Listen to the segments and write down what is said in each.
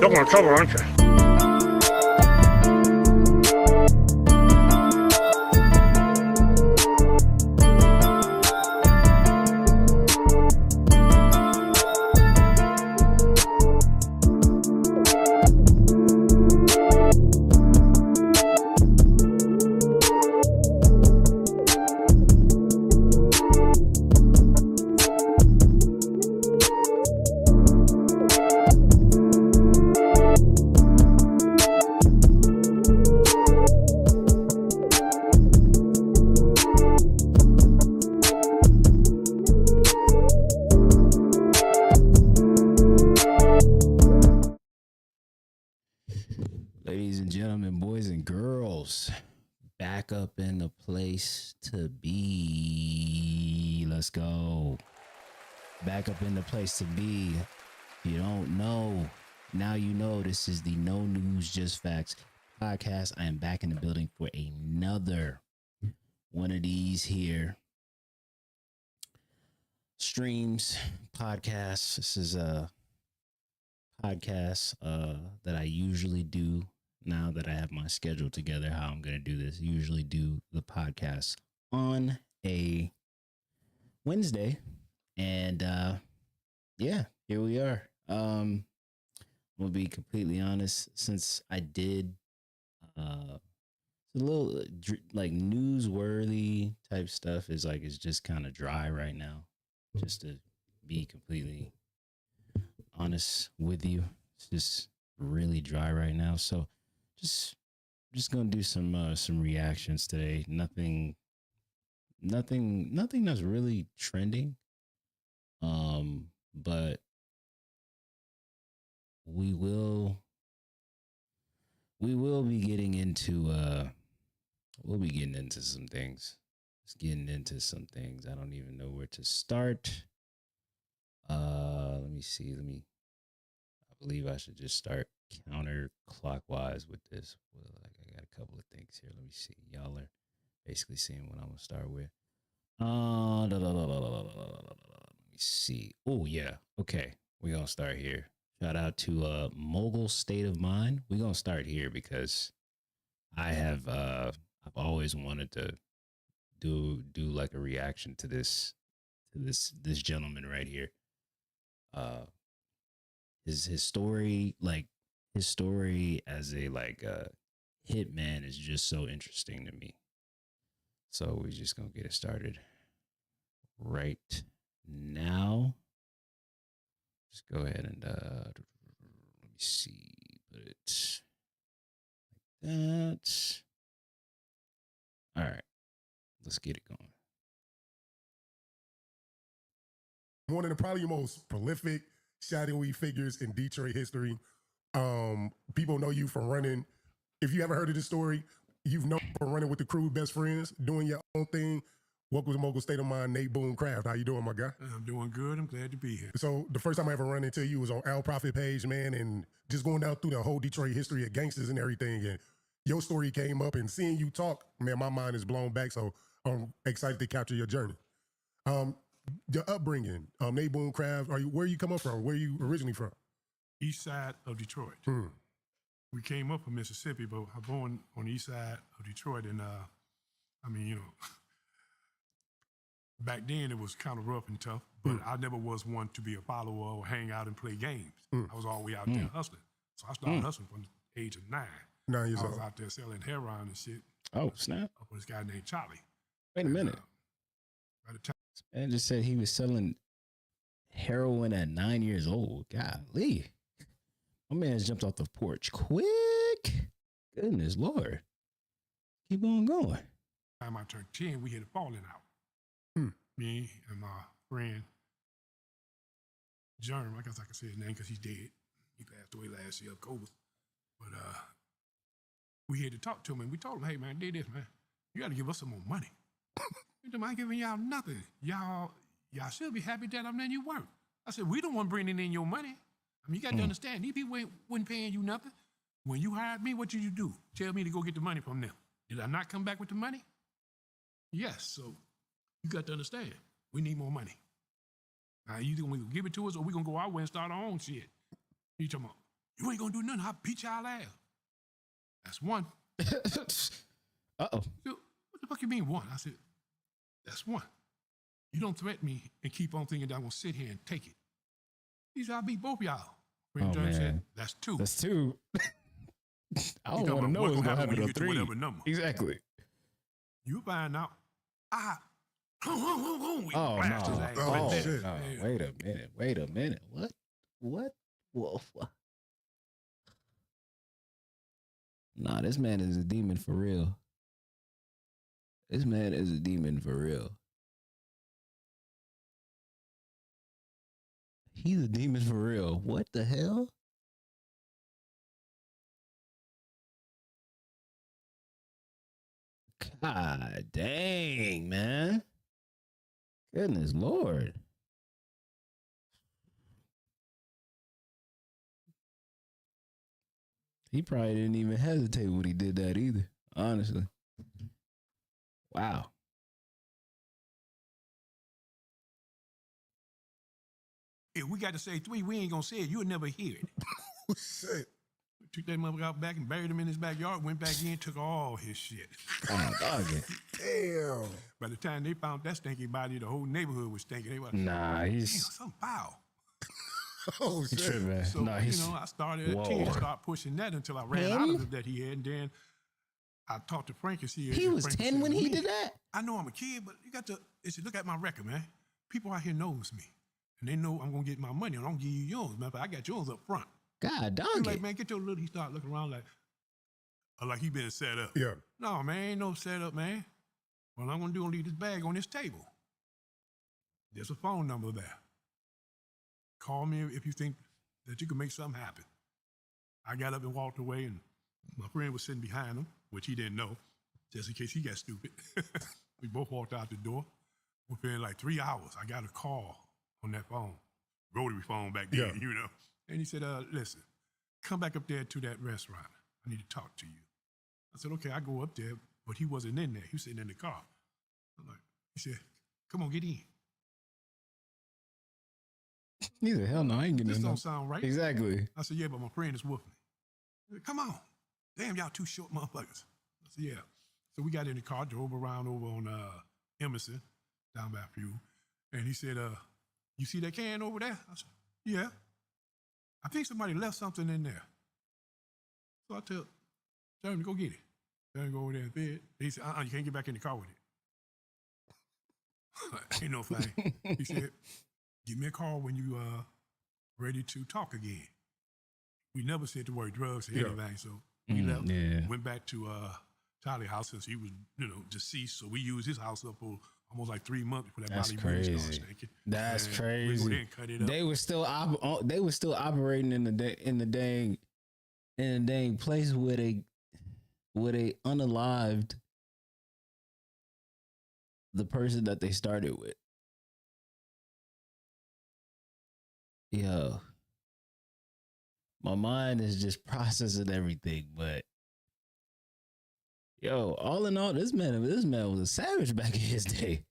You're going to trouble, aren't you? Ladies and gentlemen, boys and girls, back up in the place to be. Let's go. Back up in the place to be. If you don't know, now you know. This is the No News Just Facts podcast. I am back in the building for another one of these here streams, podcasts. This is a podcast that I usually do. Now that I have my schedule together, how I'm going to do this, usually do the podcast on a Wednesday. And yeah, here we are. I'm going to be completely honest, since I did a little like newsworthy type stuff is like, it's just kind of dry right now, just to be completely honest with you. It's just really dry right now. So just gonna do some reactions today. Nothing that's really trending. But we will be getting into some things. Just getting into some things. I don't even know where to start. Let me see. I believe I should just start counterclockwise with this. Well, I got a couple of things here. Let me see. Y'all are basically seeing what I'm gonna start with. Let me see. Oh yeah. Okay. We're gonna start here. Shout out to Mogul State of Mind. We're gonna start here because I've always wanted to do like a reaction to this gentleman right here. His story as a hitman is just so interesting to me. So we're just gonna get it started right now. Just go ahead and let me see, put it like that. All right, let's get it going. One of the probably most prolific shadowy figures in Detroit history. People know you from running. If you ever heard of this story, you've known from running with the crew, best friends, doing your own thing. Welcome to Mogul State of Mind, Nate Boone Craft. How you doing, my guy? I'm doing good. I'm glad to be here. So the first time I ever run into you was on Al Prophet page, man, and just going down through the whole Detroit history of gangsters and everything. And your story came up, and seeing you talk, man, my mind is blown back. So I'm excited to capture your journey. Your upbringing, Nate Boone Craft. Where you come up from? Where you originally from? East side of Detroit. We came up from Mississippi, but I was born on the east side of Detroit. And back then it was kind of rough and tough, but I never was one to be a follower or hang out and play games. I was always out there hustling. So I started hustling from the age of 9. 9 years old. I was out there selling heroin and shit. Oh, snap. Up with this guy named Charlie. Wait a minute. By the time Man just said he was selling heroin at 9 years old. Golly. My man jumped off the porch quick. Goodness Lord. Keep on going. I turned 10, we had a falling out. Me and my friend, Jerm, I guess I can say his name because he's dead. He passed away last year of COVID. But we had to talk to him, and we told him, hey, man, did this, man. You got to give us some more money. I'm not giving y'all nothing. Y'all should be happy that I'm letting you work. I said, we don't want bringing in your money. I mean, you got to understand, these people wasn't paying you nothing. When you hired me, what did you do? Tell me to go get the money from them. Did I not come back with the money? Yes, so you got to understand, we need more money. Now, either going to give it to us or we're going to go out and start our own shit. You talking about, You ain't gonna do nothing. I'll beat y'all ass. That's one. Uh-oh. Said, what the fuck you mean one? I said, that's one. You don't threaten me and keep on thinking that I'm gonna sit here and take it. He said, I'll beat both y'all. Friend John said, that's two. That's two. I don't want to know what's gonna happen on three. Whatever number. Exactly. You find out. Oh no! Oh shit! No. Wait a minute. What? Whoa. Nah, this man is a demon for real. This man is a demon for real. He's a demon for real. What the hell? God dang, man. Goodness Lord. He probably didn't even hesitate when he did that either, honestly. Wow. If we got to say three, we ain't gonna say it. You'll never hear it. Shit. Took that motherfucker out back and buried him in his backyard, went back in, took all his shit. Oh, dog. Damn. By the time they found that stinky body, the whole neighborhood was stinking. They were like, Nah, damn, he's something foul. Oh shit. tripping. So, Nah, he's, I started whoa. at 10 to start pushing that until I ran out of it that he had. And then I talked to Frank and see he was 10 when he did that? I know I'm a kid, but you got to, look at my record, man. People out here knows me. And they know I'm going to get my money. And I'm going to give you yours, man. But I got yours up front. God, dog. He's like, man, get your little, he started looking around like he been set up. Yeah. No, man, ain't no setup, man. What I'm going to do is leave this bag on this table. There's a phone number there. Call me if you think that you can make something happen. I got up and walked away, and my friend was sitting behind him, which he didn't know, just in case he got stupid. We both walked out the door. Within like 3 hours, I got a call on that phone, rotary phone back then, Yeah. you know. And he said, listen, come back up there to that restaurant. I need to talk to you. I said, okay, I go up there, but he wasn't in there. He was sitting in the car. He said, come on, get in. He said, hell no, I ain't getting This in. don't sound right. Exactly. I said, yeah, but my friend is with me. He said, come on. Damn, y'all two short motherfuckers. I said, yeah. So we got in the car, drove around over on Emerson, down by Pew. And he said, you see that can over there? I said, yeah. I think somebody left something in there. So I tell him to go get it. Tell him to go over there and bed. He said, you can't get back in the car with it. Ain't no thing. He said, give me a call when you ready to talk again. We never said the word drugs or anything, so we left. Yeah. Went back to Charlie's house since he was, deceased. So we used his house up for almost like 3 months before that That's body really started crazy. stinking. That's And crazy. We didn't cut it up. They were still operating in the dang place where they unalived the person that they started with. Yo, my mind is just processing everything, but yo, all in all, this man was a savage back in his day.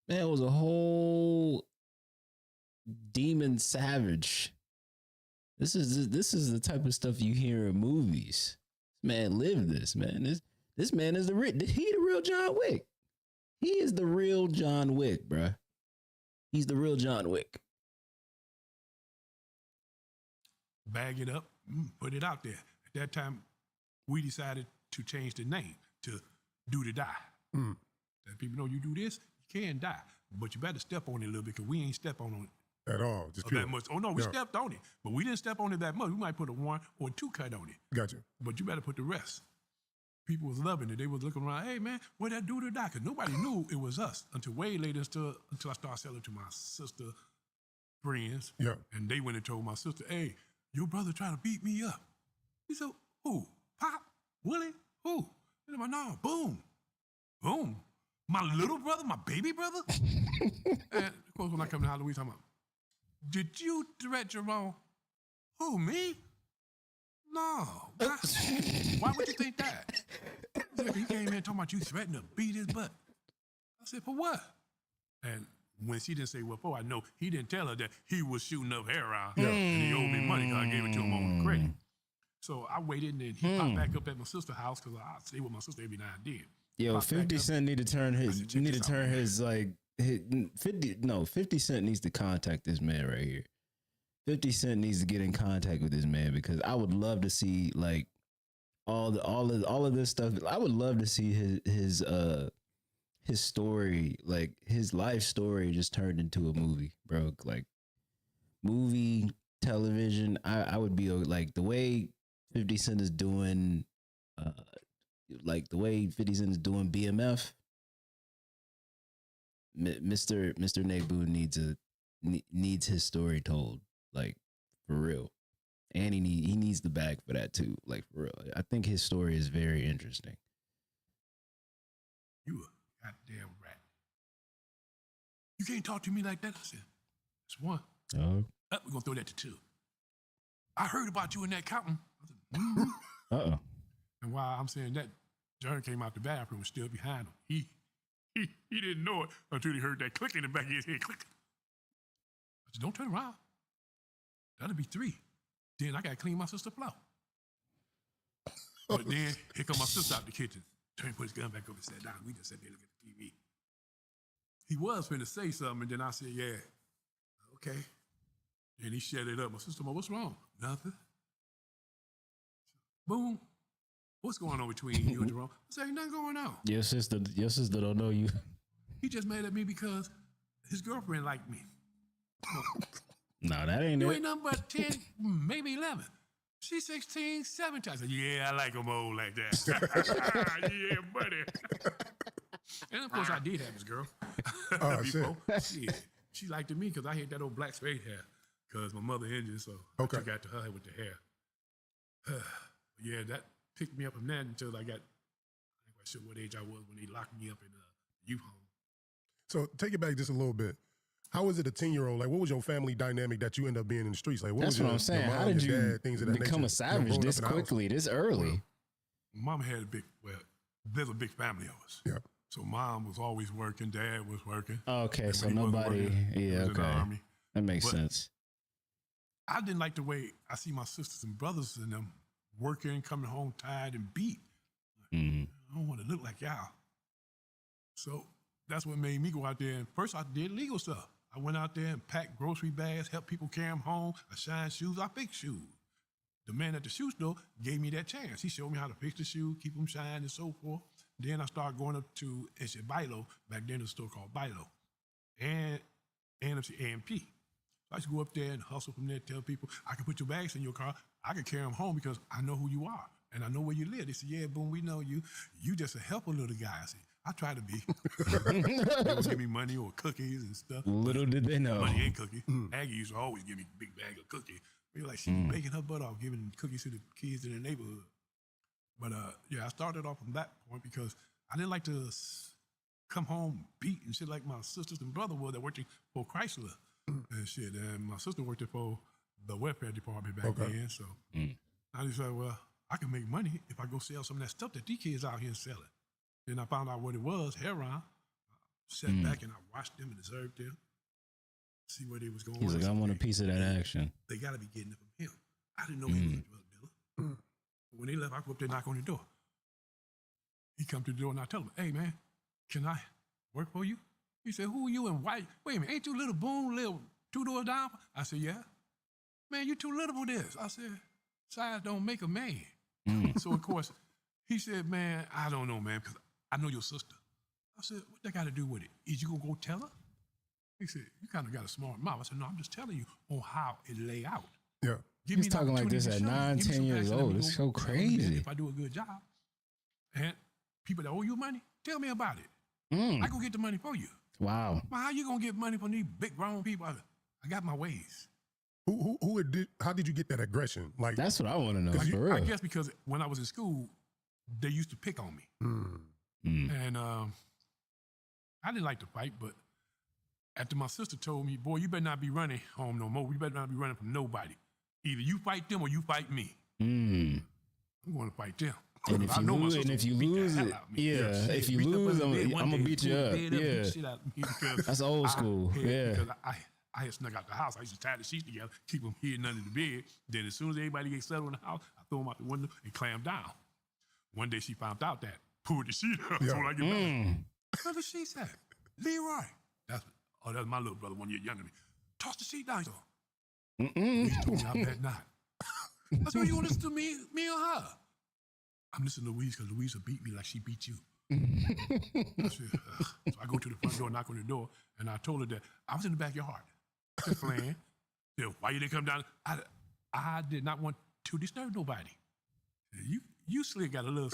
Man was a whole demon savage. This is the type of stuff you hear in movies. This man lived this, man. This man is the real John Wick. He is the real John Wick, bruh. He's the real John Wick. Bag it up, put it out there. At that time, we decided to change the name to Do to Die. Let people know you do this, you can die. But you better step on it a little bit because we ain't step on it. At all. Just That much. Oh, no, we stepped on it. But we didn't step on it that much. We might put a 1 or 2 cut on it. Gotcha. But you better put the rest. People was loving it. They was looking around, hey, man, where that Do to Die? Because nobody knew it was us until way later, until I started selling to my sister friends. Yeah. And they went and told my sister, hey, your brother trying to beat me up. He said, who? Pop? Willie? Who? And I'm like, no, boom. Boom. My little brother, my baby brother? And of course, when I come to Halloween, I'm like, did you threat Jerome? Who, me? No. Why would you think that? He came in talking about you threatening to beat his butt. I said, for what? And when she didn't say what for, I know he didn't tell her that he was shooting up heroin and he owed me money because I gave it to him on credit. So I waited, and then he popped back up at my sister's house because I stay with my sister every now and then. Yo, 50 Cent need to turn his, like, 50 Cent needs to contact this man right here. 50 Cent needs to get in contact with this man, because I would love to see, like, all of this stuff. I would love to see his story, like his life story, just turned into a movie, bro. Like, movie, television. I would be like, the way 50 Cent is doing, like the way 50 Cent is doing BMF. Mr. Nate Boone needs his story told, like, for real. And he needs the bag for that too, like, for real. I think his story is very interesting. You a goddamn rat. You can't talk to me like that. I said, that's one. We're gonna throw that to two. I heard about you in that counting. I said, And while I'm saying that, John came out the bathroom and still behind him. He didn't know it until he heard that click in the back of his head. Click. I said, don't turn around. That'll be three. Then I got to clean my sister's floor. But then here come my sister out the kitchen. Turn, put his gun back up and sat down. We just sat there looking at the TV. He was finna say something, and then I said, yeah, okay. And he shut it up. My sister, what's wrong? Nothing. Boom. What's going on between you and Jerome? I said, ain't nothing going on. Your sister don't know you. He just mad at me because his girlfriend liked me. No, that ain't you it. ain't nothing but 10, maybe 11. She's 16, 17. I said, yeah, I like them old like that. Yeah, buddy. And of course, I did have his girl. Before. She liked me because I had that old black straight hair because my mother Indian, so I took out to her with the hair. Yeah, that picked me up from that until I got, I'm not sure what age I was when they locked me up in a youth home. So take it back just a little bit. How was it a 10-year-old? Like, what was your family dynamic that you ended up being in the streets? Like, what That's was what I'm saying. Mom, how did you dad, things of that become nature? a savage this quickly, this early? Mom had there's a big family of us. Yeah. So mom was always working, dad was working. Okay, so nobody, in the army. That makes sense. I didn't like the way I see my sisters and brothers and them working, coming home tired and beat. I don't want to look like y'all. So that's what made me go out there. And first I did legal stuff. I went out there and packed grocery bags, helped people carry them home. I shined shoes, I fixed shoes. The man at the shoe store gave me that chance. He showed me how to fix the shoe, keep them shined and so forth. Then I started going up to Bilo. Back then there was a store called Bilo. And AMP. So I used to go up there and hustle from there, tell people, I can put your bags in your car. I can carry them home because I know who you are. And I know where you live. They said, yeah, boom, we know you. You just a helper little guy. I said, I try to be. They would give me money or cookies and stuff. Little did they know. Money and cookies. Aggie used to always give me a big bag of cookies. Be like, she was making her butt off, giving cookies to the kids in the neighborhood. But I started off from that point because I didn't like to come home beat and shit like my sisters and brother were that worked for Chrysler and shit. And my sister worked for the welfare department back then. So I decided, well, I can make money if I go sell some of that stuff that these kids out here selling. Then I found out what it was, heroin. I sat back and I watched them and observed them, see where they was going. He's like, I want a piece of that action. They got to be getting it from him. I didn't know he was a drug dealer. When they left, I go up there and knock on the door. He come to the door and I tell him, hey, man, can I work for you? He said, who are you and why? Wait a minute, ain't you little Boone, little 2 doors down? I said, yeah. Man, you too little for this. I said, size don't make a man. So, of course, he said, man, I don't know, man, because I know your sister. I said, what that got to do with it? Is you going to go tell her? He said, you kind of got a smart mouth. I said, no, I'm just telling you on how it lay out. Yeah. He's talking like this at 9, 10 years old. It's so crazy. If I do a good job, and people that owe you money, tell me about it. I go get the money for you. Wow. Well, how you going to get money from these big grown people? I got my ways. How did you get that aggression? Like, that's what I want to know. For real. I guess because when I was in school, they used to pick on me. And I didn't like to fight, but after my sister told me, boy, you better not be running home no more. You better not be running from nobody. Either you fight them or you fight me. I'm going to fight them. And if I you know my lose, sister and if you would beat the lose hell it, out of me. yeah. She If you reached up lose, under the bed one I'm gonna day, beat you pulled the up. bed and beat Yeah, the shit out of me because that's old school. Yeah. because I had snuck out the house. I used to tie the sheets together, keep them hidden under the bed. Then as soon as everybody gets settled in the house, I throw them out the window and clam down. One day she found out that, pulled the sheet up. Yeah. So when I get back, where the sheets at? Leroy. That's my little brother, 1 year younger than me. Toss the sheet down. He told me I bet not. I said, you want to listen to me or her? I'm listening to Louise because Louise will beat me like she beat you. I said, so I go to the front door, knock on the door, and I told her that I was in the backyard just playing. Said, why you didn't come down? I did not want to disturb nobody. You slick got a little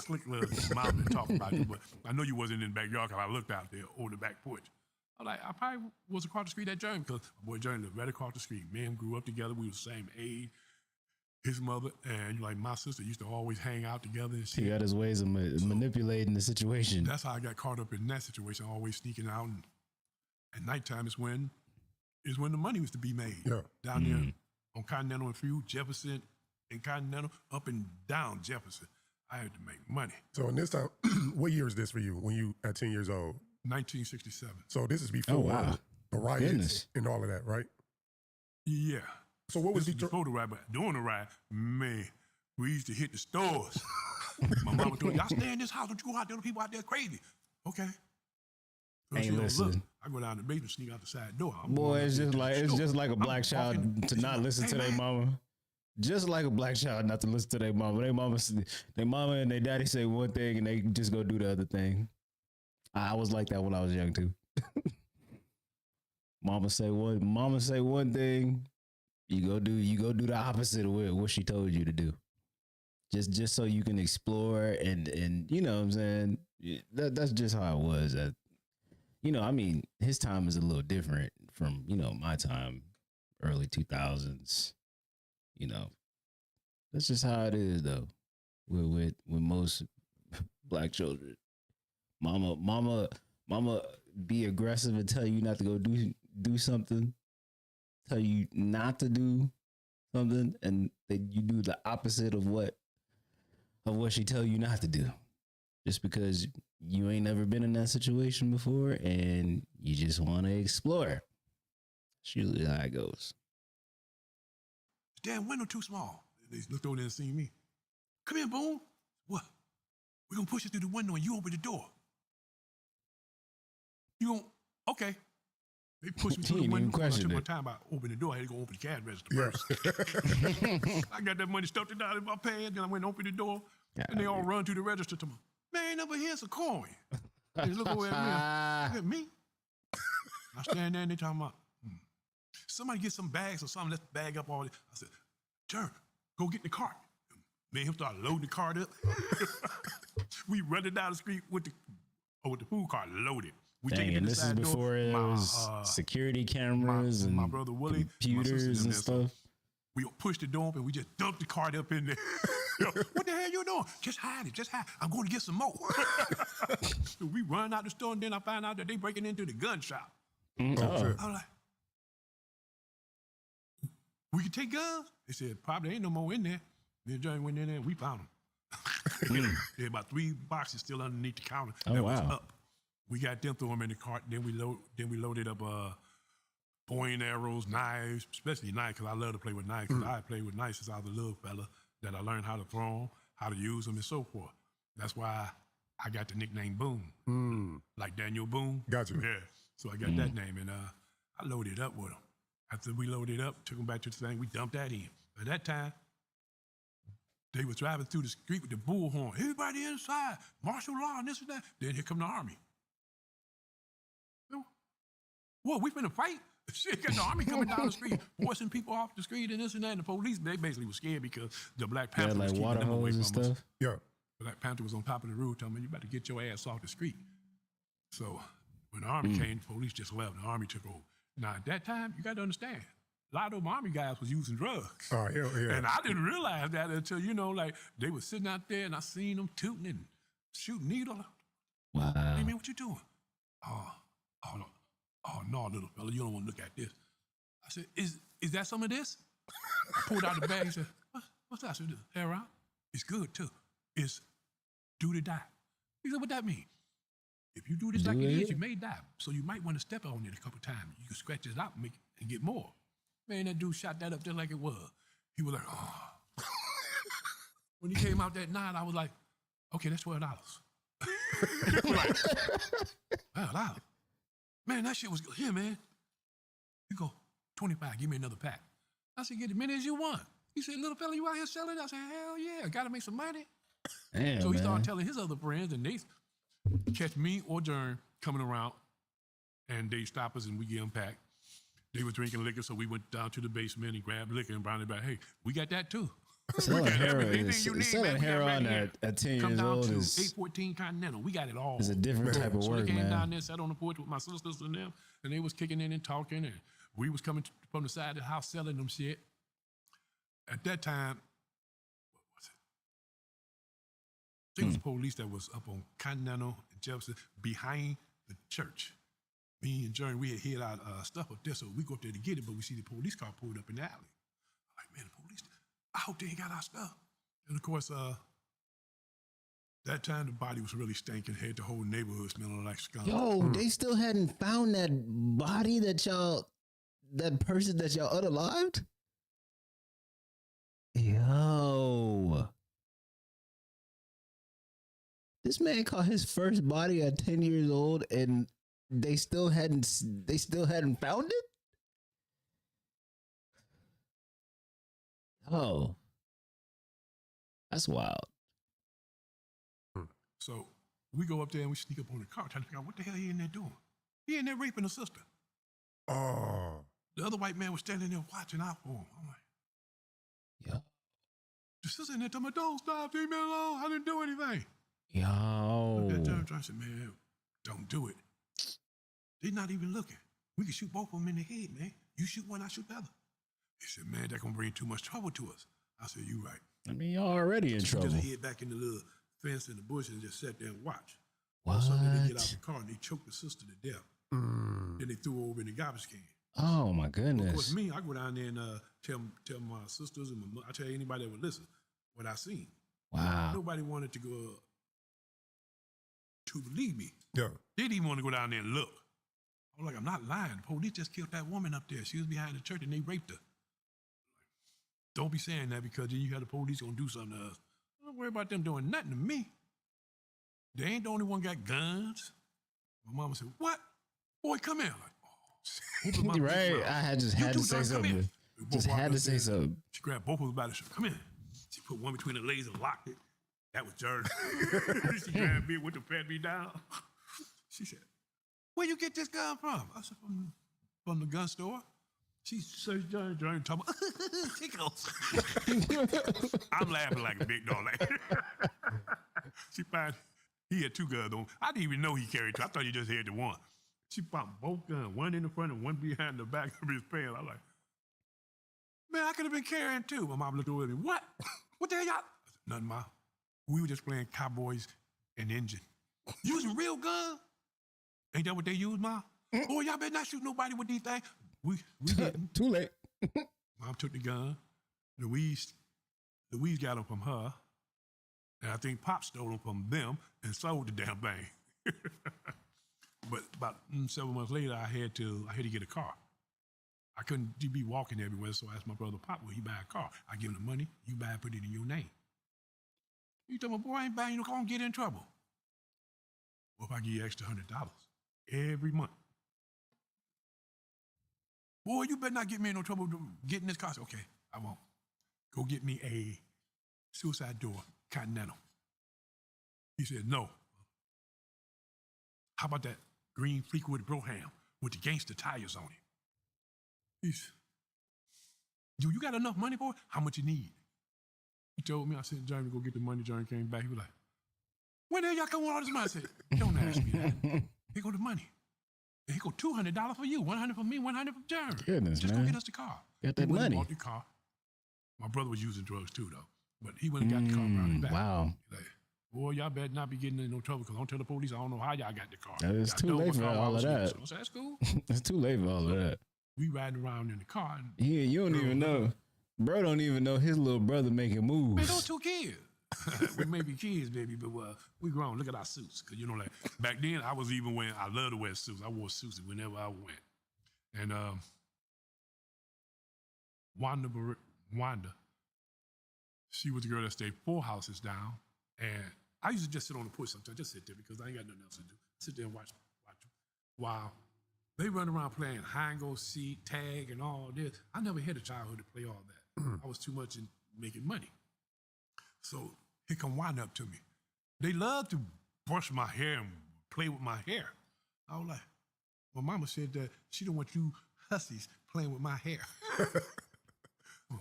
mouth to talk about you, but I know you wasn't in the backyard because I looked out there over the back porch. I was like, I probably was across the street at Jeremy because my boy Jeremy lived right across the street. Me and him grew up together. We were the same age. His mother and like my sister used to always hang out together and shit. He got his ways of manipulating the situation. That's how I got caught up in that situation, always sneaking out. And at nighttime is when the money was to be made. Yeah. Down there on Continental and Frew, Jefferson and Continental, up and down Jefferson. I had to make money. So in this time, what year is this for you when you at 10 years old? 1967. So this is before the riots and all of that, right? Yeah. So what was this before the riot, but during the riot, man, we used to hit the stores. My mama told me, y'all stay in this house, don't you go out there, the people out there crazy. Okay. So Ain't listen. Look, I go down the basement, sneak out the side door. Boy, it's just like a black child to not listen to their mama. Just like a black child not to listen to their mama. Their mama and their daddy say one thing and they just go do the other thing. I was like that when I was young too. Mama say one thing, you go do the opposite of what she told you to do. Just so you can explore and you know what I'm saying? That's just how it was. I mean, his time is a little different from, my time, early 2000s. That's just how it is though. With most black children. Mama be aggressive and tell you not to go do something. Tell you not to do something, and then you do the opposite of what she tell you not to do. Just because you ain't never been in that situation before and you just want to explore. It's usually how it goes. Damn window too small. They looked over there and seen me. Come here, Boone. What? We're gonna push it through the window and you open the door. You gonna okay. They pushed me through the window. I took my time about opening the door. I had to go open the cash register first. I got that money stuffed down in my pants, then I went and opened the door. And they all run to the register to me. Man, over here's a coin. They look over at me. Look at me. I stand there and they talking about, somebody get some bags or something. Let's bag up all this. I said, Turn, go get the cart. Me and him started loading the cart up. We run it down the street with the food cart loaded. We Dang, and this is before it was security cameras and my brother Willie, computers and stuff. We pushed the door open. We just dumped the cart up in there. What the hell you doing? Just hide it. Just hide. I'm going to get some more. So we run out the store, and then I find out that they breaking into the gun shop. Oh. I was like, we can take guns? They said, probably ain't no more in there. Then Johnny went in there, and we found them. There were about 3 boxes still underneath the counter that was up. We got them, throw them in the cart. Then we loaded up pointing arrows, knives, especially knives, because I love to play with knives. Because I played with knives since I was a little fella, that I learned how to throw them, how to use them, and so forth. That's why I got the nickname Boone, like Daniel Boone. Gotcha. Yeah. So I got that name, and I loaded up with them. After we loaded up, took them back to the thing, we dumped that in. At that time, they was driving through the street with the bullhorn. Everybody inside, martial law and this and that. Then here come the army. What, we finna fight? Shit, got the army coming down the street, forcing people off the street and this and that. And the police, they basically were scared because the Black Panther was keeping them away from us. Yeah. Black Panther was on top of the roof telling me, you better get your ass off the street. So when the army came, the police just left. The army took over. Now, at that time, you got to understand, a lot of those army guys was using drugs. Oh, yeah. And I didn't realize that until, they were sitting out there and I seen them tooting and shooting needles. Wow. Hey, man, what you doing? Oh, no, little fella, you don't want to look at this. I said, is that some of this? I pulled out the bag and said, what's that? I said, hair out? It's good, too. It's do to die. He said, what that mean? If you do this like it is, you may die. So you might want to step on it a couple times. You can scratch it out and get more. Man, that dude shot that up just like it was. He was like, oh. When he came out that night, I was like, okay, that's $12. Like, $12. Man, that shit was good. Here, man. You go, 25, give me another pack. I said, get as many as you want. He said, little fella, you out here selling? I said, hell yeah, gotta make some money. Damn, so he started telling his other friends, and they catch me or Jern coming around, and they stop us and we get them packed. They were drinking liquor, so we went down to the basement and grabbed liquor and brought it back. Hey, we got that too. Selling heroin at 10 years old is 814 Continental. We got it all. It's a different type of work, so they came man. down there, sat on the porch with my sisters and them, and they was kicking in and talking, and we was coming from the side of the house selling them shit. At that time, what was it? I think it was police that was up on Continental and Jefferson behind the church. Me and Jerry, we had hid our stuff up there, so we go up there to get it, but we see the police car pulled up in the alley. I'm like, man, the police, I hope they ain't got our stuff. And of course, that time the body was really stinking, had the whole neighborhood smelling like skunk. Yo, they still hadn't found that body that person that y'all unalived? Yo. This man caught his first body at 10 years old and they still hadn't found it? Oh. That's wild. So we go up there and we sneak up on the car, trying to figure out what the hell he in there doing. He in there raping a sister. Oh. The other white man was standing there watching out for him. I'm like, Yeah. the sister in there told me, don't stop, leave me alone. I didn't do anything. Yo. That time I said, man, don't do it. They're not even looking. We can shoot both of them in the head, man. You shoot one, I shoot the other. He said, man, that's going to bring too much trouble to us. I said, you right. I mean, y'all already in trouble. Just hid back in the little fence in the bush and just sat there and watch. What? So then they get out the car and they choked the sister to death. Then they threw her over in the garbage can. Oh my goodness. Of course, me, I go down there and tell my sisters and I tell anybody that would listen what I seen. Wow. Nobody wanted to go to believe me. Yeah. They didn't even want to go down there and look. I was like, I'm not lying. The police just killed that woman up there. She was behind the church and they raped her. Don't be saying that because then you have the police gonna do something to us. Don't worry about them doing nothing to me. They ain't the only one got guns. My mama said, what? Boy, come here. Like, oh, right. I had to say something. Just had to say something. She grabbed both of us by the shirt. Come in. She put one between the legs and locked it. That was Jerry. She grabbed me, went to pat me down. She said, where you get this gun from? I said, from the gun store. She searched Jerry and told me, tickles. I'm laughing like a big dog. Like, she found he had two guns on. I didn't even know he carried two. I thought he just had the one. She found both guns, one in the front and one behind the back of his pants. I was like, man, I could have been carrying two. My mom looked over at me, what? What the hell y'all? I said, nothing, Ma. We were just playing cowboys and engine. Using real guns? Ain't that what they use, Ma? Boy, y'all better not shoot nobody with these things. We didn't. Too late. Mom took the gun. Louise got them from her. And I think Pop stole them from them and sold the damn thing. But about 7 months later, I had to get a car. I couldn't be walking everywhere, so I asked my brother Pop, will he buy a car? I give him the money, you buy it, put it in your name. He told me, boy, I ain't buying no car, I'm gonna get in trouble. Well, if I give you extra $100 every month. Boy, you better not get me in no trouble getting this car. I said, okay, I won't. Go get me a suicide door, Continental. He said, no. How about that green Fleetwood Brougham with the gangster tires on it? He said, you got enough money for it? How much you need? He told me, I said, Johnny, go get the money. Johnny came back. He was like, when the hell y'all come with all this money? I said, don't ask me that. Here go the money. Here go $200 for you, $100 for me, $100 for Jerry. Goodness, just man. go get us the car. Got that money. Bought the car. My brother was using drugs too, though. But he went and got the car around the back. Wow. He's like, boy, y'all better not be getting in no trouble because don't tell the police I don't know how y'all got the car. It's too late for all of that. So I said, that's cool. It's too late for all of that. We riding around in the car. And Yeah, you don't even know. Bro don't even know his little brother making moves. man, those two kids. We may be kids, baby, but we grown. Look at our suits. Because, you know, like, back then, I was even wearing, I love to wear suits. I wore suits whenever I went. And Wanda, she was the girl that stayed 4 houses down. And I used to just sit on the porch sometimes, just sit there because I ain't got nothing else to do. Sit there and watch them while they run around playing hide and go seek, tag, and all this. I never had a childhood to play all that. I was too much in making money. So here come Wanda up to me. They love to brush my hair and play with my hair. I was like, my mama said that she don't want you hussies playing with my hair.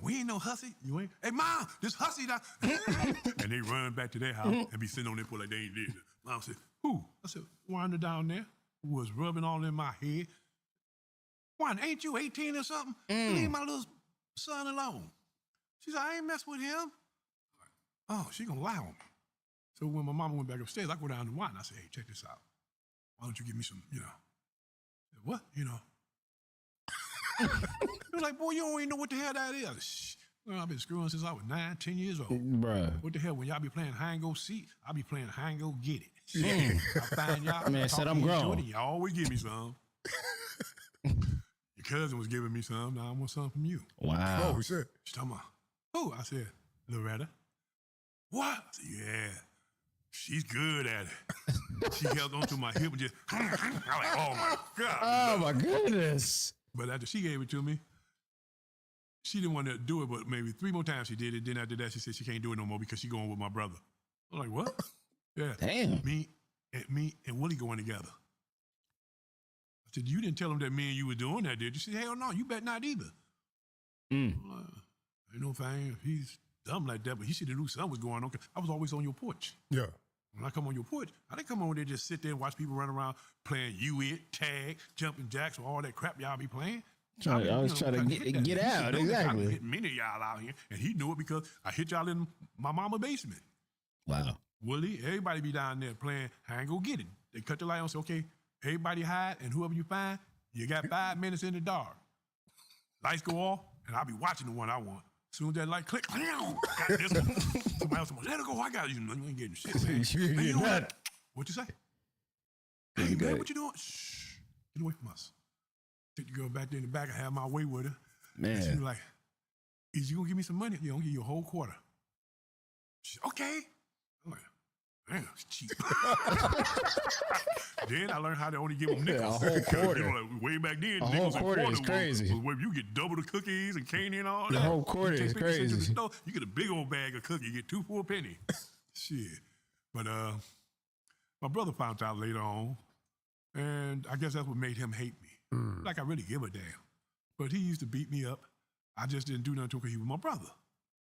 We ain't no hussy. You ain't. Hey, Mom, this hussy down. And they run back to their house and be sitting on their porch like they ain't did it. Mom said, who? I said, Wanda down there, who was rubbing all in my head. Wanda, ain't you 18 or something? Leave my little son alone. She said, I ain't mess with him. Oh, she gonna lie on me. So when my mama went back upstairs, I go down to Wanda and I said, hey, check this out. Why don't you give me some, you know. What? You know. They're like, boy, you don't even know what the hell that is. Shh. Well, I've been screwing since I was 9, 10 years old. Bruh. What the hell? When y'all be playing hide and go seek, I be playing hide and go get it. I find y'all. Man, said I'm grown. Y'all always give me some. Your cousin was giving me some. Now I want some from you. Wow. Oh, shit. She's talking about, who? I said, Loretta. What? I said, yeah. She's good at it. She held onto my hip and just, I'm like, oh my God. Oh my goodness. But after she gave it to me, she didn't want to do it, but maybe 3 more times she did it. Then after that, she said she can't do it no more because she's going with my brother. I'm like, what? Yeah. Damn. Me and Willie going together. I said, you didn't tell him that me and you were doing that, did you? She said, hell no, you bet not either. I'm like, ain't no thing. He's dumb like that, but he should have knew something was going on. I was always on your porch. Yeah. When I come on your porch, I didn't come over there just sit there and watch people run around playing tag, jumping jacks, or all that crap y'all be playing. I was trying to get out, exactly. I hit many of y'all out here, and he knew it because I hit y'all in my mama's basement. Wow. Willie, everybody be down there playing hide and go get it. They cut the light on and say, okay, everybody hide, and whoever you find, you got 5 minutes in the dark. Lights go off, and I'll be watching the one I want. As soon as that light click, got this one. Somebody else, let it go. I got you. You ain't getting shit, man. Hey, you know what? What you say? Hey, man, what you doing? Shh. Get away from us. Take the girl back there in the back. I have my way with her. Man. And she was like, is you going to give me some money? Yeah, I'm going to give you a whole quarter. She said, okay. I'm like, damn, it's cheap. Then I learned how to only give them nickels. A whole quarter. You know, like way back then, a nickels whole quarter is crazy. Was where you get double the cookies and candy and all that. The whole quarter is crazy. You get a big old bag of cookies. You get 2 for a penny. Shit. But my brother found out later on, and I guess that's what made him hate me. Like I really give a damn. But he used to beat me up. I just didn't do nothing to him because he was my brother.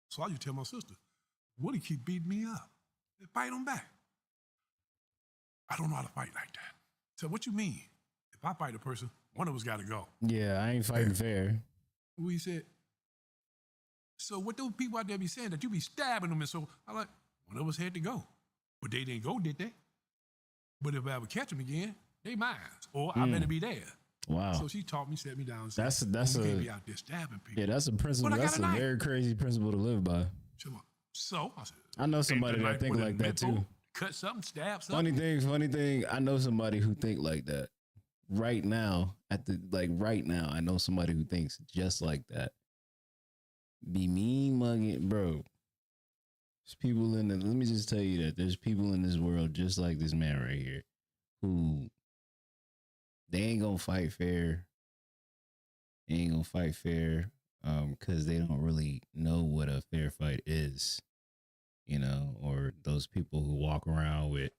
So I used to tell my sister, Woody keep beating me up. Fight him back. I don't know how to fight like that. So what you mean? If I fight a person, one of us got to go. Yeah, I ain't fighting fair. We said, so what those people out there be saying that you be stabbing them, and so I like, one of us had to go. But they didn't go, did they? But if I ever catch them again, they mine. Or I better be there. Wow. So she taught me, set me down. And That's said, a can't be out there stabbing people. Yeah, that's a principle. That's a very crazy principle to live by. So I said, I know somebody that think like that too. Cut something, stab something. Funny thing. I know somebody who think like that. Right now, right now, I know somebody who thinks just like that. Be mean mugging, bro. There's people in the. Let me just tell you that there's people in this world just like this man right here, who they ain't gonna fight fair. They ain't gonna fight fair, because they don't really know what a fair fight is. You know, or those people who walk around with,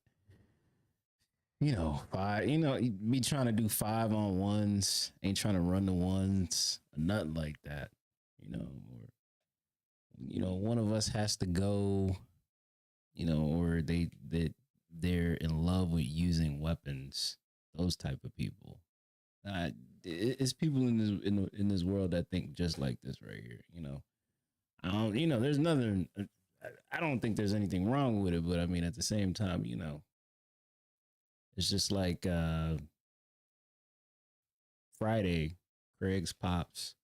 be trying to do 5-on-1s, ain't trying to run the ones, or nothing like that, or, one of us has to go, or they're in love with using weapons, those type of people. It's people in this world that think just like this right here, there's nothing. I don't think there's anything wrong with it, but I mean, at the same time, it's just like Friday, Craig's Pops,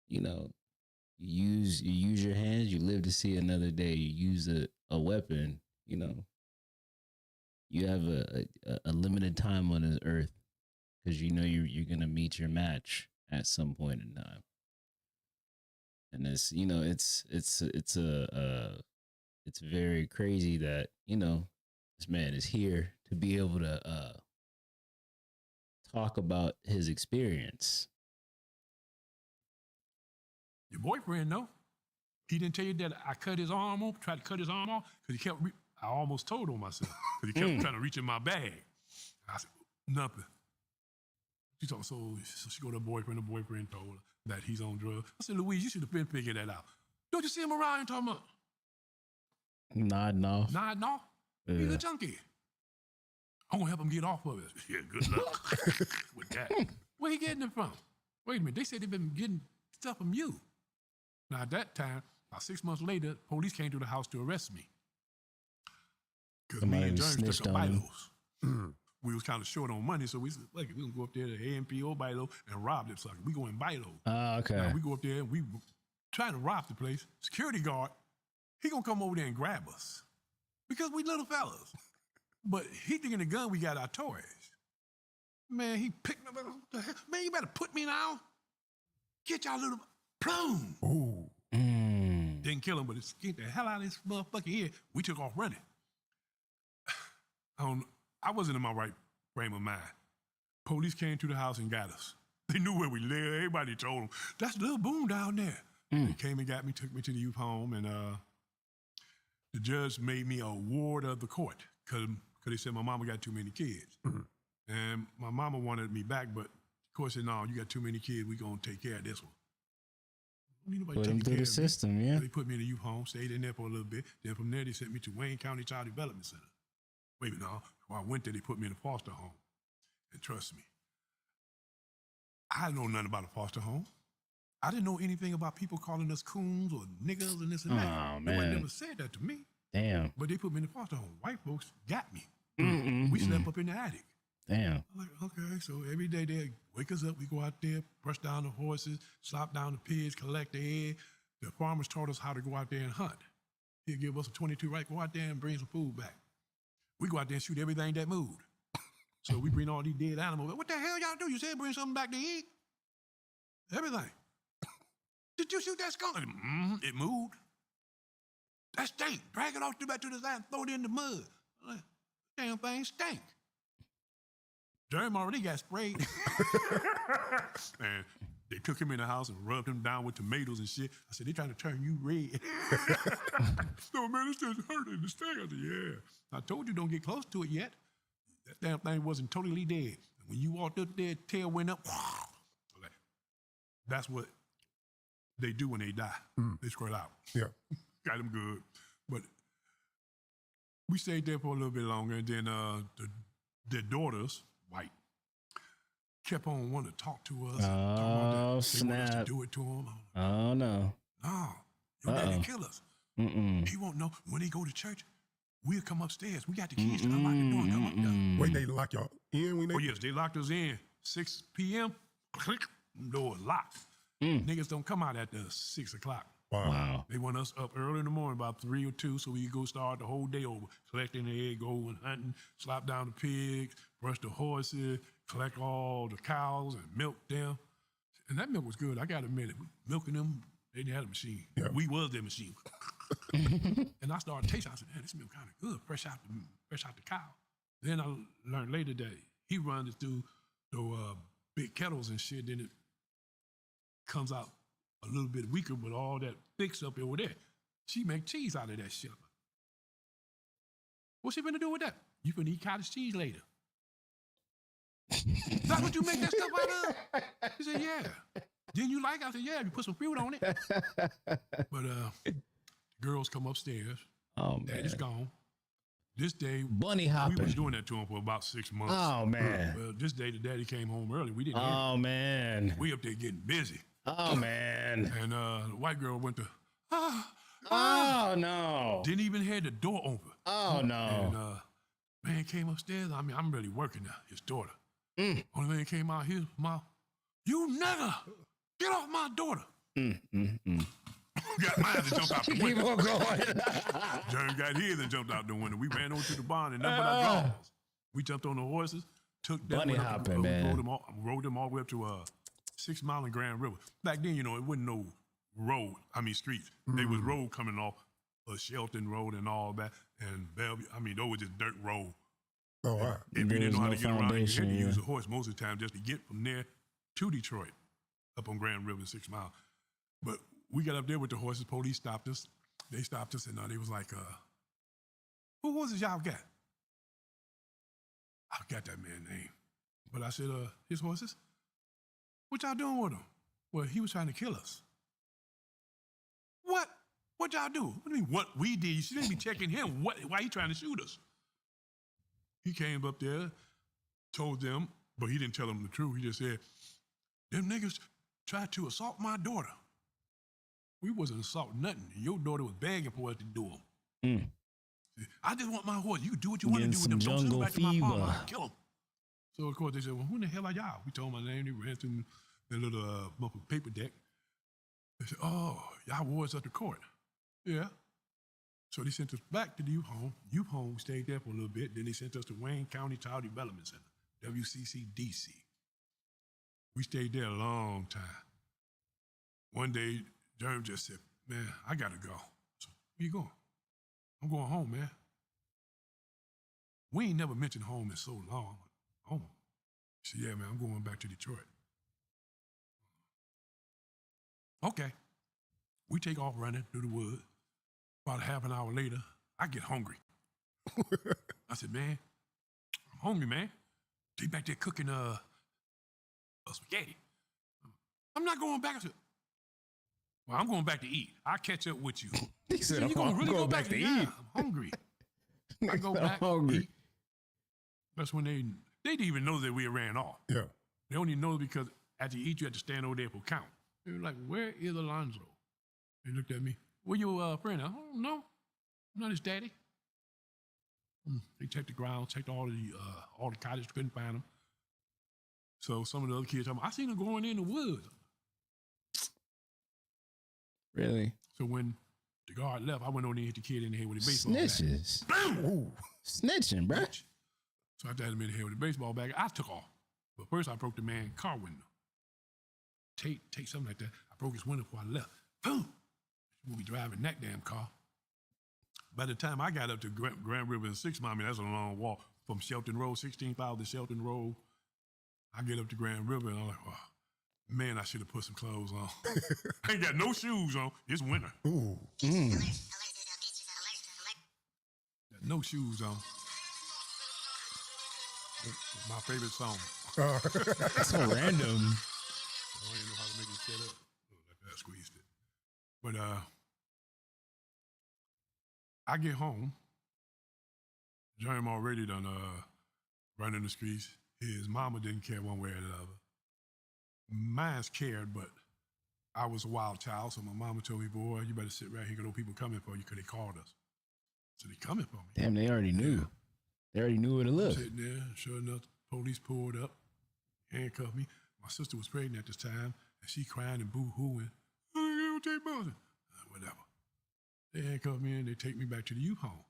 you use your hands, you live to see another day. You use a weapon, you know, you have a limited time on this earth because you know you're gonna meet your match at some point in time. And it's you know it's very crazy that you know this man is here to be able to talk about his experience. Your boyfriend, no? He didn't tell you that I cut his arm off, tried to cut his arm off, because he kept, I almost told on myself, because he kept trying to reach in my bag. I said, nothing. She told, so she go to her boyfriend, the boyfriend told her that he's on drugs. I said, Louise, you should have been figuring that out. Don't you see him around and talking about? Nodding off. Nodding off? He's a junkie. I'm gonna help him get off of it. Yeah, good luck with that. Where he getting it from? Wait a minute, they said they've been getting stuff from you. Now at that time, about 6 months later, police came to the house to arrest me. Because me and Jones took a Bilos. We was kind of short on money, so we said, look, we gonna go up there to AMPO Bilo and rob them sucker. We go in Bilo. Oh, okay. Now we go up there and we trying to rob the place. Security guard, he gonna come over there and grab us. Because we little fellas. But he thinking the gun we got our toys. Man, he picked me up. What the hell? Man, you better put me down. Get y'all little plume. Ooh. Didn't kill him, but it's get the hell out of this motherfucking here. We took off running. I wasn't in my right frame of mind. Police came to the house and got us. They knew where we lived. Everybody told them, that's Little Boom down there. They came and got me, took me to the youth home, and the judge made me a ward of the court because they said my mama got too many kids. And my mama wanted me back, but the court said, no, you got too many kids. We going to take care of this one. Put them through the system, yeah. They put me in the youth home, stayed in there for a little bit. Then from there, they sent me to Wayne County Child Development Center. Wait a minute, no. When I went there, they put me in a foster home. And trust me, I didn't know nothing about a foster home. I didn't know anything about people calling us coons or niggas and this and that. Oh, Nobody man. never said that to me. Damn. But they put me in the foster home. White folks got me. We slept up in the attic. Damn. I'm like, okay, so every day they wake us up, we go out there, brush down the horses, slop down the pigs, collect the egg. The farmers taught us how to go out there and hunt. He'll give us a 22 right, go out there and bring some food back. We go out there and shoot everything that moved. So we bring all these dead animals. What the hell y'all do? You said bring something back to eat? Everything. Did you shoot that skunk? It moved. That stink. Drag it off back to the side and throw it in the mud. Like, damn thing stink. Jeremy already got sprayed. And they took him in the house and rubbed him down with tomatoes and shit. I said, they trying to turn you red. No, man, it's just hurting the sting. I said, yeah. I told you don't get close to it yet. That damn thing wasn't totally dead. When you walked up there, tail went up. That's what they do when they die. They squirt out. Yeah. Got them good. But we stayed there for a little bit longer, and then their daughters, white, kept on wanting to talk to us. Oh, they want us snap. to do it to them. Oh, no. No, your daddy kill us. He won't know. When they go to church, we'll come upstairs. We got the keys to unlock the door and come up there. Wait, they lock y'all in when they... Oh, yes, they locked us in. 6 p.m., click, door locked. Niggas don't come out after 6 o'clock. Wow. They want us up early in the morning, about 3 or 2, so we can go start the whole day over, collecting the egg, going hunting, slop down the pigs, brush the horses, collect all the cows and milk them. And that milk was good. I got to admit it. Milking them, they didn't have a machine. Yeah. We was their machine. And I started tasting. I said, man, this milk kind of good, fresh out the cow. Then I learned later that he runs it through the big kettles and shit. Then it comes out a little bit weaker, but all that thick stuff over there. She make cheese out of that shit. What's she finna do with that? You finna eat cottage cheese later. That's what you make that stuff out of? He said, yeah. Didn't you like it? I said, yeah, you put some fruit on it. But girls come upstairs. Oh, man. Daddy's gone. This day, Bunny we hopping. was doing that to him for about 6 months. Oh, man. Well, this day the daddy came home early. We didn't hear him. Oh, man. We up there getting busy. Oh, man. And the white girl went to, Oh, no. didn't even have the door open. Oh, no. And man came upstairs. I mean, I'm really working now, his daughter. Only man came out his mouth, you nigga, get off my daughter. got mine and jumped out the Keep window. on going. Jerm got his and jumped out the window. We ran over to the barn and nothing but our draws. We jumped on the horses, took that Bunny way up, hopping, man. rode them all the way up to 6 Mile and Grand River. Back then, it wasn't no road. Streets. There was road coming off Shelton Road and all that, and Bellevue. Those were just dirt road. Oh, wow. If you There didn't know how was to no get around, you had to foundation, use yeah. a horse most of the time just to get from there to Detroit, up on Grand River, 6 Mile. But we got up there with the horses. Police stopped us. They stopped us, and they was like, "Who horses y'all got?" I forgot that man's name, but I said, "His horses." What y'all doing with them? Well, he was trying to kill us. What? What y'all do? What do you mean? What we did? You shouldn't be checking him. Why he trying to shoot us? He came up there, told them, but he didn't tell them the truth. He just said, "Them niggas tried to assault my daughter." We wasn't assaulting nothing. Your daughter was begging for us to do them. I just want my horse. You can do what you want to do with them. Don't send them back to my farm. I'll kill them. So, of course, they said, "Well, who the hell are y'all?" We told them my name. They ran through their little paper deck. They said, "Oh, y'all wards up to court." Yeah. So they sent us back to the youth home. Youth home, we stayed there for a little bit. Then they sent us to Wayne County Child Development Center, WCCDC. We stayed there a long time. One day, Jerm just said, "Man, I got to go." So, where you going? "I'm going home, man." We ain't never mentioned home in so long. Home. He said, "Yeah, man, I'm going back to Detroit." Okay. We take off running through the woods. About a half an hour later, I get hungry. I said, "Man, I'm hungry, man." They back there cooking spaghetti. "I'm not going back." I said, "Well, I'm going back to eat. I'll catch up with you." He said, "You gonna really go back to eat?" eat. I'm hungry. I go back. Hungry. Eat. That's when they didn't even know that we ran off. Yeah. They only know because after you eat, you had to stand over there for count. They were like, "Where is Alonzo?" They looked at me. "Where your friend?" "I don't know. I'm not his daddy." They checked the ground, checked all the cottages, couldn't find him. So some of the other kids told me, "I seen him going in the woods." Really? So when the guard left, I went on there and hit the kid in the head with a baseball bat. Snitches. Ooh. Snitching, bruh. So I hit him in the head with a baseball bat. I took off. But first I broke the man's car window. Take something like that. I broke his window before I left. Boom! We'll be driving that damn car. By the time I got up to Grand River and 6 Mile, that's a long walk from Shelton Road, 16,000 Shelton Road. I get up to Grand River and I'm like, "Oh, man, I should have put some clothes on." I ain't got no shoes on. It's winter. Ooh. Got no shoes on. My favorite song. That's so random. I don't even know how to make it set up. Oh, like that, squeezed it. But I get home. Jerm already done running the streets. His mama didn't care one way or the other. Mine's cared, but I was a wild child, so my mama told me, "Boy, you better sit right here because those people coming for you," because they called us. So they coming for me. Damn, they already knew. Yeah. They already knew where to look. Sitting there, sure enough, the police pulled up, handcuffed me. My sister was pregnant at this time, and she crying and boo-hooing. Whatever. They handcuffed me and they take me back to the youth home.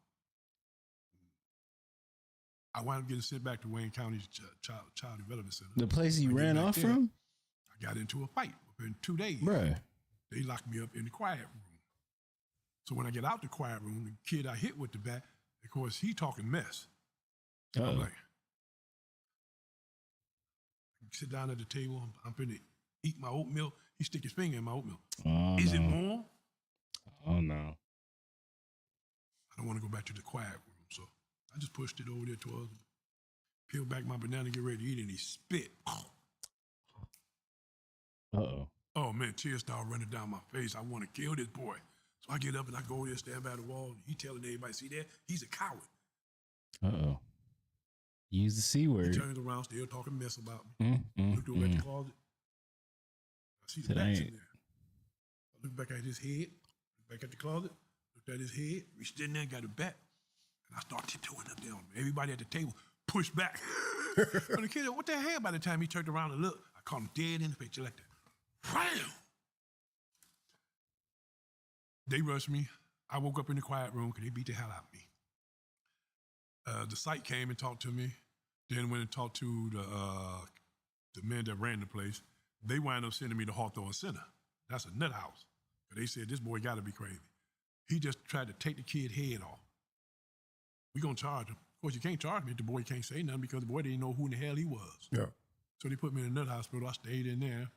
I wound up getting sent back to Wayne County Child Development Center. The place you ran off from? I got into a fight within 2 days. Bruh. They locked me up in the quiet room. So when I get out the quiet room, the kid I hit with the bat, of course, he talking mess. I'm like, sit down at the table. I'm finna eat my oatmeal. He stick his finger in my oatmeal. Oh, Is no. it warm? Oh, no. I don't want to go back to the quiet room. So I just pushed it over there towards him, peeled back my banana, get ready to eat it, and he spit. Uh-oh. Oh, man, tears started running down my face. I want to kill this boy. So I get up and I go there, stand by the wall. And he telling everybody, "See that? He's a coward." Uh-oh. Use the C He word. turns around, still talking mess about me. Looked over at the closet. I see the Said, bats "I in there. I looked back at his head, looked back at the closet, looked at his head, reached in there, got a bat, and I started tiptoeing up there on him. Everybody at the table pushed back. And the kid said, "What the hell?" By the time he turned around and looked, I caught him dead in the face, just like that. Wham! They rushed me. I woke up in the quiet room because they beat the hell out of me. The site came and talked to me. Then went and talked to the men that ran the place. They wound up sending me to Hawthorne Center. That's a nut house. They said, this boy got to be crazy. He just tried to take the kid's head off. We going to charge him. Of course, you can't charge me if the boy can't say nothing because the boy didn't know who in the hell he was. Yeah. So they put me in a nut hospital. I stayed in there.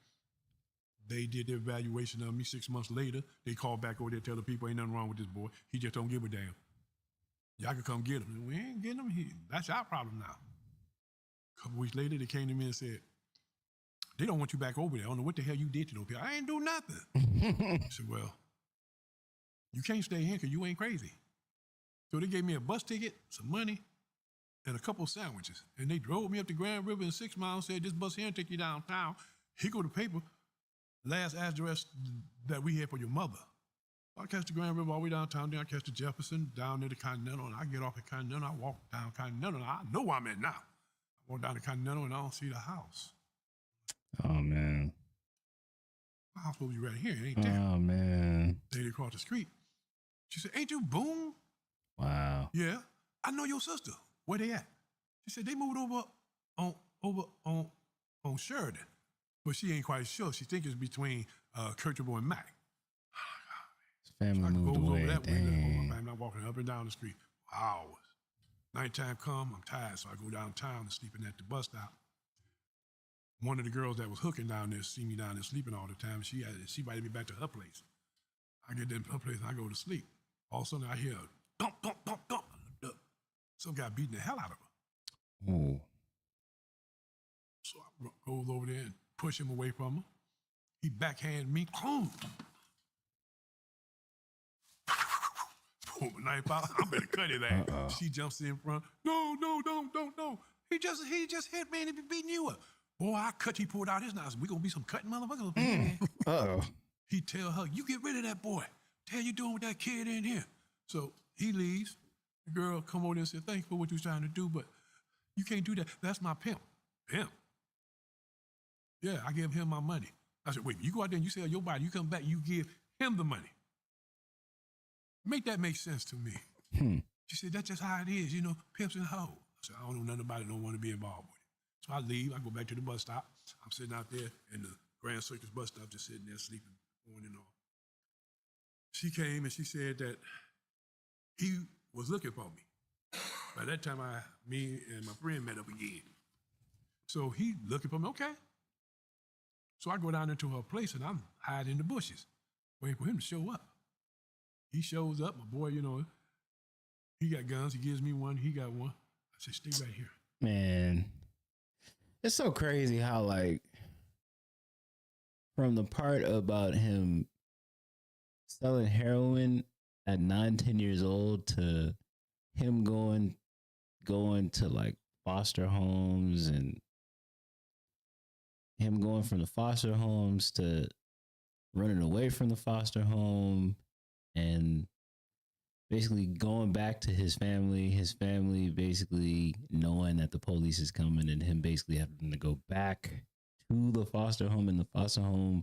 They did their evaluation of me 6 months later. They called back over there, tell the people ain't nothing wrong with this boy. He just don't give a damn. Y'all can come get him. We ain't getting him. That's our problem now. A couple weeks later, they came to me and said, they don't want you back over there. I don't know what the hell you did to those people. I ain't do nothing. I said, well, you can't stay here because you ain't crazy. So they gave me a bus ticket, some money, and a couple of sandwiches. And they drove me up the Grand River in 6 miles, said, this bus here will take you downtown. Here go the paper. Last address that we had for your mother. I catch the Grand River all the way downtown, then I catch the Jefferson, down near the Continental, and I get off at Continental, I walk down Continental, and I know where I'm at now. I walk down the Continental, and I don't see the house. Oh, man. My house supposed to be right here, it ain't there. Oh, man. Lady across the street. She said, ain't you Boone? Wow. Yeah. I know your sister. Where they at? She said, they moved over on Sheridan. But she ain't quite sure. She think it's between Kirchable and Mac. His family So moved away. Dang. I'm walking up and down the street for hours. Nighttime come, I'm tired, so I go downtown and sleeping at the bus stop. One of the girls that was hooking down there see me down there sleeping all the time. She invited me back to her place. I get there to her place and I go to sleep. All of a sudden I hear a thump, thump, thump, thump. Some guy beating the hell out of her. Ooh. So I goes over there and push him away from her. He backhand me. Pull my knife out. I better cut his ass. She jumps in front. No. He just hit me and he be beating you up. Boy, he pulled out his knife. We gonna be some cutting motherfuckers. Uh-oh. He tell her, you get rid of that boy. Tell you doing with that kid in here. So he leaves. The girl come over there and said, thanks for what you was trying to do, but you can't do that. That's my pimp. Pimp? Yeah, I give him my money. I said, wait, you go out there and you sell your body, you come back, you give him the money. Make that make sense to me. She said, that's just how it is, pimps and hoes. I said, I don't know nothing about it, don't want to be involved with it. So I leave, I go back to the bus stop. I'm sitting out there in the Grand Circus bus stop, just sitting there sleeping, on and off. She came and she said that he was looking for me. By that time, me and my friend met up again. So he looking for me, okay. So I go down into her place and I'm hiding in the bushes, waiting for him to show up. He shows up, my boy, he got guns, he gives me one, he got one. I said, stay right here. Man, it's so crazy how, like, from the part about him selling heroin at 9-10 years old to him going to like foster homes and him going from the foster homes to running away from the foster home and basically going back to his family basically knowing that the police is coming and him basically having to go back to the foster home and the foster home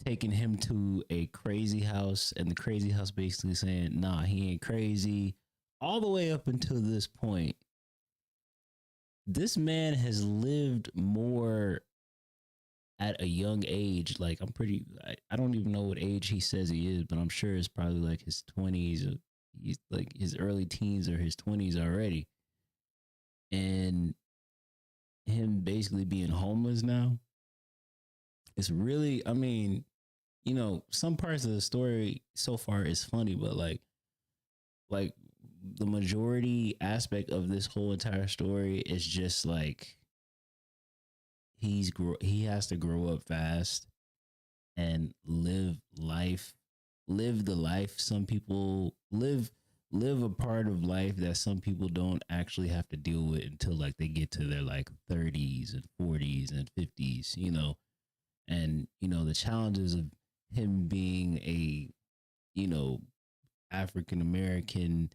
taking him to a crazy house and the crazy house basically saying, nah, he ain't crazy. All the way up until this point, this man has lived more at a young age. Like, I don't even know what age he says he is, but I'm sure it's probably like his 20s or he's like his early teens or his 20s already. And him basically being homeless now. It's really, some parts of the story so far is funny, but like the majority aspect of this whole entire story is just like he has to grow up fast and live the life some people live a part of life that some people don't actually have to deal with until like they get to their like 30s and 40s and 50s, and the challenges of him being a African American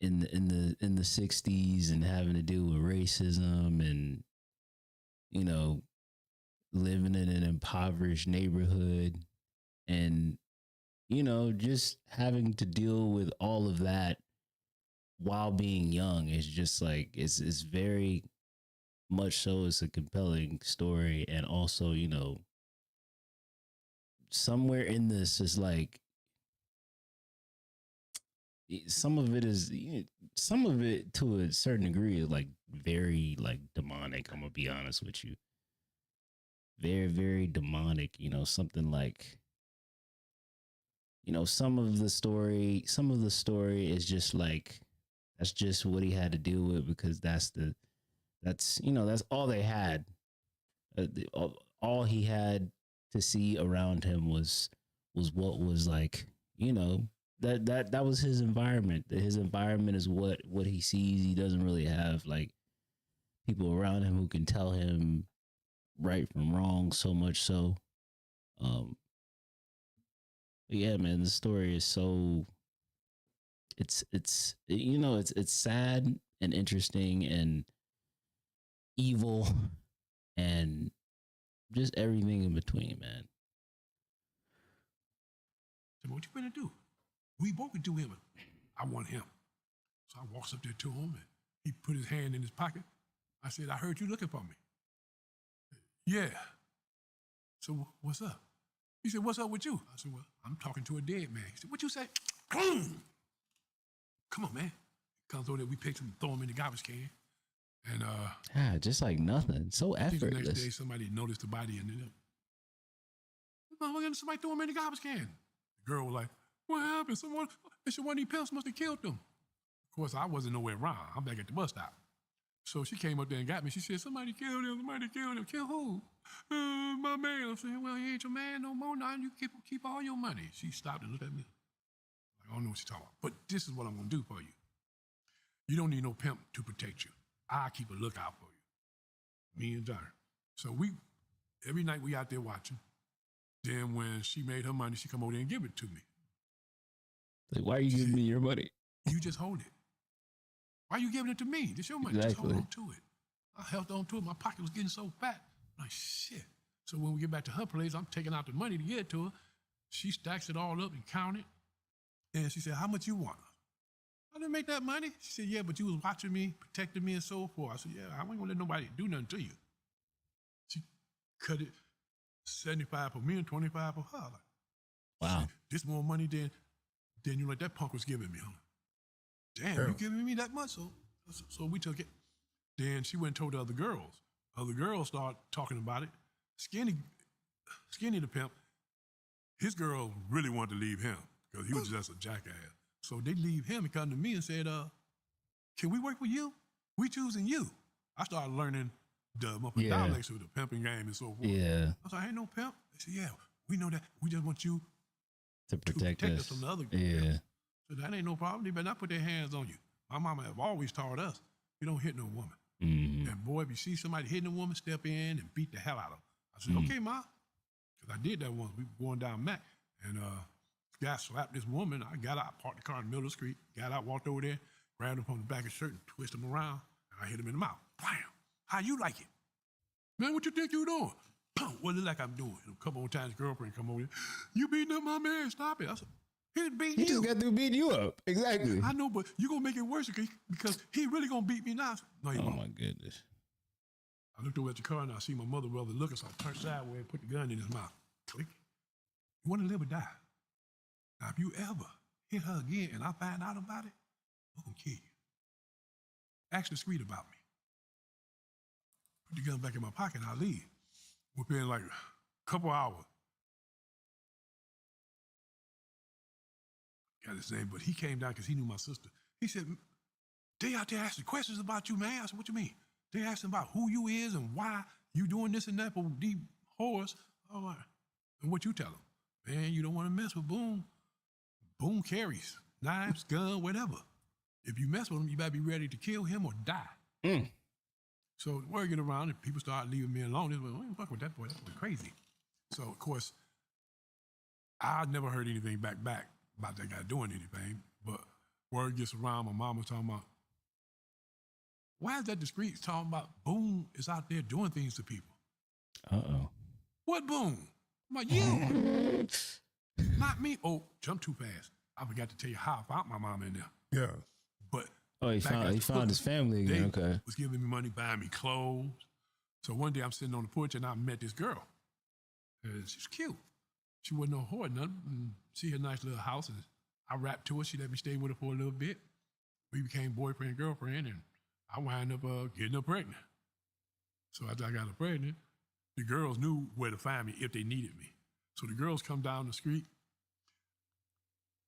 in the 60s and having to deal with racism and living in an impoverished neighborhood and just having to deal with all of that while being young is just like it's very much so it's a compelling story. And also, somewhere in this is like some of it is some of it to a certain degree is like very like demonic. I'm gonna be honest with you. Very, very demonic, something like some of the story is just like that's just what he had to deal with because that's all they had. All he had to see around him was what was like, that was his environment. His environment is what he sees. He doesn't really have like people around him who can tell him right from wrong, so much so. Yeah, man, the story is so it's sad and interesting and evil and just everything in between, man. So what you gonna do? We both could do him. I want him. So I walks up there to him and he put his hand in his pocket. I said, I heard you looking for me. Yeah. So what's up? He said, what's up with you? I said, well, I'm talking to a dead man. He said, what you say? Come on, man. Comes over there, we picked him, throw him in the garbage can. And just like nothing. So effortless. The next day, somebody noticed the body and somebody threw him in the garbage can. The girl was like, what happened? It's one of these pimps must have killed them. Of course, I wasn't nowhere around. I'm back at the bus stop. So she came up there and got me. She said, somebody killed him. Somebody killed him. Kill who? My man. I'm saying, well, he ain't your man no more. Now you keep all your money. She stopped and looked at me. Like, I don't know what she's talking about. But this is what I'm going to do for you. You don't need no pimp to protect you. I keep a lookout for you. Me and John. So every night we out there watching. Then when she made her money, she come over there and give it to me. Like, why are you giving me your money? You just hold it. Why are you giving it to me? This your money. Exactly. Just hold on to it. I held on to it. My pocket was getting so fat. I'm like, shit. So when we get back to her place, I'm taking out the money to get it to her. She stacks it all up and count it. And she said, how much you want? I didn't make that money. She said, yeah, but you was watching me, protecting me and so forth. I said, yeah, I ain't gonna let nobody do nothing to you. She cut it 75 for me and 25 for her. Like, wow. Shit, this more money than you like that punk was giving me, huh? Damn, you giving me that much? So we took it. Then she went and told the other girls. Other girls started talking about it. Skinny the pimp, his girl really wanted to leave him because he was just a jackass. So they leave him and come to me and said, can we work with you? We choosing you. I started learning the dialects of the pimping game and so forth. Yeah. I was like, ain't no pimp. They said, yeah, we know that. We just want you to protect us from the other yeah. pimps. So that ain't no problem. They better not put their hands on you. My mama have always taught us, you don't hit no woman. Mm-hmm. And boy, if you see somebody hitting a woman, step in and beat the hell out of them. I said, okay, ma. Because I did that once. We were going down Mac, and this guy slapped this woman. I got out, parked the car in the middle of the street, got out, walked over there, grabbed him from the back of his shirt and twisted him around, and I hit him in the mouth. Bam! How you like it? Man, what you think you doing? Boom! What it like I'm doing? And a couple more times, girlfriend come over there. You beating up my man, stop it. I said, he beating you. He just got through beating you up. Exactly. I know, but you going to make it worse because he really going to beat me now. No, he won't. My goodness. I looked over at the car and I see my mother brother looking, so I turned sideways and put the gun in his mouth. Click. You want to live or die? Now, if you ever hit her again and I find out about it, I'm going to kill you. Ask the street about me. Put the gun back in my pocket and I leave. Within like a couple hours. Got his name, but he came down because he knew my sister. He said, they out there asking questions about you, man. I said, what you mean? They asking about who you is and why you doing this and that for these whores. I'm like, and what you tell them? Man, you don't want to mess with Boone. Boone carries knives, gun, whatever. If you mess with him, you better be ready to kill him or die. So the word get around and people start leaving me alone. They went, fuck with that boy. That boy crazy. So, of course, I never heard anything back about that guy doing anything. But word gets around, my mom was talking about, why is that the streets talking about Boone is out there doing things to people? Uh-oh. What Boone? I'm like, you. Not me. Oh, jump too fast. I forgot to tell you how I found my mom in there. Yeah. But Oh, he found his family again. they Okay. was giving me money, buying me clothes. So one day I'm sitting on the porch and I met this girl. And she's cute. She wasn't no whore, nothing. And she had a nice little house. And I rapped to her. She let me stay with her for a little bit. We became boyfriend and girlfriend. And I wound up getting her pregnant. So after I got her pregnant, the girls knew where to find me if they needed me. So the girls come down the street,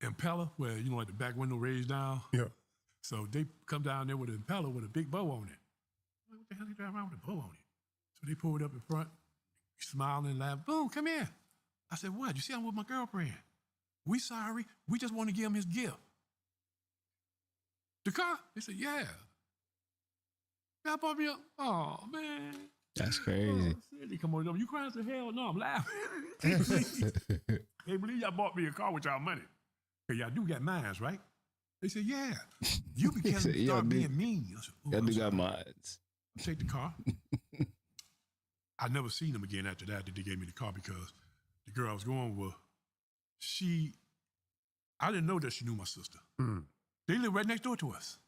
Impella, where, you know, like the back window raised down. Yeah. So they come down there with an Impella with a big bow on it. What the hell are they driving around with a bow on it? So they pulled up in front, smiling and laughing. Boom, come here. I said, what? You see, I'm with my girlfriend. We sorry. We just want to give him his gift. The car? They said, yeah. I bought me up. Oh, man. That's crazy. Oh, they come on, you crying? I said, hell no, I'm laughing. They believe y'all bought me a car with y'all money. Because y'all do got mines, right? They said, yeah. You became start being mean. I said, Y'all do got mines. Take the car. I never seen them again after that they gave me the car because the girl I was going with, I didn't know that she knew my sister. Mm. They live right next door to us.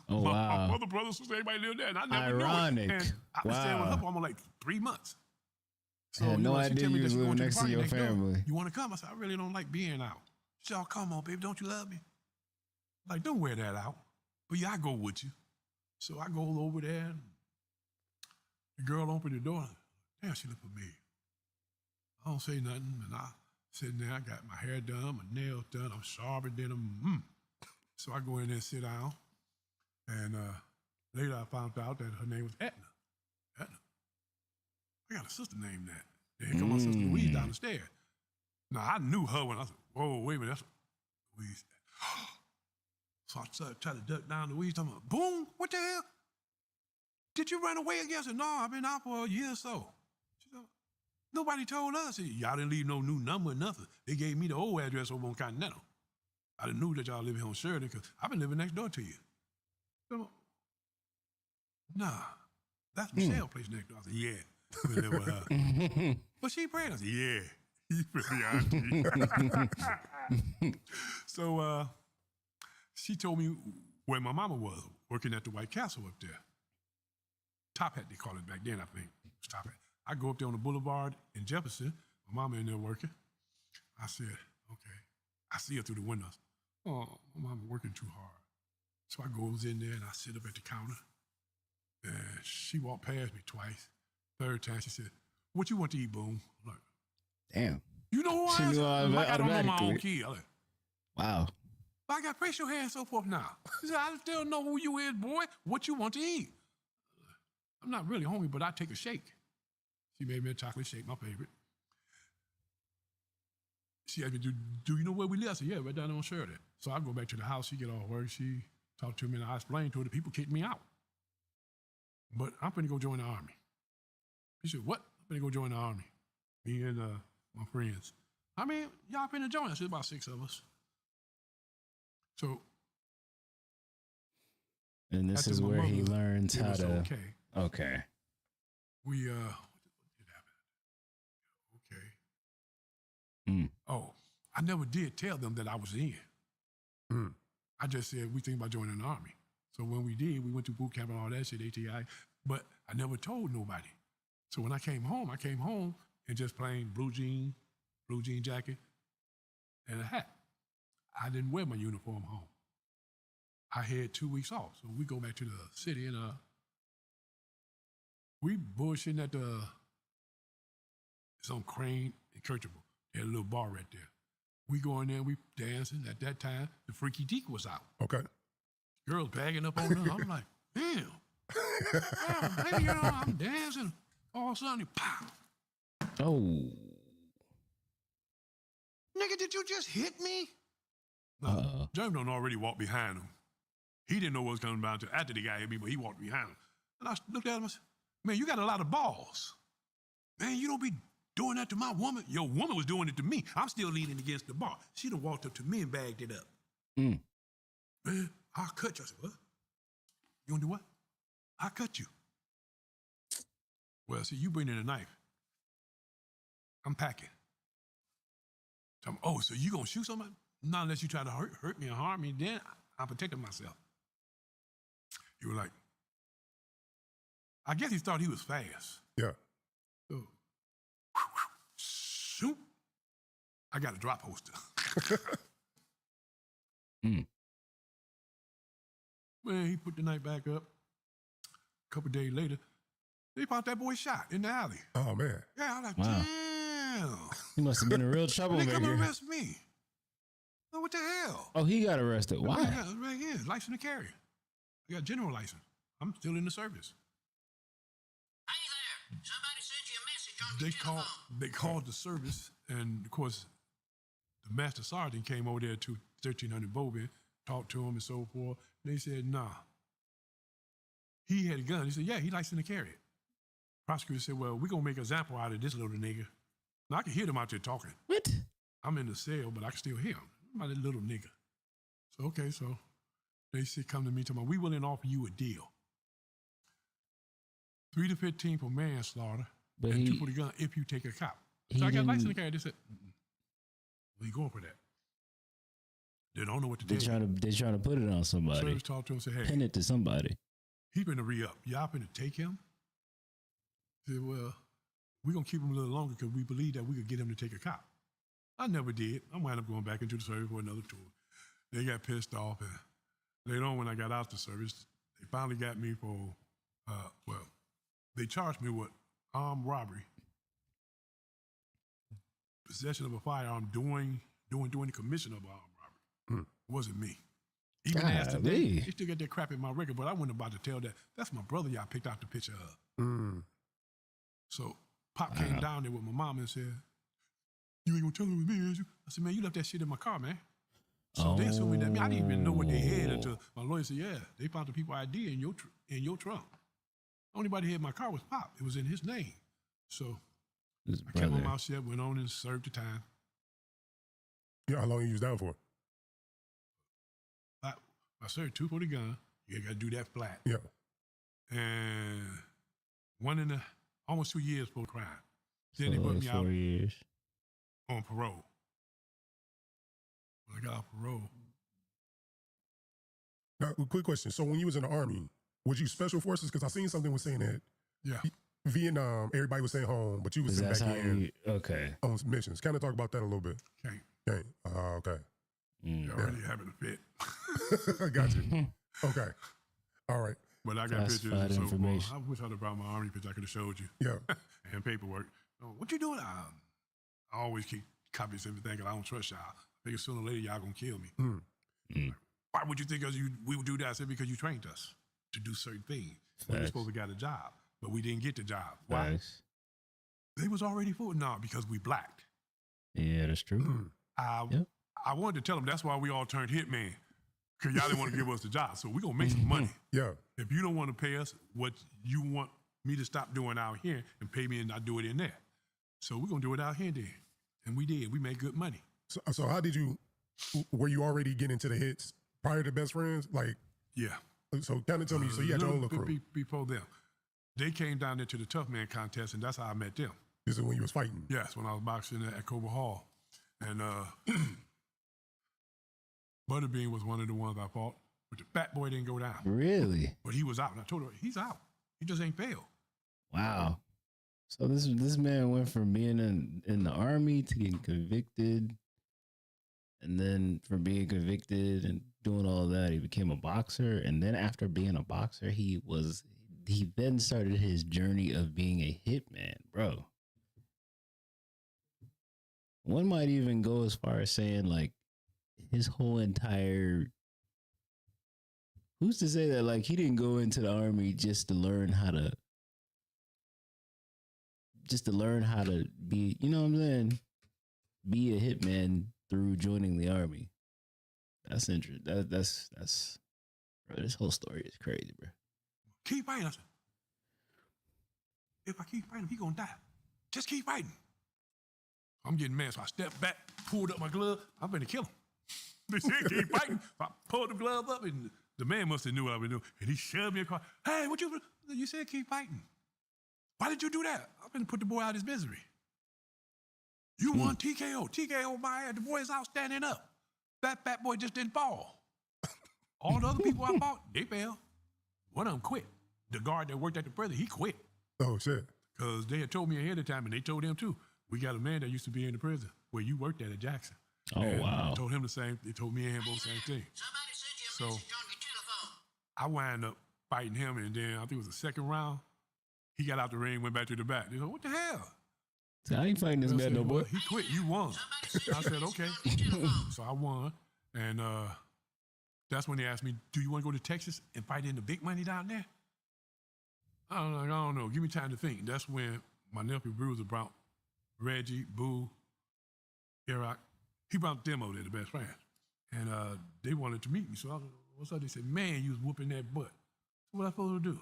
Oh, my wow. mother, brother, sister, everybody lived there, and I never Ironic. knew it. And I've been staying with her Wow. for almost like 3 months. I had no she idea tell me you that was she going living to the next to party your door. family. You want to come? I said, I really don't like being out. She said, oh, come on, baby, don't you love me? Like, don't wear that out. But yeah, I go with you. So I go over there, and the girl opened the door. Damn, she looked for me. I don't say nothing, and I sitting there, I got my hair done, my nails done, I'm sharper than them. So I go in there and sit down, and later I found out that her name was Etna. Etna. I got a sister named that. Then here come my sister Louise down the stairs. Now, I knew her when I said, whoa, wait a minute, that's Louise. So I started trying to duck down Louise, talking about, boom, what the hell? Did you run away again? I said, no, I've been out for a year or so. She said, nobody told us. I said, y'all didn't leave no new number or nothing. They gave me the old address over on Continental. I didn't know that y'all living here on Sheridan because I've been living next door to you. So, nah, that's Michelle's place next door. I said, yeah, I've been living with her. But she praying. I said, yeah. You feel me, auntie? So she told me where my mama was, working at the White Castle up there. Top Hat, they call it back then, I think. It was Top Hat. I go up there on the boulevard in Jefferson. My mama in there working. I said, okay. I see her through the windows. Oh, my mama working too hard. So I goes in there and I sit up at the counter. And she walked past me twice. Third time, she said, what you want to eat, Boom? I'm like, Damn. you know who She I am? knew I'm like, I don't know my own automatically. kid. I'm like, Wow. but I got facial hair and so forth now. She said, I still know who you is, boy. What you want to eat? I'm not really hungry, but I take a shake. She made me a chocolate shake, my favorite. She asked me, do you know where we live? I said, yeah, right down on Sheridan. So I go back to the house. She get all work. She talked to me, and I explained to her the people kicked me out. But I'm finna go join the Army. She said, what? I'm finna go join the Army. Me and my friends. I mean, y'all finna join us. There's about 6 of us. So. And this after is my where he mother learns gave how us to. Okay. Okay. We, what did happen? Okay. Oh, I never did tell them that I was in. I just said, we think about joining the Army. So when we did, we went to boot camp and all that shit, ATI, but I never told nobody. So when I came home in just plain blue jean jacket, and a hat. I didn't wear my uniform home. I had 2 weeks off. So we go back to the city and we bullshitting at it's on Crane and Kirchable. They had a little bar right there. We go in there and we dancing. At that time, the Freaky Deek was out. Okay. Girls bagging up on her. I'm like, damn. Hey, you know, I'm dancing. All of a sudden, pow. Oh. Nigga, did you just hit me? No, Jerm done already walked behind him. He didn't know what was coming down to after the guy hit me, but he walked behind him. And I looked at him and said, man, you got a lot of balls. Man, you don't be doing that to my woman. Your woman was doing it to me. I'm still leaning against the bar. She done walked up to me and bagged it up. Man, I'll cut you. I said, what? You gonna do what? I'll cut you. Well, see, you bring in a knife. I'm packing. Tell me, oh, so you gonna shoot somebody? Not unless you try to hurt me or harm me, then I protected myself. He was like, I guess he thought he was fast. Yeah. So, shoot. I got a drop holster. Mm. Man, he put the knife back up. A couple days later, they found that boy shot in the alley. Oh, man. Yeah, I was like, Wow. damn. He must have been in real They troublemaker. come and arrest me. Oh, what the hell? Oh, he got arrested. Why? Yeah, right here, license to carry. I got general license. I'm still in the service. Hey there! Somebody sent you a message on your telephone. They called the service, and of course, the master sergeant came over there to 1300 Bowman, talked to him and so forth. They said, nah. He had a gun. He said, yeah, he licensed to carry it. Prosecutor said, well, we're going to make an example out of this little nigga. Now, I can hear them out there talking. What? I'm in the cell, but I can still hear him. I'm that little nigga. So, okay, so they said, come to me, tell me, we willing to offer you a deal. 3 to 15 for manslaughter, But and he- 2 for the gun if you take a cop. he So I got didn't- license to carry. They said, well, you going for that? They don't know what to They do. trying to put it on somebody. Service talked to him and said, hey, Pin it to somebody. he finna re-up. Y'all finna take him? He said, well, we're going to keep him a little longer because we believe that we could get him to take a cop. I never did. I wound up going back into the service for another tour. They got pissed off. And later on, when I got out the service, they finally got me for, they charged me with armed robbery, possession of a firearm, doing the commission of armed robbery. It wasn't me. Even as today, Golly. they still got that crap in my record, but I wasn't about to tell that. That's my brother y'all picked out the picture of. Mm. So Pop came down there with my mom and said, you ain't gonna tell him it was me, is you? I said, man, you left that shit in my car, man. So they assumed me that I didn't even know what they had until my lawyer said, yeah, they found the people ID in your trunk. Only body had my car was Pop. It was in his name. So His I kept my brother. mouth shut, went on and served the time. Yeah, how long you was down for? I served 2 for the gun. You got to do that flat. Yeah. And almost 2 years for the crime. Then So they put like me out 4 years. on parole. When I got off parole, Now, quick question. So when you was in the Army, was you special forces? Because I seen something was saying that yeah. Vietnam, everybody was saying home, but you was That's sent how back in you. Okay. on missions. Kind of talk about that a little bit. Can't. Okay. Okay. Mm. You're already having a fit. I got you. Okay. All right. But I got pictures Classified and so forth. information. I wish I'd have brought my Army picture. I could have showed you. Yeah. And paperwork. Oh, what you doing? I always keep copies of everything because I don't trust y'all. I think sooner or later y'all going to kill me. Mm. Why would you think we would do that? I said, because you trained us to do certain things. We were Facts. supposed to get a job, but we didn't get the job. Why? Facts. They was already for it. No, because we black. Yeah, that's true. Yep. I wanted to tell them that's why we all turned hitman, because y'all didn't want to give us the job. So we're going to make some money. Yeah. If you don't want to pay us what you want me to stop doing out here and pay me and not do it in there. So we're going to do it out here then. And we did. We made good money. So how did you, were you already getting into the hits prior to Best Friends? Like, Yeah. so kind of tell me, so you had your own little crew. Before them. They came down there to the Tough Man contest, and that's how I met them. This is when you was fighting. Yes, when I was boxing at Cobra Hall. And Butterbean was one of the ones I fought, but the fat boy didn't go down. Really? But he was out. And I told her, he's out. He just ain't failed. Wow. So this man went from being in the Army to getting convicted, and then from being convicted and doing all that, he became a boxer. And then after being a boxer, he then started his journey of being a hitman, bro. One might even go as far as saying like his whole entire. Who's to say that like he didn't go into the Army just to learn how to be, you know what I'm saying? Be a hitman through joining the Army. That's interesting. That's bro, this whole story is crazy, bro. Keep fighting. I said, if I keep fighting, he gonna die. Just keep fighting. I'm getting mad, so I stepped back, pulled up my glove. I'm gonna kill him. They said, keep fighting. So I pulled the glove up, and the man must have knew what I was doing. And he shoved me across. Hey, what you said keep fighting. Why did you do that? I'm gonna put the boy out of his misery. You won TKO. TKO my ass. The boy's out standing up. That fat boy just didn't fall. All the other people I fought, they fell. One of them quit. The guard that worked at the prison, he quit. Oh, shit. Because they had told me ahead of time, and they told him too. We got a man that used to be in the prison where you worked at Jackson. Oh, and wow. I told him the same. They told me and him both the same thing. Somebody sent you a So- message on your telephone. I wound up fighting him, and then I think it was the second round. He got out the ring, went back to the back. They said, "What the hell?" I ain't fighting this I man said, no "Well, more. he quit. You won." I said, "Okay." So I won, and that's when they asked me, "Do you want to go to Texas and fight in the big money down there?" I don't know. Give me time to think. That's when my nephew Bruiser brought Reggie, Boo, Iraq. He brought them over there, the best friends, and they wanted to meet me. So I was, what's up? They said, "Man, you was whooping that butt. What I supposed to do?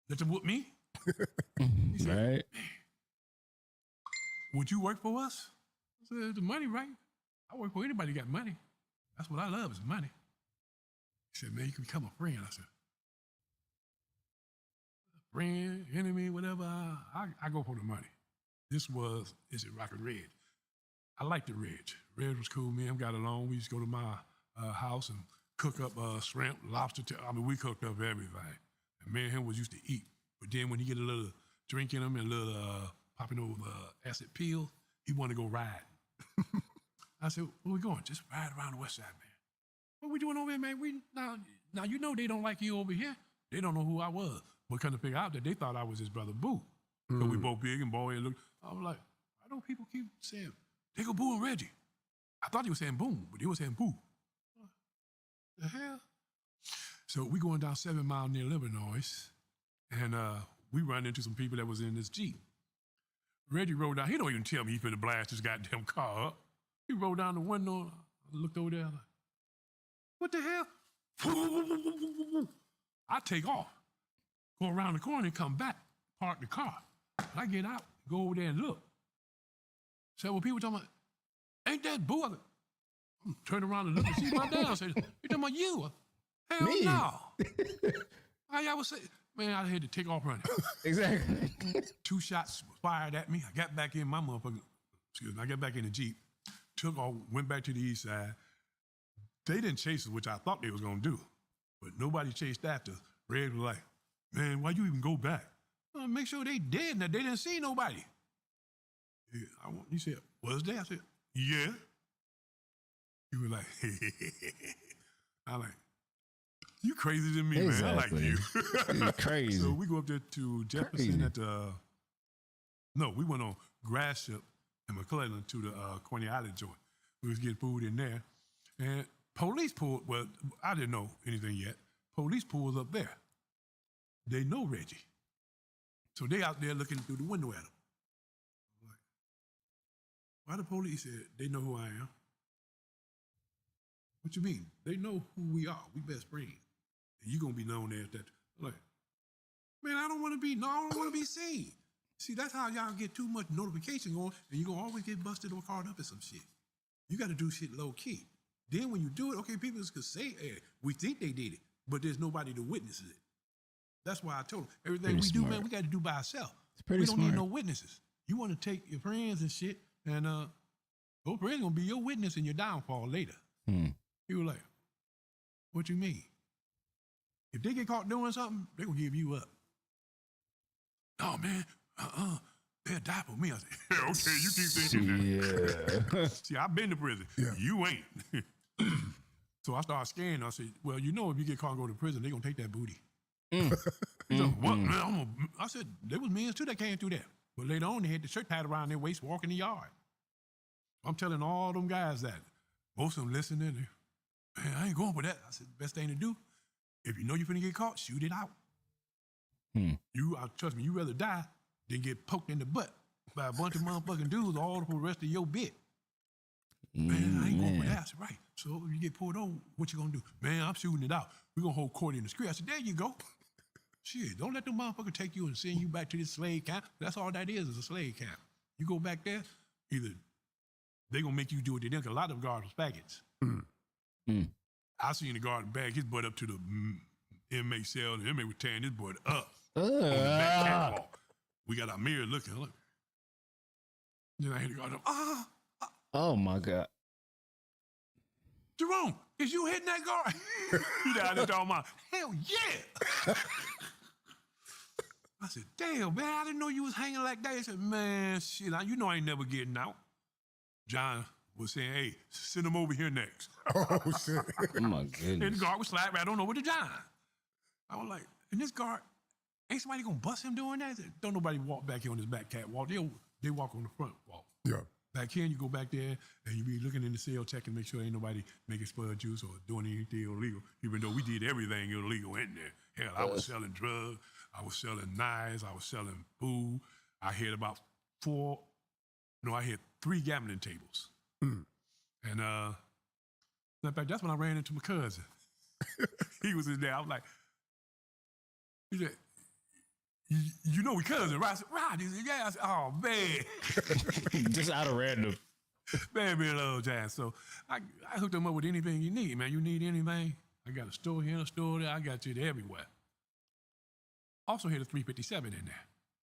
Let them whoop me?" He said, Right? "Would you work for us?" I said, "The money, right? I work for anybody that got money. That's what I love is money." He said, "Man, you can become a friend." I said, "Friend, enemy, whatever. I go for the money." Is it Rocket Red? I like the Red. Red was cool. Me and him got along. We used to go to my house and cook up shrimp, lobster. We cooked up everything. And me and him was used to eat. But then when he get a little drink in him and a little popping over acid pill, he want to go ride. I said, "Where we going?" "Just ride around the west side, man." "What we doing over here, man? Now you know they don't like you over here. They don't know who I was. But couldn't figure out that they thought I was his brother Boo. Because we both big and boy and look. I was like, why don't people keep saying, they go Boo and Reggie? I thought he was saying Boom, but he was saying Boo. The hell? So we going down 7 Mile near Illinois, and we run into some people that was in this Jeep. Reggie rolled down. He don't even tell me he finna blast his goddamn car up. He rolled down the window. I looked over there. Like, what the hell? I take off, go around the corner and come back, park the car. I get out, go over there and look. So when people talking about, ain't that Boo? I turn around and look and see my dad. I said, you talking about you? Hell Me? no. I was saying, man, I had to take off running. Exactly. 2 shots fired at me. I got back in my motherfucking, I got back in the Jeep, took off, went back to the east side. They didn't chase us, which I thought they was gonna do, but nobody chased after us. Red was like, man, why you even go back? Make sure they dead and that they didn't see nobody. Yeah, he said, was there? I said, yeah. He was like, I like, you crazy than me, man. I like Exactly. you. You're crazy. So we go up there to Jefferson Crazy. at the, no, we went on Grass Ship and McClellan to the Coney Island joint. We was getting food in there. And police pulled, well, I didn't know anything yet. Police pulls up there. They know Reggie. So they out there looking through the window at him. I'm like, why the police said they know who I am? What you mean? They know who we are. We best friends. And you gonna be known as that. I'm like, man, I don't want to be seen. See, that's how y'all get too much notification going, and you're gonna always get busted or caught up in some shit. You gotta do shit low key. Then when you do it, okay, people just could say, hey, we think they did it, but there's nobody to witness it. That's why I told them, everything Pretty we do, smart. man, we got to do by ourselves. It's pretty We don't smart. need no witnesses. You want to take your friends and shit, and those friends gonna be your witness in your downfall later. He was like, what you mean? If they get caught doing something, they gonna give you up. No, man, they'll die for me. I said, yeah, okay, you keep thinking that. Yeah. See, I've been to prison. Yeah. You ain't. So I started scanning. I said, well, you know, if you get caught and go to prison, they gonna take that booty. He said, what, man? I said, there was men too that came through that. But later on, they had the shirt tied around their waist, walking the yard. I'm telling all them guys that. Most of them listening. Man, I ain't going for that. I said, best thing to do, if you know you're finna get caught, shoot it out. Trust me, you rather die than get poked in the butt by a bunch of motherfucking dudes all for the rest of your bit. Man, I ain't going for that. I said, right. So if you get pulled over, what you gonna do? Man, I'm shooting it out. We're gonna hold court in the street. I said, there you go. Shit, don't let them motherfucker take you and send you back to this slave camp. That's all that is a slave camp. You go back there, either they gonna make you do what they did, 'cause a lot of guards was faggots. I seen the guard bag his butt up to the inmate cell. The inmate was tearing his butt up on the back catwalk. We got our mirror looking. Look. Then I hit the guard. Oh my God. Jerome, is you hitting that guard? He down there talking about, hell yeah. I said, damn, man, I didn't know you was hanging like that. He said, man, shit, you know I ain't never getting out. John was saying, hey, send him over here next. Oh, shit. Oh my goodness. And the guard was slide right on over to John. I was like, and this guard, ain't somebody gonna bust him doing that? I said, don't nobody walk back here on this back catwalk. They walk on the front walk. Yeah. Back here, you go back there, and you be looking in the cell, checking, make sure ain't nobody making spud juice or doing anything illegal, even though we did everything illegal in there. Hell, I was selling drugs, I was selling knives, I was selling food. I had about 3 gambling tables. Mm. And in fact, that's when I ran into my cousin. He was in there. I was like, he said, you know we cousin, right? I said, right. He said, yeah. I said, oh, man. Just out of random. Man, be a little jazz. So I hooked him up with anything you need, man. You need anything? I got a store here and a store there. I got you everywhere. Also had a 357 in there.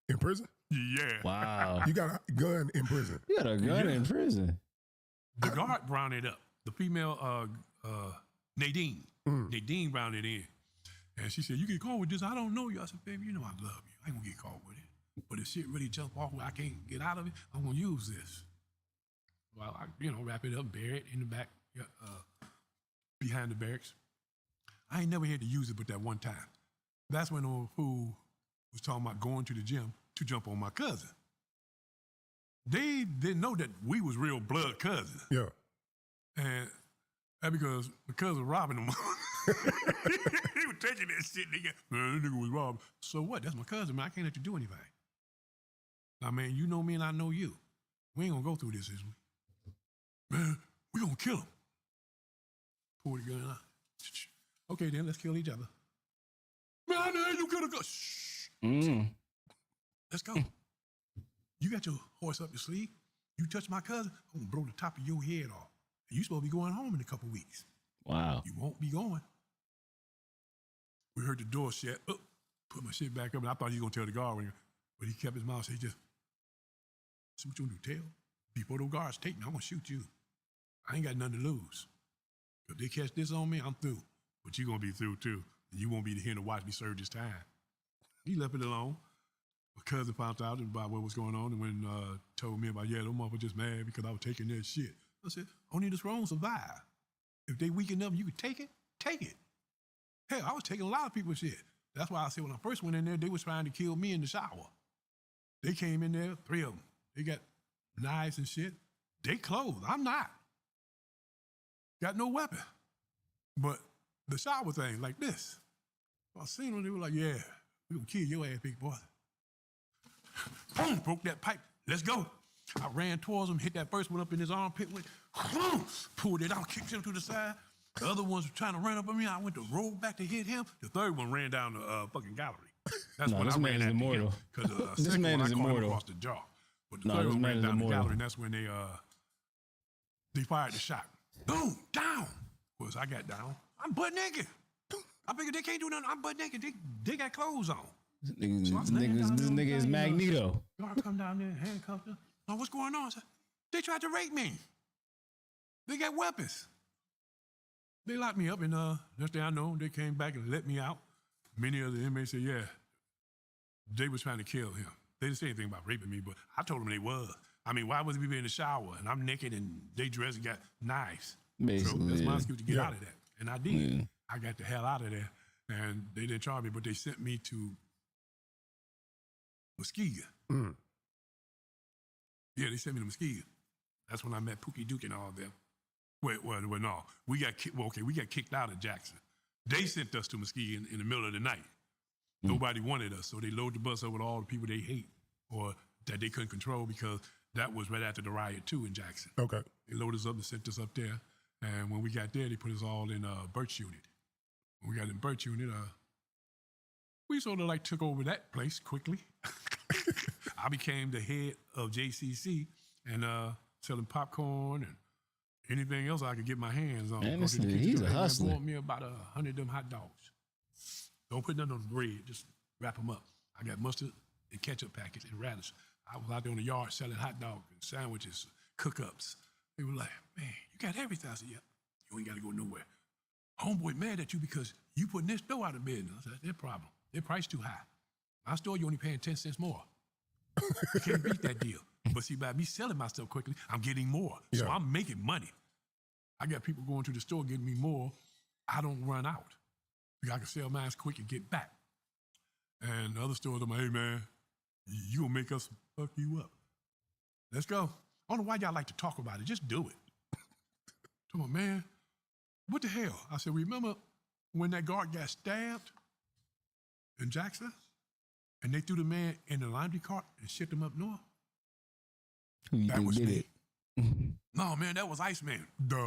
In prison? Yeah. Wow. You got a gun in prison? You got a gun in prison. The guard rounded up. The female, Nadine. Nadine rounded in. And she said, you get caught with this, I don't know you. I said, baby, you know I love you. I ain't gonna get caught with it. But if shit really jump off where I can't get out of it, I'm gonna use this. Well, I, wrap it up, bury it in the back, behind the barracks. I ain't never had to use it but that one time. That's when old fool was talking about going to the gym to jump on my cousin. They didn't know that we was real blood cousins. Yeah. And that's because my cousin was robbing them. He was taking that shit. Man, that nigga was robbing. So what? That's my cousin, man. I can't let you do anything. I mean, you know me and I know you. We ain't gonna go through this, is we? Man, we gonna kill him. Pull the gun out. Okay, then let's kill each other. Man, you could have go. Shh. Let's go. You got your horse up your sleeve. You touch my cousin, I'm gonna blow the top of your head off. And you supposed to be going home in a couple weeks. Wow. You won't be going. We heard the door shut. Put my shit back up, and I thought he was gonna tell the guard ringer, but he kept his mouth. He just, see what you gonna do? Tell? Before those guards take me, I'm gonna shoot you. I ain't got nothing to lose. If they catch this on me, I'm through. But you gonna be through too, and you won't be here to watch me serve this time. He left it alone. My cousin found out about what was going on, and when told me about, those motherfuckers just mad because I was taking their shit. I said, only this wrong survive. If they weak enough, you could take it, take it. Hell, I was taking a lot of people's shit. That's why I said when I first went in there, they was trying to kill me in the shower. They came in there, 3 of them. They got knives and shit. They closed. I'm not. Got no weapon. But the shower thing, like this. I seen them, they were like, yeah, we gonna kill your ass, big boy. Boom, broke that pipe. Let's go. I ran towards him, hit that first one up in his armpit, went, pulled it out, kicked him to the side. The other ones were trying to run up on me. I went to roll back to hit him. The third one ran down the fucking gallery. That's when this I man ran is at immortal. him. Because the This second man one, is I caught him immortal. across the jaw. But the No, third this one man ran is down the immortal. gallery, and that's when they fired the shot. Boom, down. Was I got down. I'm butt naked. I figured they can't do nothing. I'm butt naked. They got clothes on. This So I'm laying down nigga there, is Magneto. Guard come down there and handcuffed her. Oh, what's going on? I said, they tried to rape me. They got weapons. They locked me up, and next thing I know, they came back and let me out. Many of the inmates said, yeah, they was trying to kill him. They didn't say anything about raping me, but I told them they was. I mean, why was we in the shower and I'm naked and they dressed and got knives? Basically, So that's my yeah. excuse to get out of that. And I did. Yeah. I got the hell out of there. And they didn't charge me, but they sent me to Muskegon. Mm. Yeah, they sent me to Muskegon. That's when I met Pookie Duke and all of them. Well, no. We got kicked out of Jackson. They sent us to Muskegon in the middle of the night. Nobody wanted us, so they loaded the bus up with all the people they hate or that they couldn't control because that was right after the riot, too, in Jackson. Okay. They loaded us up and sent us up there. And when we got there, they put us all in Birch Unit. When we got in Birch Unit, we sort of like took over that place quickly. I became the head of JCC and selling popcorn and anything else I could get my hands on. Man, Go to the this nigga, kitchen he's a and hustler. bought me about 100 of them hot dogs. Don't put nothing on the bread. Just wrap them up. I got mustard and ketchup packets and radish. I was out there in the yard selling hot dogs and sandwiches, cook-ups. They were like, man, you got everything. I said, yeah, you ain't got to go nowhere. Homeboy mad at you because you putting this store out of business. I said, that's their problem. Their price too high. My store, you only paying 10 cents more. You can't beat that deal. But see, by me selling my stuff quickly, I'm getting more. So I'm making money. I got people going to the store getting me more. I don't run out. I can sell mine quick and get back. And the other stores, I'm like, hey, man, you gonna make us fuck you up. Let's go. I don't know why y'all like to talk about it. Just do it. Come on, man. What the hell? I said, remember when that guard got stabbed in Jackson? And they threw the man in the laundry cart and shipped him up north? Who you That think was did me. it? No, man, that was Iceman. Duh.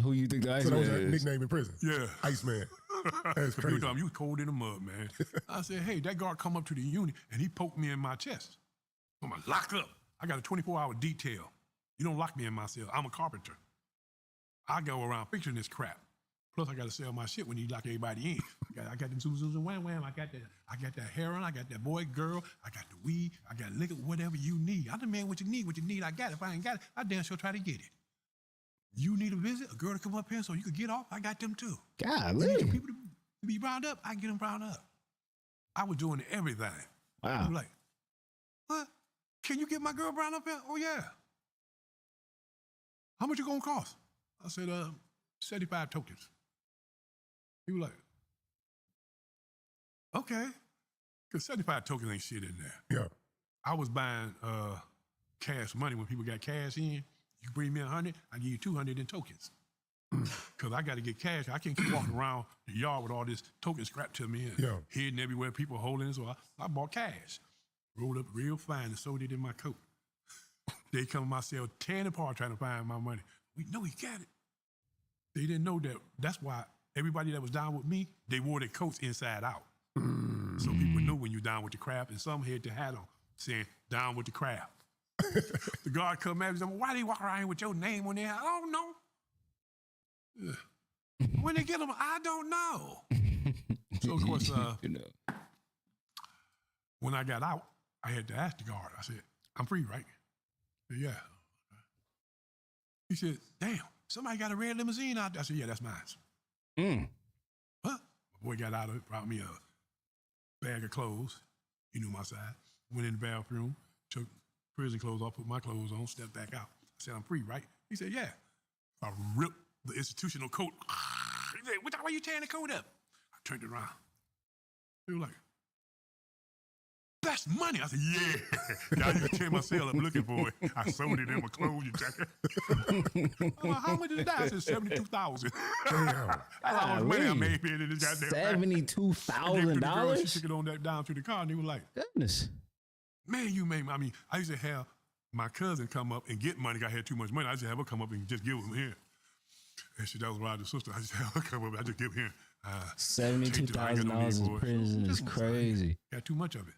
Who you think the So that was Iceman a is? nickname in prison. Yeah. Iceman. That's crazy. You was cold in the mud, man. I said, hey, that guard come up to the unit and he poked me in my chest. I'm like, lock up. I got a 24-hour detail. You don't lock me in my cell. I'm a carpenter. I go around fixing this crap. Plus, I got to sell my shit when you lock everybody in. I got them Zuzus and Wham Wham. I got that heroin. I got that boy, girl. I got the weed. I got liquor, whatever you need. I demand what you need. What you need, I got it. If I ain't got it, I damn sure try to get it. You need a visit, a girl to come up here so you could get off, I got them too. You need Golly. some people to be round up, I can get them round up. I was doing everything. Wow. I'm like, what? Can you get my girl brown up here? Oh, yeah. How much it gonna cost? I said, 75 tokens. He was like, okay. Because 75 tokens ain't shit in there. Yeah. I was buying cash money when people got cash in. You bring me 100, I give you 200 in tokens. Because I got to get cash. I can't keep walking around the yard with all this token scrapped to me and Yeah. hidden everywhere, people holding it. So I bought cash. Rolled up real fine and sold it in my coat. They come to my cell tearing apart trying to find my money. We know he got it. They didn't know that. That's why everybody that was down with me, they wore their coats inside out. So people knew when you down with the crap, and some had the hat on saying, down with the crap. The guard come at me and said, well, why they walk around here with your name on there? I don't know. When they get them, I don't know. So, of course, You know. when I got out, I had to ask the guard. I said, I'm free, right? He said, yeah. He said, damn, somebody got a red limousine out there. I said, yeah, that's mine. Huh? My boy got out of it, brought me a bag of clothes. He knew my size. Went in the bathroom, took prison clothes off, put my clothes on, stepped back out. I said, I'm free, right? He said, yeah. I ripped the institutional coat. He said, why are you tearing the coat up? I turned it around. He was like, that's money. I said, yeah. I used to tear my cell up looking for it. I sold it in my clothes jacket. How much did that? I said, 72,000. Damn. That's how much money I made here in this goddamn I gave it to the girl. She $72,000. took it on that down to the car, and they were like, Goodness. man, you made me. I mean, I used to have my cousin come up and get money. I had too much money. I used to have her come up and just give them here. And that was Roger's sister. I used to have her come up and I just give here. $72,000 in prison is crazy. Got too much of it.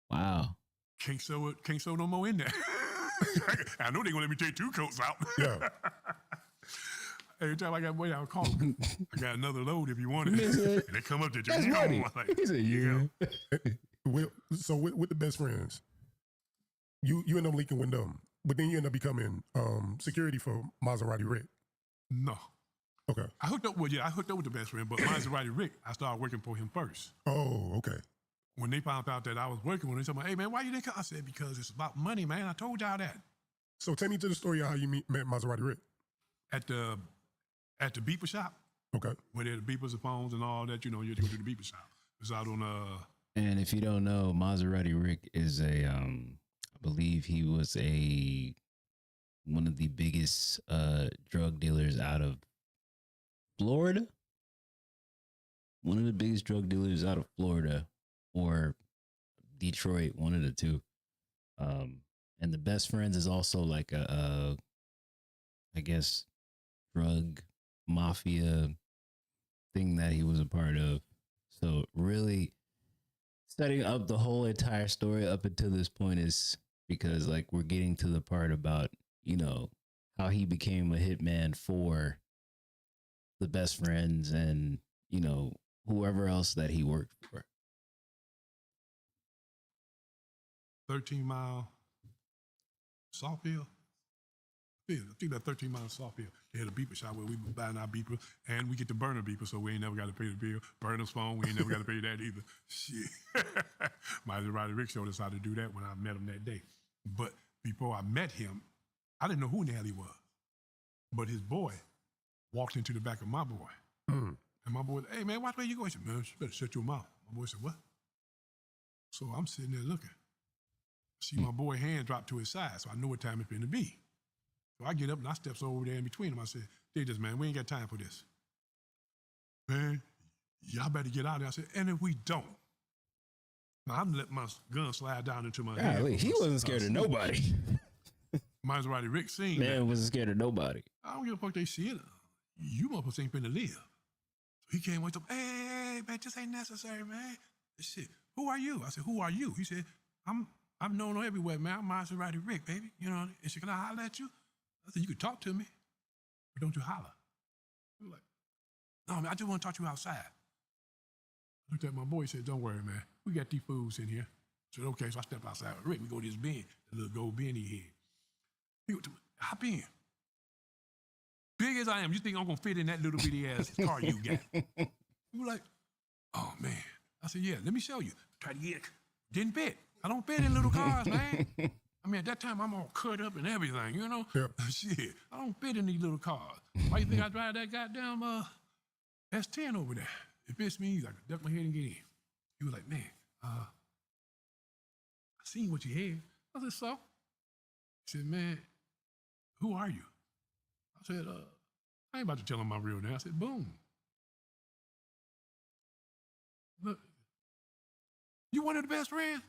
Wow. Can't sew no more in there. I know they're gonna let me take 2 coats out. Yeah. Every time I got money, I would call them. I got another load if you want it. And they come up to That's you. money. I'm like, He said, yeah. So with the best friends, you end up leaking with them, but then you end up becoming security for Maserati Rick. no. Okay. I hooked up with the best friend, but Maserati Rick, I started working for him first. Oh, okay. When they found out that I was working with him, they said, hey man, why you didn't come? I said, because it's about money, man. I told y'all that. So take me to the story of how you met Maserati Rick. At the beeper shop, Okay. where they had the beepers and phones and all that, you had to go to the beeper shop. It's out on And if you don't know, Maserati Rick is I believe he was one of the biggest drug dealers out of Florida. One of the biggest drug dealers out of Florida or Detroit, one of the two. And the best friends is also like I guess, drug mafia thing that he was a part of. So really setting up the whole entire story up until this point is because like we're getting to the part about, how he became a hitman for the best friends and, whoever else that he worked for. 13-mile soft hill. I think that 13-mile soft hill. They had a beeper shop where we were buying our beeper, and we get the burner beeper, so we ain't never got to pay the bill. Burner's phone, we ain't never got to pay that either. Shit. Maserati Rick showed us how to do that when I met him that day. But before I met him, I didn't know who in the hell he was. But his boy walked into the back of my boy. And my boy said, hey, man, watch where you go. He said, man, you better shut your mouth. My boy said, what? So I'm sitting there looking. See my boy hand drop to his side, so I know what time it's been to be. So I get up and I steps over there in between them. I said, dig this, man, we ain't got time for this. Man, y'all better get out of there. I said, and if we don't, now I'm letting my gun slide down into my hand. He wasn't scared of nobody. Maserati Rick seen Man that. wasn't scared of nobody. I don't give a fuck they see it. You motherfuckers ain't finna live. So he came with them, hey, man, this ain't necessary, man. I said, who are you? I said, who are you? He said, I'm known everywhere, man. I'm Maserati Rick, baby. You know, and she can I holler at you? I said, you can talk to me, but don't you holler. He was like, no, man, I just want to talk to you outside. I looked at my boy, he said, don't worry, man. We got these fools in here. I said, okay, so I step outside with Rick. We go to this bin, the little gold bin he had. He went to me, hop in. Big as I am, you think I'm going to fit in that little bitty ass car you got? He was like, oh, man. I said, yeah, let me show you. Try to get it. Didn't fit. I don't fit in little cars, man. I mean, at that time, I'm all cut up and everything, you know? Yep. Shit, I don't fit in these little cars. Why you think I drive that goddamn S10 over there? It fits me easy. I could duck my head and get in. He was like, man, I seen what you had. I said, so? He said, man, who are you? I said, I ain't about to tell him my real name. I said, boom. Look, you one of the best friends?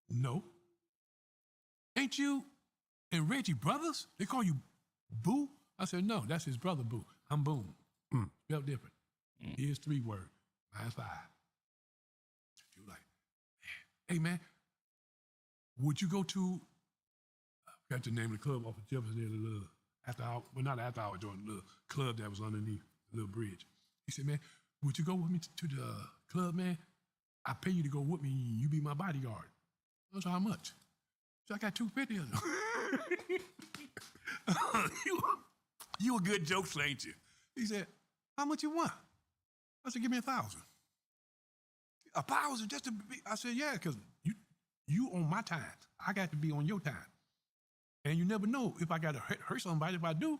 No. Ain't you and Reggie brothers? They call you Boo? I said, no, that's his brother Boo. I'm Boom. Spelled different. Here's 3 words. Mine's 5. You like, hey man, would you go to, I forgot the name of the club off of Jefferson there, the little after hour, well not after hour joint, the little club that was underneath the little bridge. He said, man, would you go with me to the club, man? I pay you to go with me, you be my bodyguard. I said, how much? So I got $250. You a good jokester, ain't you? He said, how much you want? I said, give me 1,000. 1,000 just to be, I said, yeah, because you on my time. I got to be on your time. And you never know if I got to hurt somebody. If I do,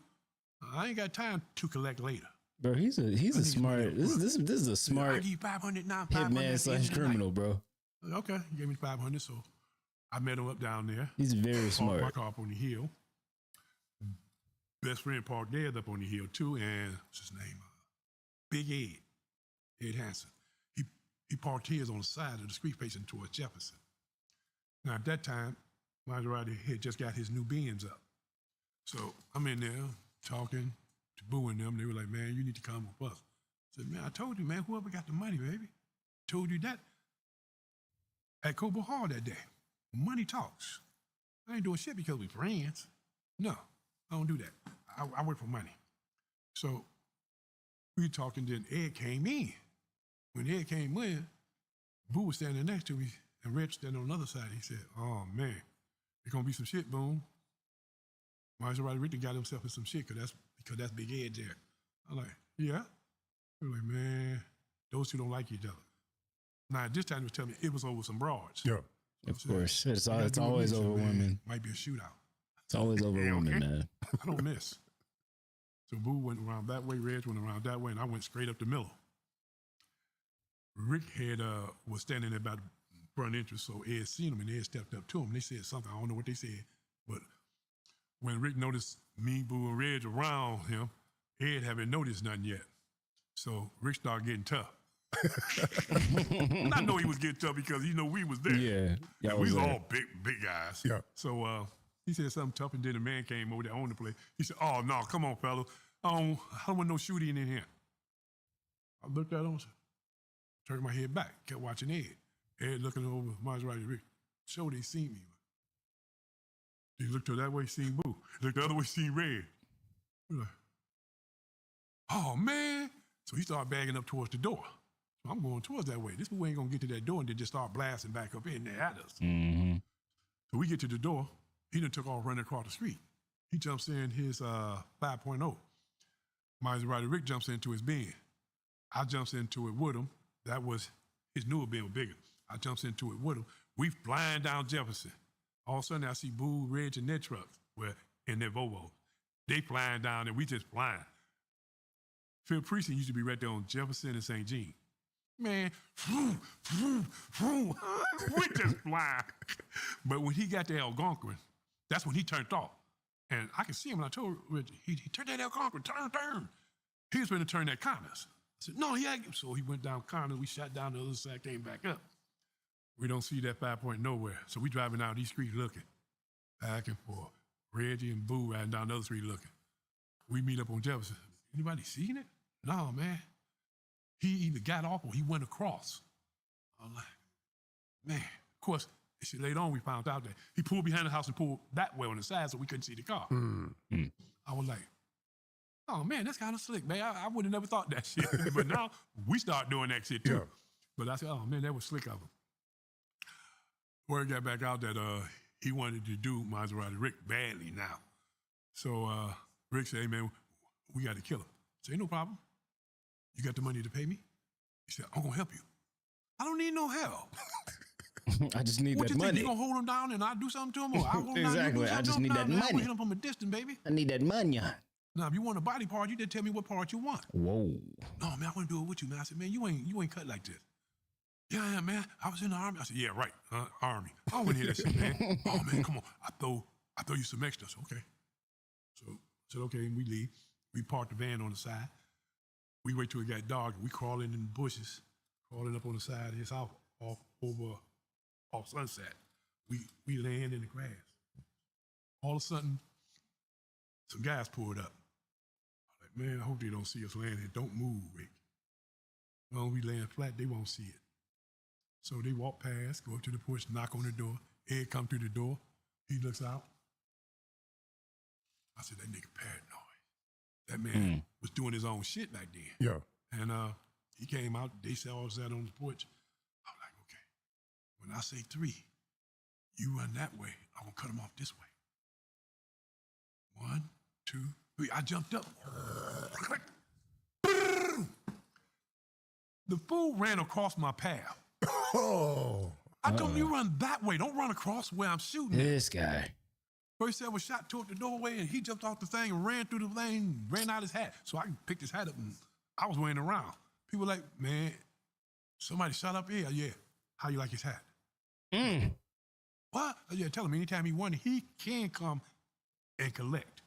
I ain't got time to collect later. Bro, he's a smart, this is a smart I give you 500 now, hitman / criminal, bro. Okay, he gave me 500, so I met him up down there. He's very Parked smart. my car up on the hill. Best friend parked theirs up on the hill too, and what's his name? Big Ed Hansen. He parked his on the side of the street facing towards Jefferson. Now at that time, Maserati had just got his new Benz up. So I'm in there talking to Boo and them. They were like, man, you need to come with us. I said, man, I told you, man, whoever got the money, baby. Told you that at Cobo Hall that day. Money talks. I ain't doing shit because we friends. No, I don't do that. I work for money. So we talking, then Ed came in. When Ed came in, Boo was standing next to me and Reg standing on the other side. He said, oh man, there's gonna be some shit, Boom. Maserati Rick got himself in some shit because that's Big Ed there. I'm like, yeah? We're like, man, those two don't like each other. Now this time he was telling me it was over some broads. Yeah. Of course. It's always over women. Might be a shootout. It's always over women, man. I don't miss. So Boo went around that way, Reg went around that way, and I went straight up the middle. Rick had was standing there by the front entrance, so Ed seen him, and Ed stepped up to him. They said something. I don't know what they said, but when Rick noticed me, Boo, and Reg around him, Ed haven't noticed nothing yet. So Rick started getting tough. And I know he was getting tough because he know we was there. Yeah. We was all big guys. Yeah. So he said something tough, and then the man came over there on the place. He said, oh, no, come on, fellas. I don't want no shooting in here. I looked at him, turned my head back, kept watching Ed. Ed looking over Maserati Rick. Sure, they seen me. He looked to that way, seen Boo. He looked the other way, seen Red. We're like, oh, man. So he started bagging up towards the door. So I'm going towards that way. This fool ain't gonna get to that door and then just start blasting back up in there at us. Mm-hmm. So we get to the door. He done took off running across the street. He jumps in his 5.0. Maserati Rick jumps into his Benz. I jumps into it with him. That was his newer Benz was bigger. I jumps into it with him. We flying down Jefferson. All of a sudden I see Boo, Reg, and their trucks in their Volvo. They flying down and we just flying. Phil Precinct used to be right there on Jefferson and St. Jean. Man, we just flying. But when he got to Algonquin, that's when he turned off. And I can see him, and I told Rich, he turned that Algonquin, turn. He was going to turn that Connors. I said, no, he ain't. So he went down Connors, we shot down the other side, came back up. We don't see that 5 point nowhere. So we driving down these streets looking, back and forth. Reggie and Boo riding down the other street looking. We meet up on Jefferson. Anybody seen it? No, man. He either got off or he went across. I'm like, man. Of course, later on we found out that he pulled behind the house and pulled that way on the side so we couldn't see the car. I was like, oh, man, that's kind of slick, man. I would have never thought that shit. But now we start doing that shit too. Yeah. But I said, oh, man, that was slick of him. Word got back out that he wanted to do Maserati Rick badly now. So Rick said, hey, man, we got to kill him. I said, ain't no problem. You got the money to pay me? He said, I'm going to help you. I don't need no help. I just need What that you think, money. you going to hold him down and I do something to him? Or I hold him Exactly. down, I just need that I'm money. going to hit him from a distance, baby. I need that money. Now, if you want a body part, you just tell me what part you want. Whoa. No, man, I want to do it with you, man. I said, man, you ain't cut like this. Yeah, man. I was in the Army. I said, yeah, right. Army. I don't want to hear that shit, man. Oh, man, come on. I throw you some extras. Okay. So I said, okay, and we leave. We park the van on the side. We wait till it got dark. We crawling in the bushes, crawling up on the side of his house, off Sunset. We land in the grass. All of a sudden, some guys pulled up. I'm like, man, I hope they don't see us landing. Don't move, Rick. Well, we land flat, they won't see it. So they walk past, go up to the porch, knock on the door. Ed come through the door. He looks out. I said, that nigga paranoid. That man was doing his own shit back then. Yeah. And he came out, they said all that on the porch. I was like, okay, when I say 3, you run that way, I'm gonna cut him off this way. 1, 2, 3. I jumped up. The fool ran across my path. Oh. I told him, you run that way, don't run across where I'm shooting at. This guy. First I was shot toward the doorway and he jumped off the thing and ran through the thing, ran out his hat. So I picked his hat up and I was wearing it around. People were like, man, somebody shot up here. Yeah. How you like his hat? What? Yeah, tell him anytime he wants, he can come and collect.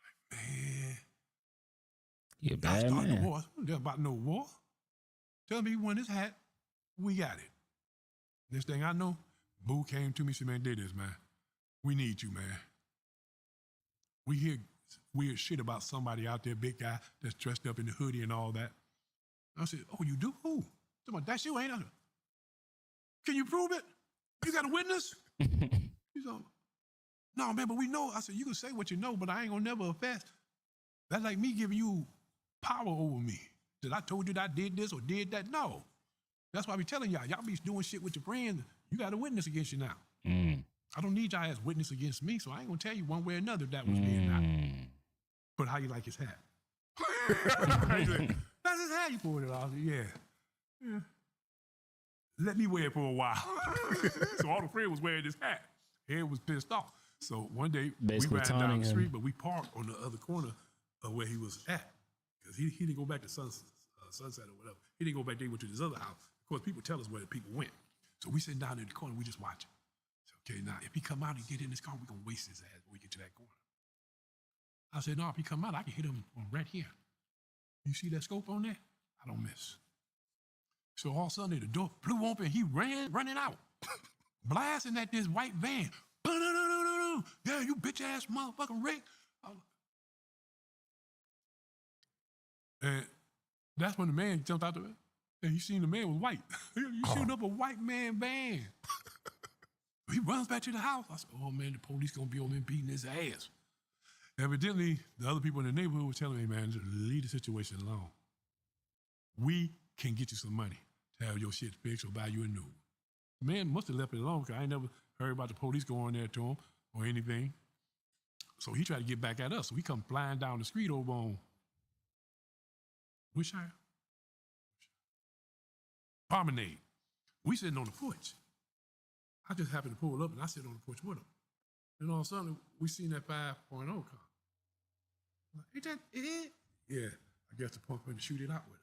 Like, man. You a I bad started the man. war. There about no war. Tell me he won his hat. We got it. Next thing I know, Boo came to me and said, man, did this, man. We need you, man. We hear weird shit about somebody out there, big guy, that's dressed up in the hoodie and all that. I said, oh, you do? Who? That's you, ain't it? Can you prove it? You got a witness? He's like, no, man, but we know. I said, you can say what you know, but I ain't gonna never affect. That's like me giving you power over me. That I told you that I did this or did that. No. That's why I be telling y'all be doing shit with your friends. You got a witness against you now. I don't need y'all as witness against me, so I ain't gonna tell you one way or another if that was me or not. But how you like his hat? That's his hat. You pulled it off. Yeah. Let me wear it for a while. So all the friends was wearing this hat. Ed was pissed off. So one day Basically we ran down taunting the him. street, but we parked on the other corner of where he was at. Because he didn't go back to Sunset or whatever. He didn't go back there, he went to this other house. Of course, people tell us where the people went. So we sitting down in the corner, we just watching. So, okay, now if he come out and get in this car, we're going to waste his ass when we get to that corner. I said, no, if he come out, I can hit him from right here. You see that scope on there? I don't miss. So all of a sudden, the door blew open, he running out, blasting at this white van. Yeah, you bitch-ass motherfucking Rick. And that's when the man jumped out the van. And he seen the man was white. You shooting up a white man van. He runs back to the house. I said, oh, man, the police going to be over there beating his ass. Evidently, the other people in the neighborhood were telling me, man, just leave the situation alone. we can get you some money to have your shit fixed or buy you a new one. Man must have left it alone because I ain't never heard about the police going there to him or anything. So he tried to get back at us. So he come flying down the street over on Wilshire? Promenade. We sitting on the porch. I just happened to pull up and I sit on the porch with him. And all of a sudden, we seen that 5.0 car. Like, ain't that it? Yeah, I guess the punk went to shoot it out with him.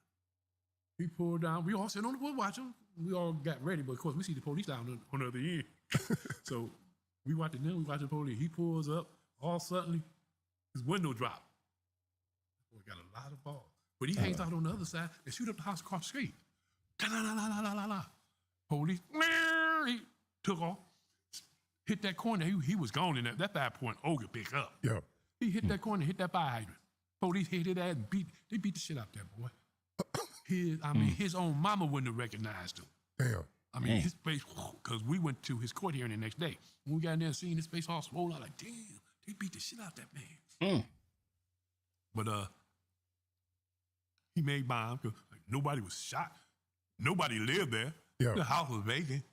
He pulled down. We all sat on the porch watching. We all got ready, but of course, we see the police down on the other end. So we watching them, we watching the police. He pulls up. All suddenly, his window dropped. Boy got a lot of balls. But he hangs out on the other side and shoot up the house across the street. Police, he took off, hit that corner. He was gone in that 5.0 could pick up. Yeah. He hit that corner, hit that fire hydrant. Police hit his ass and they beat the shit out of that boy. His own mama wouldn't have recognized him. Damn. His face, because we went to his court hearing the next day. When we got in there and seen his face all swollen, I was like, damn, they beat the shit out that man. But he made bombs because nobody was shot. Nobody lived there. Yeah. The house was vacant.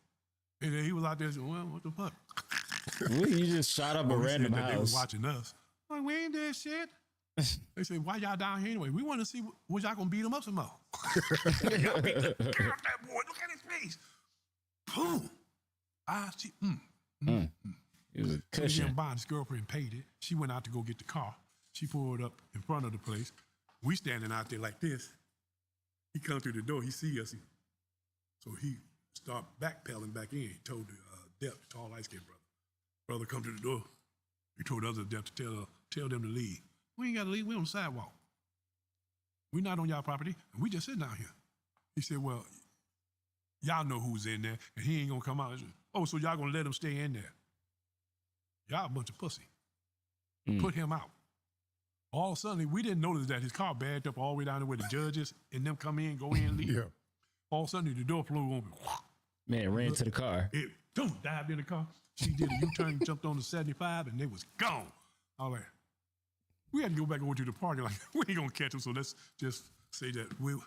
And then he was out there saying, well, what the fuck? Well, you just shot up a random house. They was watching us. Like, we ain't did shit. They said, why y'all down here anyway? We want to see, was y'all going to beat him up some more? Y'all beat the shit out that boy. Look at his face. Boom. I see. It was a So cushion. his girlfriend paid it. She went out to go get the car. She pulled up in front of the place. We standing out there like this. He come through the door. He see us. So he start backpedaling back in. He told the Depp, tall, light-skinned brother. Brother come to the door. He told the other Depp to tell them to leave. We ain't got to leave. We on the sidewalk. We not on y'all property. And we just sitting out here. He said, well, y'all know who's in there, and he ain't going to come out. I said, oh, so y'all going to let him stay in there. Y'all a bunch of pussy. Put him out. All of a sudden, we didn't notice that his car backed up all the way down to where the judges and them come in, go in, leave. Yeah. All of a sudden, the door flew open. Man ran to the car. It dived in the car. She did a U-turn, jumped on the 75, and they was gone. I was like, we had to go back over to the party. Like, we ain't gonna catch him, so let's just say that we'll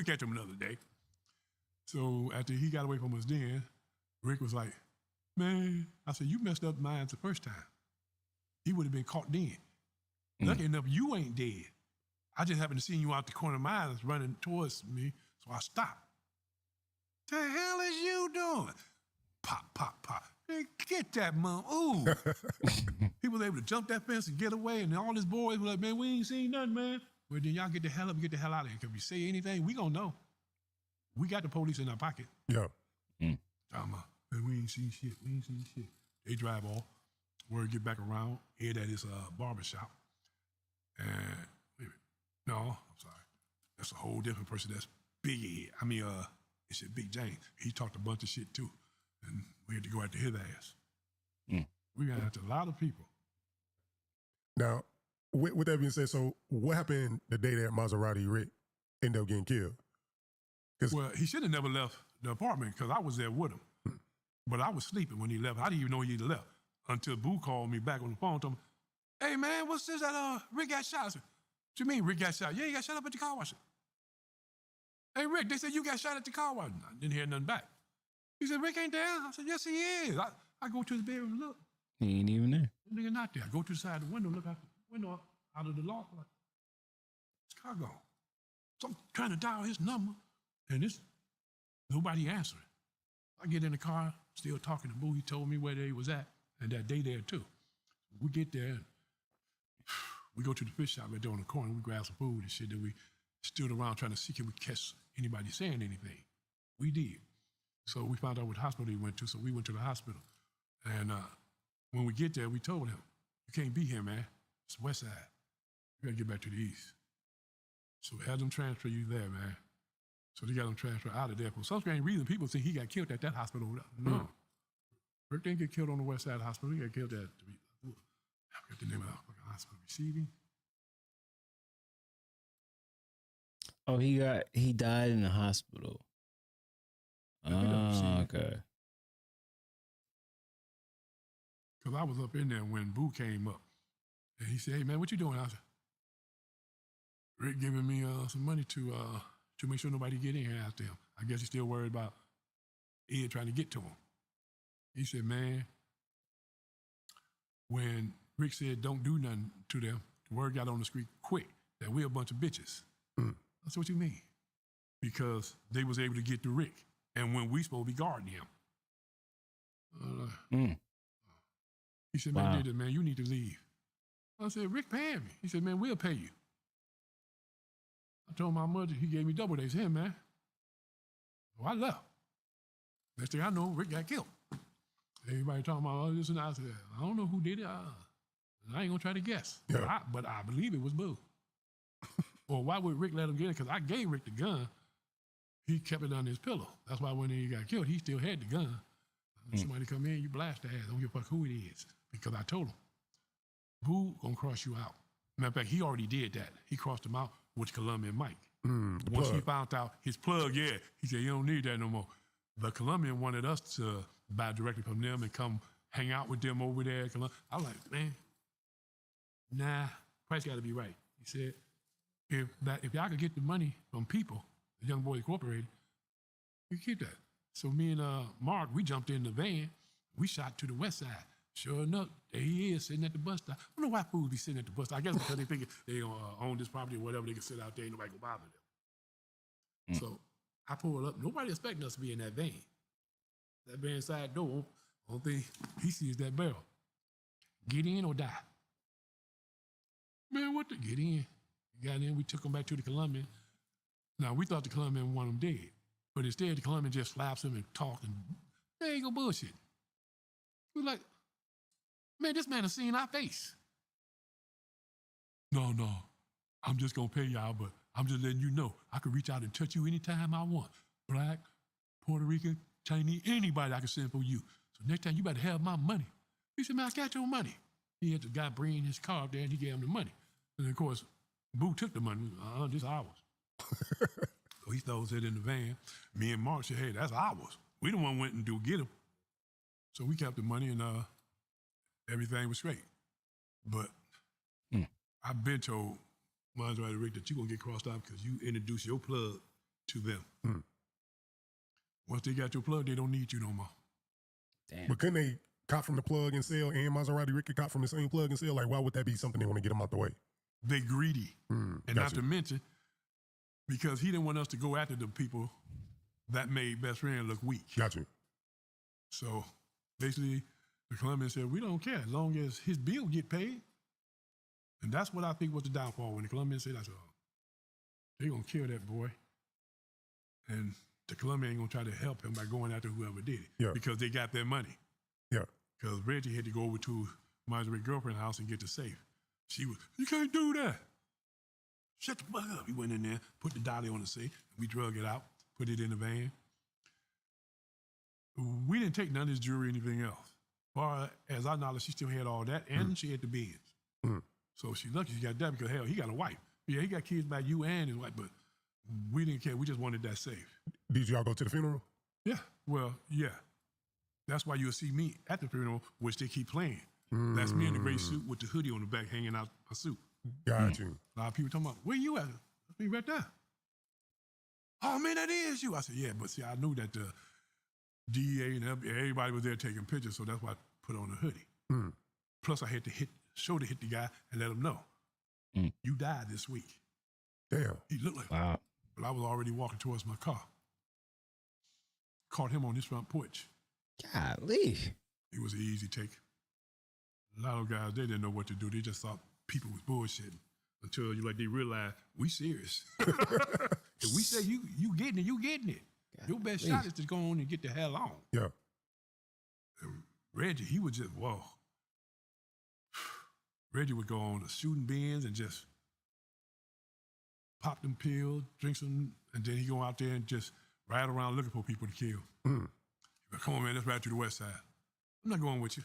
catch him another day. So after he got away from us then, Rick was like, man, I said, you messed up mine the first time. He would have been caught then. Lucky enough, you ain't dead. I just happened to see you out the corner of my eyes running towards me, so I stopped. The hell is you doing? Pop, pop, pop. Hey, get that mom. Ooh. He was able to jump that fence and get away, and all his boys were like, man, we ain't seen nothing, man. Well, then y'all get the hell up and get the hell out of here. Because if you say anything, we gonna know. We got the police in our pocket. Yeah. Talking about, man, we ain't seen shit. We ain't seen shit. They drive off. Word get back around. Ed at his barbershop. And, wait a minute. No, I'm sorry. That's a whole different person. That's Big Ed. I mean, it's Big James. He talked a bunch of shit too. And we had to go after his ass. We got after a lot of people. Now, with that being said, so what happened the day that Maserati Rick ended up getting killed? Well, he should have never left the apartment because I was there with him. But I was sleeping when he left. I didn't even know he left until Boo called me back on the phone and told me, hey, man, what's this that Rick got shot? I said, what you mean Rick got shot? Yeah, he got shot up at the car wash. Hey, Rick, they said you got shot at the car wash. I didn't hear nothing back. He said, Rick ain't there? I said, yes, he is. I go to his bedroom and look. He ain't even there. The nigga not there. I go to the side of the window, look out the window out of the loft. Like, his car gone. So I'm trying to dial his number, and nobody answering. I get in the car, still talking to Boo. He told me where they was at, and that day there too. We get there, and we go to the fish shop right there on the corner. We grab some food and shit. Then we stood around trying to see if we catch anybody saying anything. We did. So we found out what hospital he went to, so we went to the hospital. And when we get there, we told him, you can't be here, man. It's the west side. You gotta get back to the east. So we had them transfer you there, man. So they got him transferred out of there. For some strange reason, people think he got killed at that hospital. No. Rick didn't get killed on the west side of the hospital. He got killed at, I forgot the name of the hospital, Receiving. Oh, he died in the hospital. Oh, okay. Because I was up in there when Boo came up. And he said, hey, man, what you doing? I said, Rick giving me some money to to make sure nobody get in here after him. I guess he's still worried about Ed trying to get to him. He said, man, when Rick said don't do nothing to them, the word got on the street quick that we're a bunch of bitches. That's what you mean. Because they was able to get to Rick. And when we supposed to be guarding him. He said, man, did it, man, you need to leave. I said, Rick paying me. He said, man, we'll pay you. I told my mother, he gave me double days. Him, man. Well, I left. Next thing I know, Rick got killed. Everybody talking about all this and that. I said, I don't know who did it. I ain't gonna try to guess. Yeah. But I believe it was Boo. Or why would Rick let him get it? Because I gave Rick the gun. He kept it under his pillow. That's why when he got killed, he still had the gun. Somebody come in, you blast the ass. Don't give a fuck who it is. Because I told him, Boo gonna cross you out. Matter of fact, he already did that. He crossed him out with Colombian Mike. Once he found out his plug, he said, you don't need that no more. The Colombian wanted us to buy directly from them and come hang out with them over there. I was like, man, nah, price got to be right. He said, if y'all could get the money from people, the Young Boys Incorporated, you keep that. So me and Mark, we jumped in the van. We shot to the west side. Sure enough, there he is sitting at the bus stop. I don't know why fools be sitting at the bus stop. I guess because they think they own this property or whatever, they can sit out there and nobody go bother them. So I pulled up. Nobody expecting us to be in that van. That van side door, only thing he sees that barrel. Get in or die. Man, what the? Get in. We got in, we took him back to the Colombian. Now, we thought the Colombian wanted him dead. But instead, the Colombian just slaps him and talks and they ain't gonna bullshit. We're like, man, this man has seen our face. No, I'm just gonna pay y'all, but I'm just letting you know I can reach out and touch you anytime I want. Black, Puerto Rican, Chinese, anybody I can send for you. So next time you better have my money. He said, man, I got your money. He had the guy bring his car up there and he gave him the money. And of course, Boo took the money. This ours. So he throws it in the van. Me and Mark said, hey, that's ours. We the one went and get him. So we kept the money and everything was straight. But I've been told, Maserati Rick, that you're going to get crossed out because you introduced your plug to them. Once they got your plug, they don't need you no more. Damn. But couldn't they cop from the plug and sell, and Maserati Rick could cop from the same plug and sell? Like, why would that be something they want to get them out the way? They greedy. And not to mention, because he didn't want us to go after the people that made Best Friend look weak. Got you. So basically, the Colombian said, we don't care as long as his bill get paid. And that's what I think was the downfall. When the Colombian said, I said, they're going to kill that boy. And the Colombian ain't going to try to help him by going after whoever did it. Yeah. Because they got their money. Yeah. Because Reggie had to go over to Marjorie's girlfriend's house and get the safe. She was, you can't do that. Shut the fuck up. He went in there, put the dolly on the safe. We drug it out, put it in the van. We didn't take none of his jewelry or anything else. Far as I know, she still had all that, and she had the Benz. So she's lucky she got that because, hell, he got a wife. Yeah, he got kids by you and his wife, but we didn't care. We just wanted that safe. Did y'all go to the funeral? Yeah, well, yeah. That's why you'll see me at the funeral, which they keep playing. That's me in the gray suit with the hoodie on the back hanging out my suit. Got you. A lot of people talking about, where you at? That's me right there. Oh, man, that is you. I said, yeah, but see, I knew that the DEA and everybody was there taking pictures, so that's why I put on the hoodie. Plus, I had to hit the guy and let him know, you died this week. Damn. He looked like, Wow. but I was already walking towards my car. Caught him on his front porch. Golly. It was an easy take. A lot of guys, they didn't know what to do. They just thought people was bullshitting until they realized we serious. If we say you getting it, you getting it. Your best shot is to go on and get the hell on. Yeah. And Reggie, he would just, whoa. Reggie would go on a shooting bins and just pop them pills, drink some, and then he go out there and just ride around looking for people to kill. But come on, man, let's ride to the west side. I'm not going with you.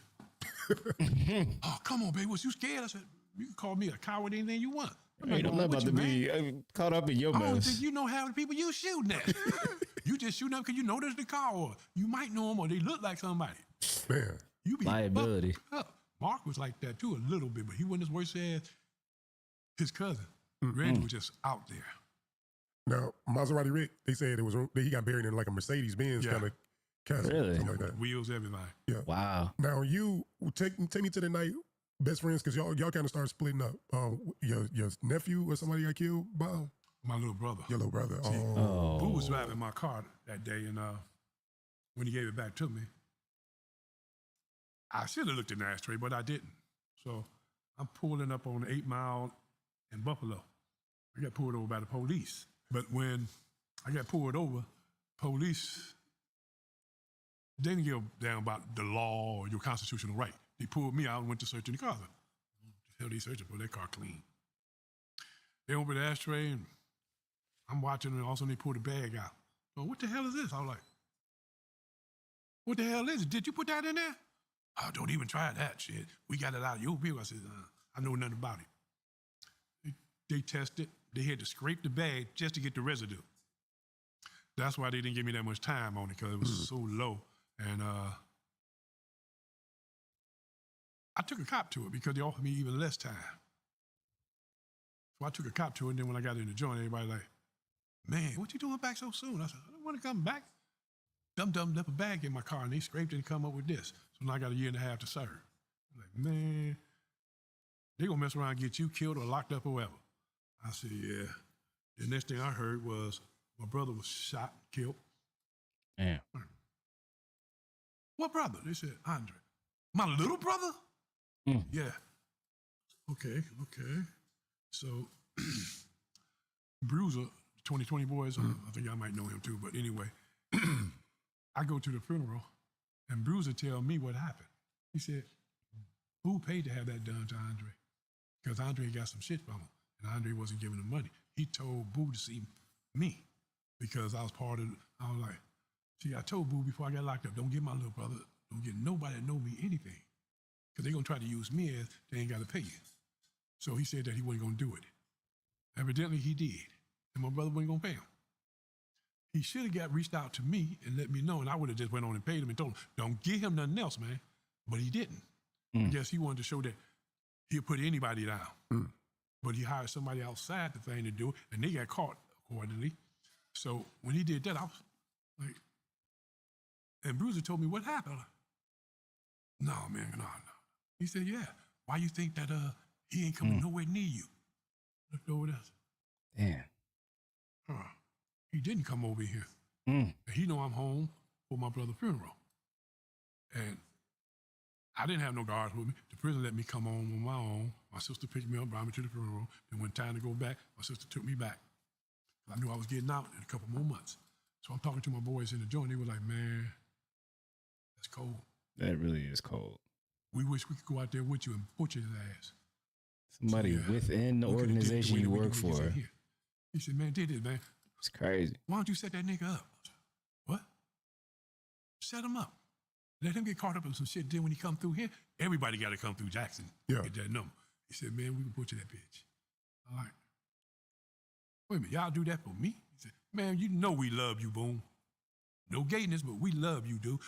Oh, come on, baby, was you scared? I said, you can call me a coward, anything you want. I'm not about to be caught up in your mess. I don't think you know how many people you shooting at. You just shooting up because you know there's the car, or you might know them, or they look like somebody. Man. You be liability. Up. Mark was like that too, a little bit, but he wasn't as worse as his cousin. Randy was just out there. Now, Maserati Rick, they said it was that he got buried in like a Mercedes Benz Yeah. kind of casket, Really? something like that. Wheels, everything. Yeah. Wow. Now you take me to the night, best friends, because y'all kind of started splitting up. Your nephew or somebody got killed by My little brother. your little brother. See, Oh, Boo was driving my car that day, and when he gave it back to me, I should have looked in the ashtray, but I didn't. So I'm pulling up on 8 Mile in Buffalo. I got pulled over by the police. But when I got pulled over, police didn't give a damn about the law or your constitutional right. They pulled me out and went to search in the car. The hell they searching for? That car clean. They opened the ashtray, and I'm watching, and also they pulled the bag out. So what the hell is this? I was like, what the hell is it? Did you put that in there? Oh, don't even try that shit. We got it out of your bill. I said, I know nothing about it. They tested. They had to scrape the bag just to get the residue. That's why they didn't give me that much time on it, because it was so low. And I took a cop to it because they offered me even less time. So I took a cop to it, and then when I got in the joint, everybody like, man, what you doing back so soon? I said, I don't want to come back. Dum left a bag in my car, and they scraped it and come up with this. So now I got a year and a half to serve. I'm like, man, they gonna mess around and get you killed or locked up or whatever. I said, yeah. The next thing I heard was my brother was shot, killed. Yeah. What brother? They said, Andre. My little brother? Yeah. Okay. So, Bruiser, 2020 boys, I think y'all might know him too, but anyway, I go to the funeral, and Bruiser tell me what happened. He said, who paid to have that done to Andre? Because Andre got some shit from him, and Andre wasn't giving him money. He told Boo to see me because I was part of, I was like, see, I told Boo before I got locked up, don't give my little brother, don't give nobody that know me anything. Because they're going to try to use me as they ain't got to pay you. So he said that he wasn't going to do it. Evidently, he did. And my brother wasn't going to pay him. He should have reached out to me and let me know, and I would have just went on and paid him and told him, don't give him nothing else, man. But he didn't. I guess he wanted to show that he'll put anybody down. But he hired somebody outside the thing to do it, and they got caught accordingly. So when he did that, I was like, and Bruiser told me what happened. I'm like, no, man, no. He said, yeah. Why you think that he ain't coming nowhere near you? Looked over there. Damn. He didn't come over here. And he know I'm home for my brother's funeral. And I didn't have no guards with me. The prison let me come home on my own. My sister picked me up, brought me to the funeral. And when time to go back, my sister took me back. I knew I was getting out in a couple more months. So I'm talking to my boys in the joint. They were like, man, that's cold. That really is cold. We wish we could go out there with you and butcher his ass. Somebody within the organization you work for. He said, man, did it, man. It's crazy. Why don't you set that nigga up? What? Set him up. Let him get caught up in some shit. Then when he come through here, everybody got to come through Jackson. Yeah. Get that number. He said, man, we can butcher that bitch. I'm like, wait a minute, y'all do that for me? He said, man, you know we love you, Boom. No gayness, but we love you, dude.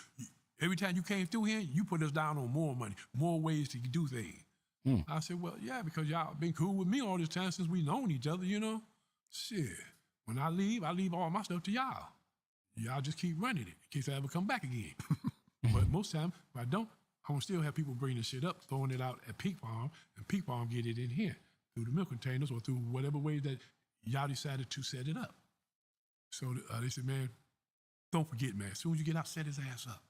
Every time you came through here, you put us down on more money, more ways to do things. I said, well, yeah, because y'all been cool with me all this time since we known each other, you know? Shit. When I leave all my stuff to y'all. Y'all just keep running it in case I ever come back again. But most time, if I don't, I'm going to still have people bringing the shit up, throwing it out at Peak Farm, and Peak Farm get it in here through the milk containers or through whatever way that y'all decided to set it up. So they said, man, don't forget, man, as soon as you get out, set his ass up.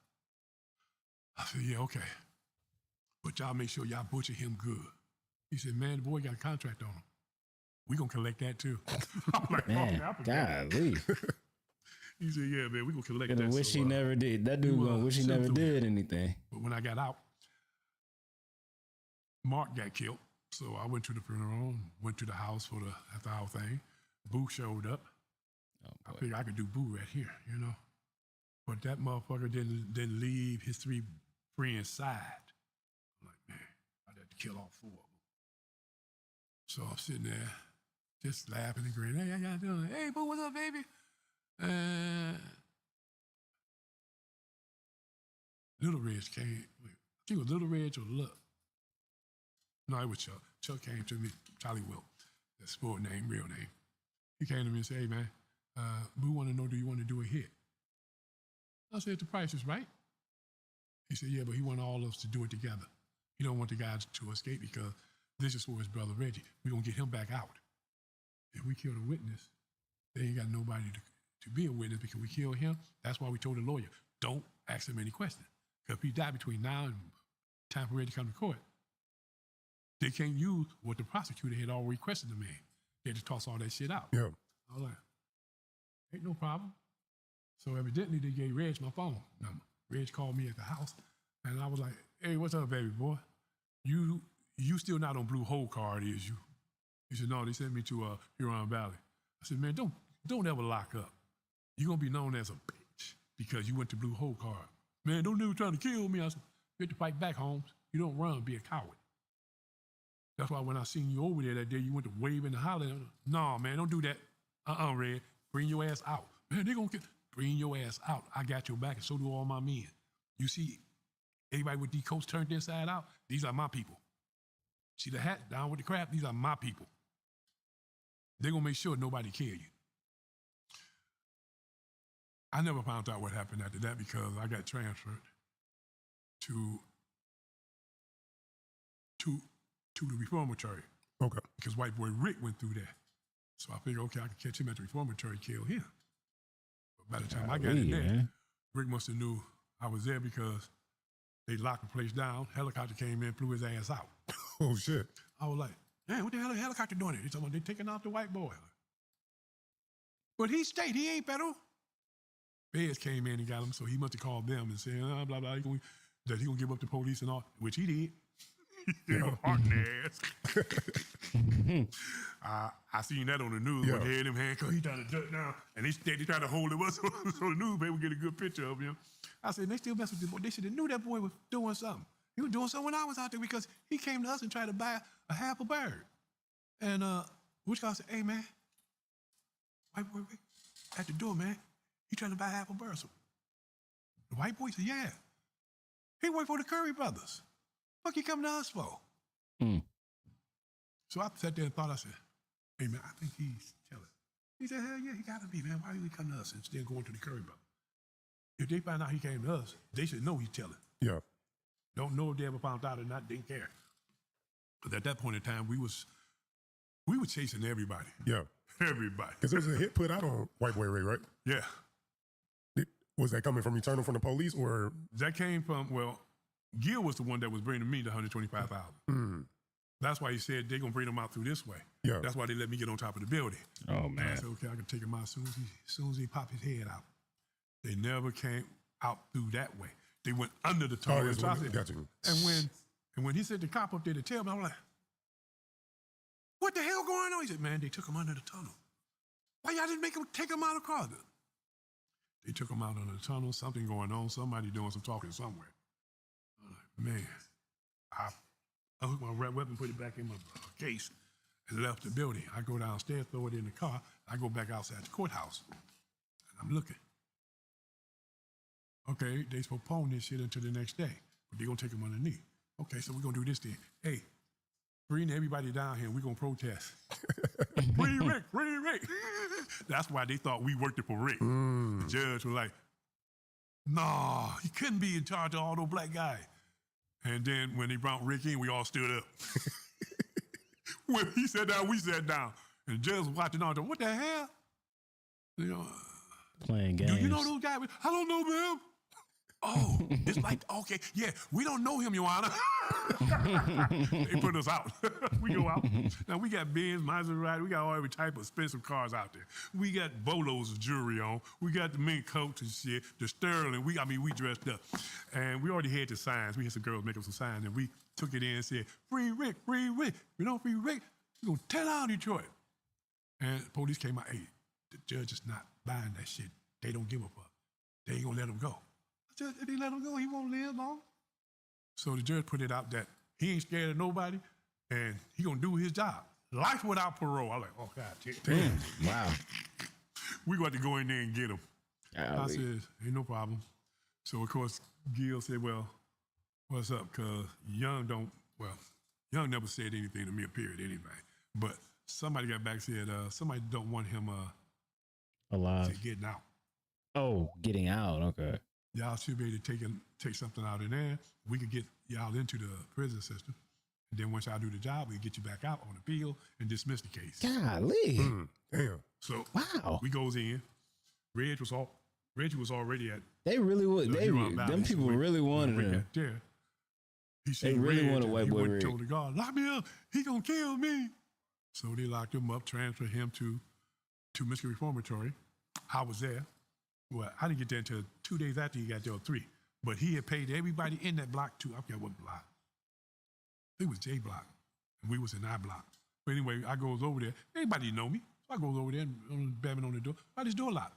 I said, yeah, okay. But y'all make sure y'all butcher him good. He said, man, the boy got a contract on him. We gonna collect that too. I'm like, Man, golly. He said, yeah, man, we gonna collect Gonna that. wish he never did. That dude gonna wish he never did anything. But when I got out, Mark got killed. So I went to the funeral, went to the house for after our thing. Boo showed up. I figured I could do Boo right here, you know. But that motherfucker didn't leave his 3 friends' side. I'm like, man, I'd have to kill all 4 of them. So I'm sitting there, just laughing and grinning. Hey, how y'all doing? Hey, Boo, what's up, baby? Little Reg came. I think it was Little Reg or Luck. No, it was Chuck. Chuck came to me, Charlie Wilt, that sport name, real name. He came to me and said, hey, man, We want to know, do you want to do a hit? I said, the price is right. He said, yeah, but he want all of us to do it together. He don't want the guys to escape because this is for his brother Reggie. We're going to get him back out. If we kill the witness, they ain't got nobody to be a witness because we kill him. That's why we told the lawyer, don't ask him any questions. Because if he died between now and time for Reggie to come to court, they can't use what the prosecutor had already requested the man. They had to toss all that shit out. Yeah. I was like, ain't no problem. So evidently they gave Reg my phone number. Reg called me at the house, and I was like, hey, what's up, baby boy? You still not on Blue Hole card, is you? He said, no, they sent me to Huron Valley. I said, man, don't ever lock up. You're going to be known as a bitch because you went to Blue Hole card. Man, don't ever try to kill me. I said, you have to fight back, Holmes. You don't run, be a coward. That's why when I seen you over there that day, you went to wave and holler. No, man, don't do that. Red. Bring your ass out. Man, they going to bring your ass out. I got your back, and so do all my men. You see, anybody with these coats turned inside out, these are my people. See the hat down with the crap? These are my people. They're going to make sure nobody kill you. I never found out what happened after that because I got transferred to the reformatory. Okay. Because white boy Rick went through that. So I figured, okay, I could catch him at the reformatory, kill him. But by the time I got in there, Rick must have knew I was there because they locked the place down. Helicopter came in, flew his ass out. Oh, shit. I was like, man, what the hell is the helicopter doing here? They talking about they taking out the white boy. But he stayed. He ain't federal. Feds came in and got him, so he must have called them and said, blah, blah, that he going to give up the police and all, which he did. Heart in the ass. I seen that on the news when they had him handcuffed. He trying to duck down, and they trying to hold him up so the newspaper would get a good picture of him. I said, they still mess with this boy. They should have knew that boy was doing something. He was doing something when I was out there because he came to us and tried to buy a half a bird. And which guy said, hey, man, white boy at the door, man. He trying to buy half a bird. So the white boy said, yeah. He worked for the Curry brothers. Fuck you coming to us for? So I sat there and thought, I said, hey, man, I think he's telling. He said, hell yeah, he got to be, man. Why did he come to us instead of going to the Curry brothers? If they find out he came to us, they should know he's telling. Yeah. Don't know if they ever found out or not, didn't care. But at that point in time, we were chasing everybody. Yeah. Everybody. Because there was a hit put out on White Boy Ray, right? Yeah. Was that coming from Eternal from the police or? That came from, well, Gil was the one that was bringing me the 125,000. That's why he said they're going to bring them out through this way. Yeah. That's why they let me get on top of the building. Oh, man. And I said, okay, I can take him out as soon as he popped his head out. They never came out through that way. They went under the tunnel. Oh, yes, got you. And when he said the cop up there to tell me, I was like, what the hell going on? He said, man, they took him under the tunnel. Why y'all didn't take him out across it? They took him out under the tunnel, something going on, somebody doing some talking somewhere. I'm like, man, I hooked my weapon, put it back in my case, and left the building. I go downstairs, throw it in the car. I go back outside the courthouse, and I'm looking. Okay, they postponed this shit until the next day, but they're going to take him underneath. Okay, so we're going to do this then. Hey, bring everybody down here. We're going to protest. Free Rick, free Rick. That's why they thought we worked it for Rick. The judge was like, nah, he couldn't be in charge of all those black guys. And then when they brought Rick in, we all stood up. When he sat down, we sat down. And the judge was watching all the, what the hell? You know, playing games. do you know those guys? I don't know them. Oh, it's like, okay, yeah, we don't know him, Your Honor. They put us out. We go out. Now, we got Benz, Maserati. We got all every type of expensive cars out there. We got bolos of jewelry on. We got the mink coats and shit, the Sterling. We dressed up. And we already had the signs. We had some girls make up some signs, and we took it in and said, free Rick, free Rick. You know, free Rick, we're going to tear down Detroit. And the police came out, hey, the judge is not buying that shit. They don't give a fuck. They ain't going to let him go. If they let him go, he won't live long. So the judge put it out that he ain't scared of nobody, and he gonna do his job. Life without parole. I'm like, oh, God damn. Wow. We got to go in there and get him. I said, ain't no problem. So, of course, Gil said, well, what's up? Because Young never said anything to me, period, anyway. But somebody got back and said, somebody don't want him Alive. to getting out. Oh, getting out. Okay. Y'all should be able to take something out of there. We could get y'all into the prison system. And then once y'all do the job, we get you back out on the field and dismiss the case. Golly. Damn. So Wow. we goes in. Reggie was already at They really would. the They Huron Valley. them people really wanted Rick him. got there. He They seen really Reg, wanted and white he boy went and Rick. told the guard, lock me up. He gonna kill me. So they locked him up, transferred him to Michigan Reformatory. I was there. Well, I didn't get there until 2 days after he got there, or 3. But he had paid everybody in that block too. I forget what block. It was J block, and we was in I block. But anyway, I goes over there. Everybody know me. So I goes over there and bamming on the door. Why this door locked?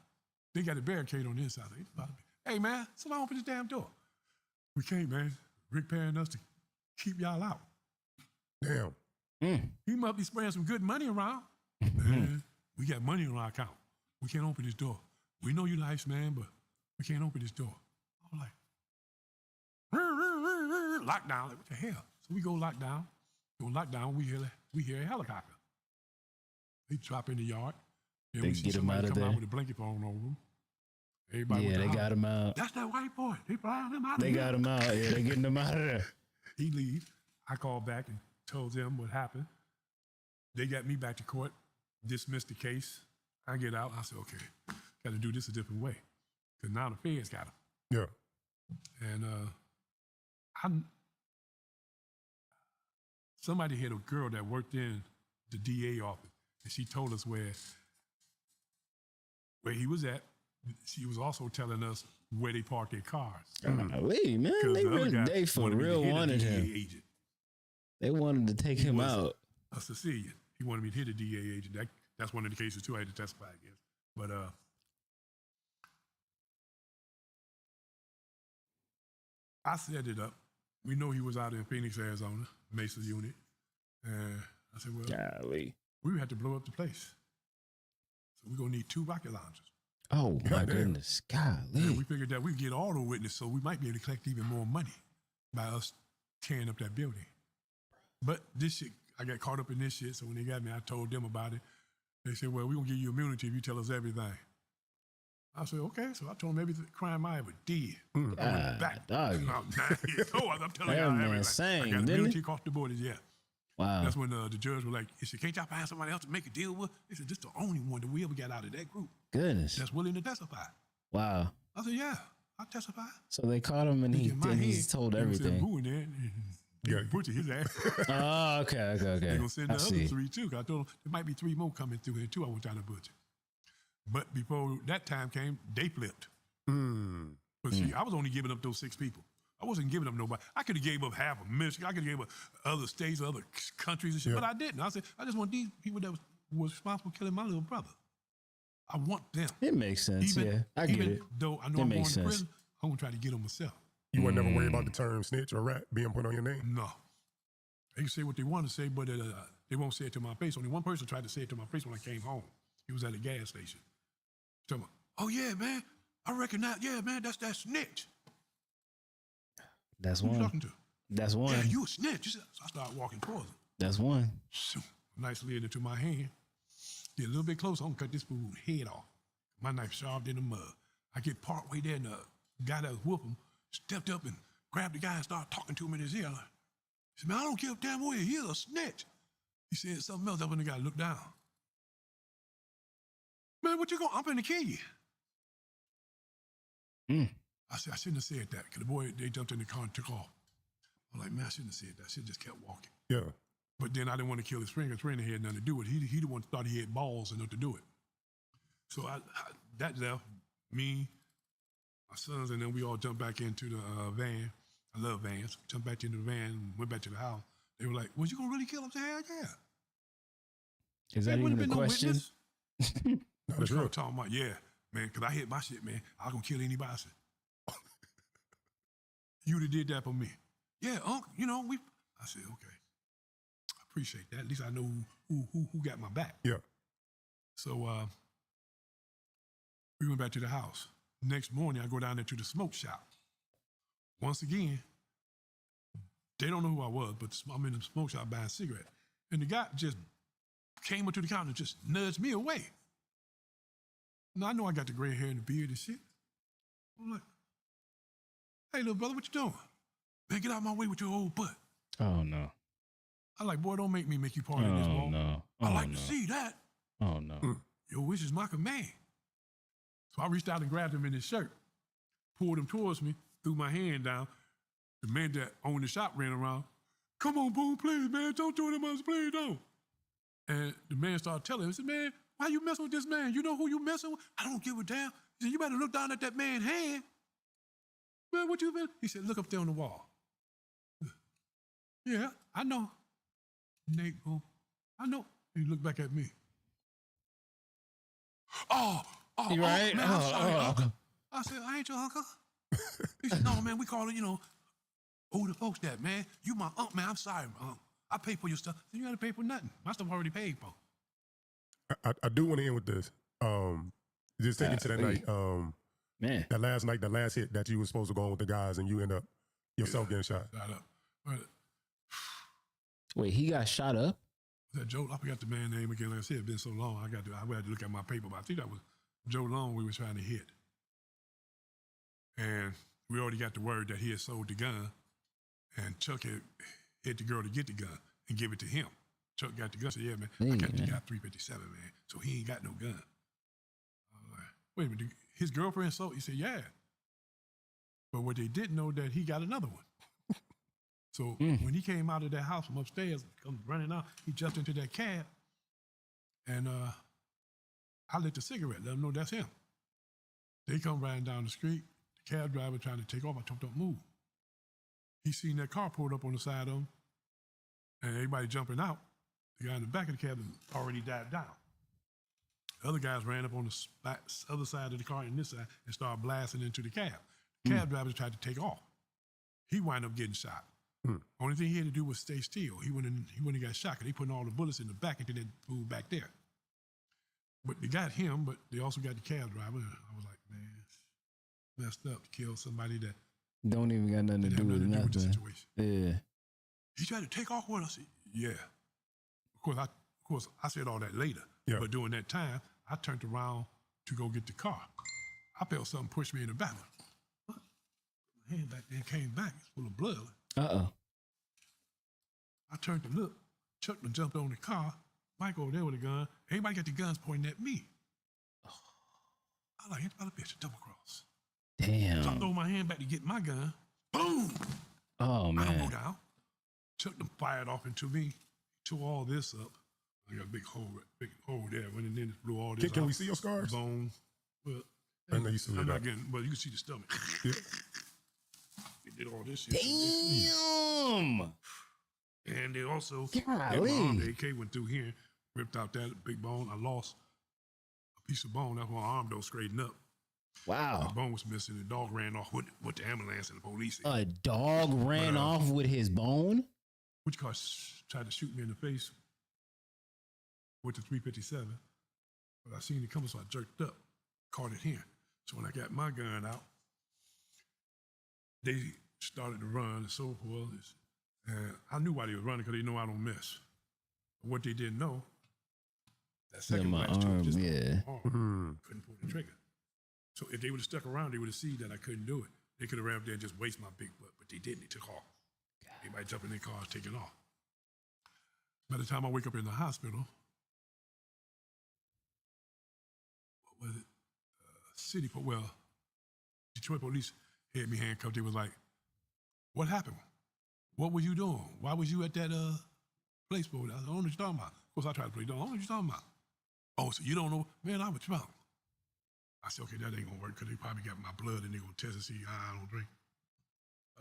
They got a barricade on the inside. They bothered me. Hey man, somebody open this damn door. We can't, man. Rick paying us to keep y'all out. Damn. He must be spraying some good money around. Man, we got money on our account. We can't open this door. We know you nice, man, but we can't open this door. I'm like, lockdown. Like, what the hell? So we go lockdown. We hear a helicopter. They drop in the yard. Then They we see get him somebody out of come there. out with a blanket thrown over him. Everybody Yeah, went to they holler. got him out. That's that white boy. They flying him out. They got him out. Yeah, they getting him out of there. He leave. I called back and told them what happened. They got me back to court, dismissed the case. I get out. I said, okay, got to do this a different way. Because now the feds got him. Yeah. And somebody had a girl that worked in the DA office, and she told us where he was at. She was also telling us where they parked their cars. Golly, man. Because They the other really, guy they for wanted me to real hit a wanted DEA him. agent. They wanted to take him was out. A Sicilian. He wanted me to hit a DA agent. That's one of the cases too. I had to testify, I guess. But I set it up. We know he was out in Phoenix, Arizona, Mesa unit. And I said, well, Golly. we would have to blow up the place. So we're going to need 2 rocket launchers. Oh, my Goddamn. goodness. Golly. And we figured that we'd get all the witnesses, so we might be able to collect even more money by us tearing up that building. But this shit, I got caught up in this shit, so when they got me, I told them about it. They said, well, we're going to give you immunity if you tell us everything. I said, okay. So I told them every crime I ever did. I went back. dog. I'm 9 years old. I'm telling That y'all man everything. sang, I got didn't immunity he? across the board, yeah. Wow. That's when the judge was like, he said, can't y'all find somebody else to make a deal with? They said, this is the only one that we ever got out of that group Goodness. that's willing to testify. Wow. I said, yeah, I'll testify. So they caught him and he In my he's head, told they was everything. booing there. Yeah. Butcher his ass. Oh, okay. They're going to send the I other see. 3 too. 'Cause I told them there might be 3 more coming through here too. I want y'all to butcher. But before that time came, they flipped. But see, I was only giving up those 6 people. I wasn't giving up nobody. I could have gave up half of Michigan. I could have gave up other states, other countries and shit, but I didn't. I said, I just want these people that was responsible for killing my little brother. I want them. It makes sense. Yeah, I get even it. though I know It I'm going makes to sense. prison, I'm going to try to get them myself. You weren't never worried about the term snitch or rat being put on your name? No. They can say what they want to say, but they won't say it to my face. Only one person tried to say it to my face when I came home. He was at a gas station. He told me, oh, yeah, man. I recognize, yeah, man, that's that snitch. That's Who you one. talking to? That's one. Yeah, you a snitch. He said- So I started walking towards him. That's one. Shoo, knife slid into my hand. Get a little bit closer. I'm going to cut this fool's head off. My knife sharpened in the mud. I get part way there, and the guy that was whooping stepped up and grabbed the guy and started talking to him in his ear. Like, he said, man, I don't give a damn what he is, a snitch. He said something else. That's when the guy looked down. Man, what you going? I'm finna kill you. I said, I shouldn't have said that. Because the boy, they jumped in the car and took off. I'm like, man, I shouldn't have said that. I should have just kept walking. Yeah. But then I didn't want to kill his friend. His friend had nothing to do with it. He the one thought he had balls enough to do it. So that left me, my sons, and then we all jumped back into the van. I love vans. Jumped back into the van and went back to the house. They were like, was you going to really kill him? I said, hell yeah. Is that There wouldn't even a have been no question? witness. Not But true. I'm talking about, yeah, man, because I hit my shit, man. I was going to kill anybody. I said, you'd have did that for me. Yeah, uncle, you know, I said, okay. I appreciate that. At least I know who got my back. Yeah. So we went back to the house. Next morning, I go down there to the smoke shop. Once again, they don't know who I was, but I'm in the smoke shop buying cigarettes. And the guy just came up to the counter and just nudged me away. Now I know I got the gray hair and the beard and shit. I'm like, hey, little brother, what you doing? Man, get out of my way with your old butt. Oh no. I like, boy, don't make me make you part of this, ball. No. I like to see that. Oh no. Your wish is my command. So I reached out and grabbed him in his shirt, pulled him towards me, threw my hand down. The man that owned the shop ran around. Come on, Boone, please, man, don't do it, man, please don't. And the man started telling him, he said, man, why you messing with this man? You know who you messing with? I don't give a damn. He said, you better look down at that man's hand. Man, what you been? He said, look up there on the wall. Yeah, I know. Nate, Boone, I know. He looked back at me. Oh, You right? Man, I'm sorry, uncle. I said, I ain't your uncle. He said, no, man, we call it, older folks that, man. You my uncle, man. I'm sorry, I pay for your stuff. You got to pay for nothing. My stuff already paid for. I do want to end with this. Just take it to that night. Man. That last night, the last hit that you were supposed to go on with the guys and you end up yourself getting shot. Shut up. But Wait, he got shot up? that Joe, I forgot the man's name again. Like I said, it's been so long. I had to look at my paper, but I think that was Joe Long we were trying to hit. And we already got the word that he had sold the gun, and Chuck had hit the girl to get the gun and give it to him. Chuck got the gun. Said, yeah, man, I got the guy 357, man. So he ain't got no gun. I was like, wait a minute, his girlfriend sold? He said, yeah. But what they didn't know that he got another one. So when he came out of that house from upstairs, come running out, he jumped into that cab, and I lit the cigarette, let them know that's him. They come riding down the street, the cab driver trying to take off. I told him, don't move. He seen that car pulled up on the side of him, and everybody jumping out. The guy in the back of the cab already died down. The other guys ran up on the other side of the car and this side and started blasting into the cab. The cab driver tried to take off. He wound up getting shot. Only thing he had to do was stay still. He wouldn't have got shot because they putting all the bullets in the back into that fool back there. But they got him, but they also got the cab driver. I was like, man, messed up to kill somebody that don't even got nothing to do with nothing. The situation. Yeah. He tried to take off with us. Yeah. Of course, I said all that later. Yeah. But during that time, I turned around to go get the car. I felt something push me in the back. What? My hand back there came back. It's full of blood. Uh-oh. I turned to look. Chuck done jumped on the car. Mike over there with a gun. Everybody got the guns pointing at me. I like, about a bitch, a double cross. Damn. So I throw my hand back to get my gun. Boom! Oh, man. I don't go down. Chuck done fired off into me. Tore all this up. I got a big hole there. Went in there and blew all this Can we see your scars? Bone. Well, I know you see I'm that. not getting, but you can see the stomach. Yeah. They did all this shit. Damn. And they also, Golly. the AK went through here, ripped out that big bone. I lost a piece of bone. That's why my arm don't straighten up. Wow. The bone was missing. The dog ran off with the ambulance and the police. A dog ran off with his bone? Which car tried to shoot me in the face with the 357. But I seen it coming, so I jerked up, caught it here. So when I got my gun out, they started to run and so forth. And I knew why they was running because they know I don't miss. But what they didn't know, that second my blast arm, just yeah. Couldn't pull the trigger. So if they would have stuck around, they would have seen that I couldn't do it. They could have ran up there and just waste my big butt, but they didn't. They took off. Everybody jumped in their cars, taking off. By the time I wake up in the hospital, what was it? Detroit police had me handcuffed. They was like, what happened? What were you doing? Why was you at that place? I said, I don't know what you're talking about. Of course, I tried to play, I don't know what you're talking about. Oh, so you don't know? Man, I'm a drunk. I said, okay, that ain't gonna work because they probably got my blood and they gonna test and see I don't drink.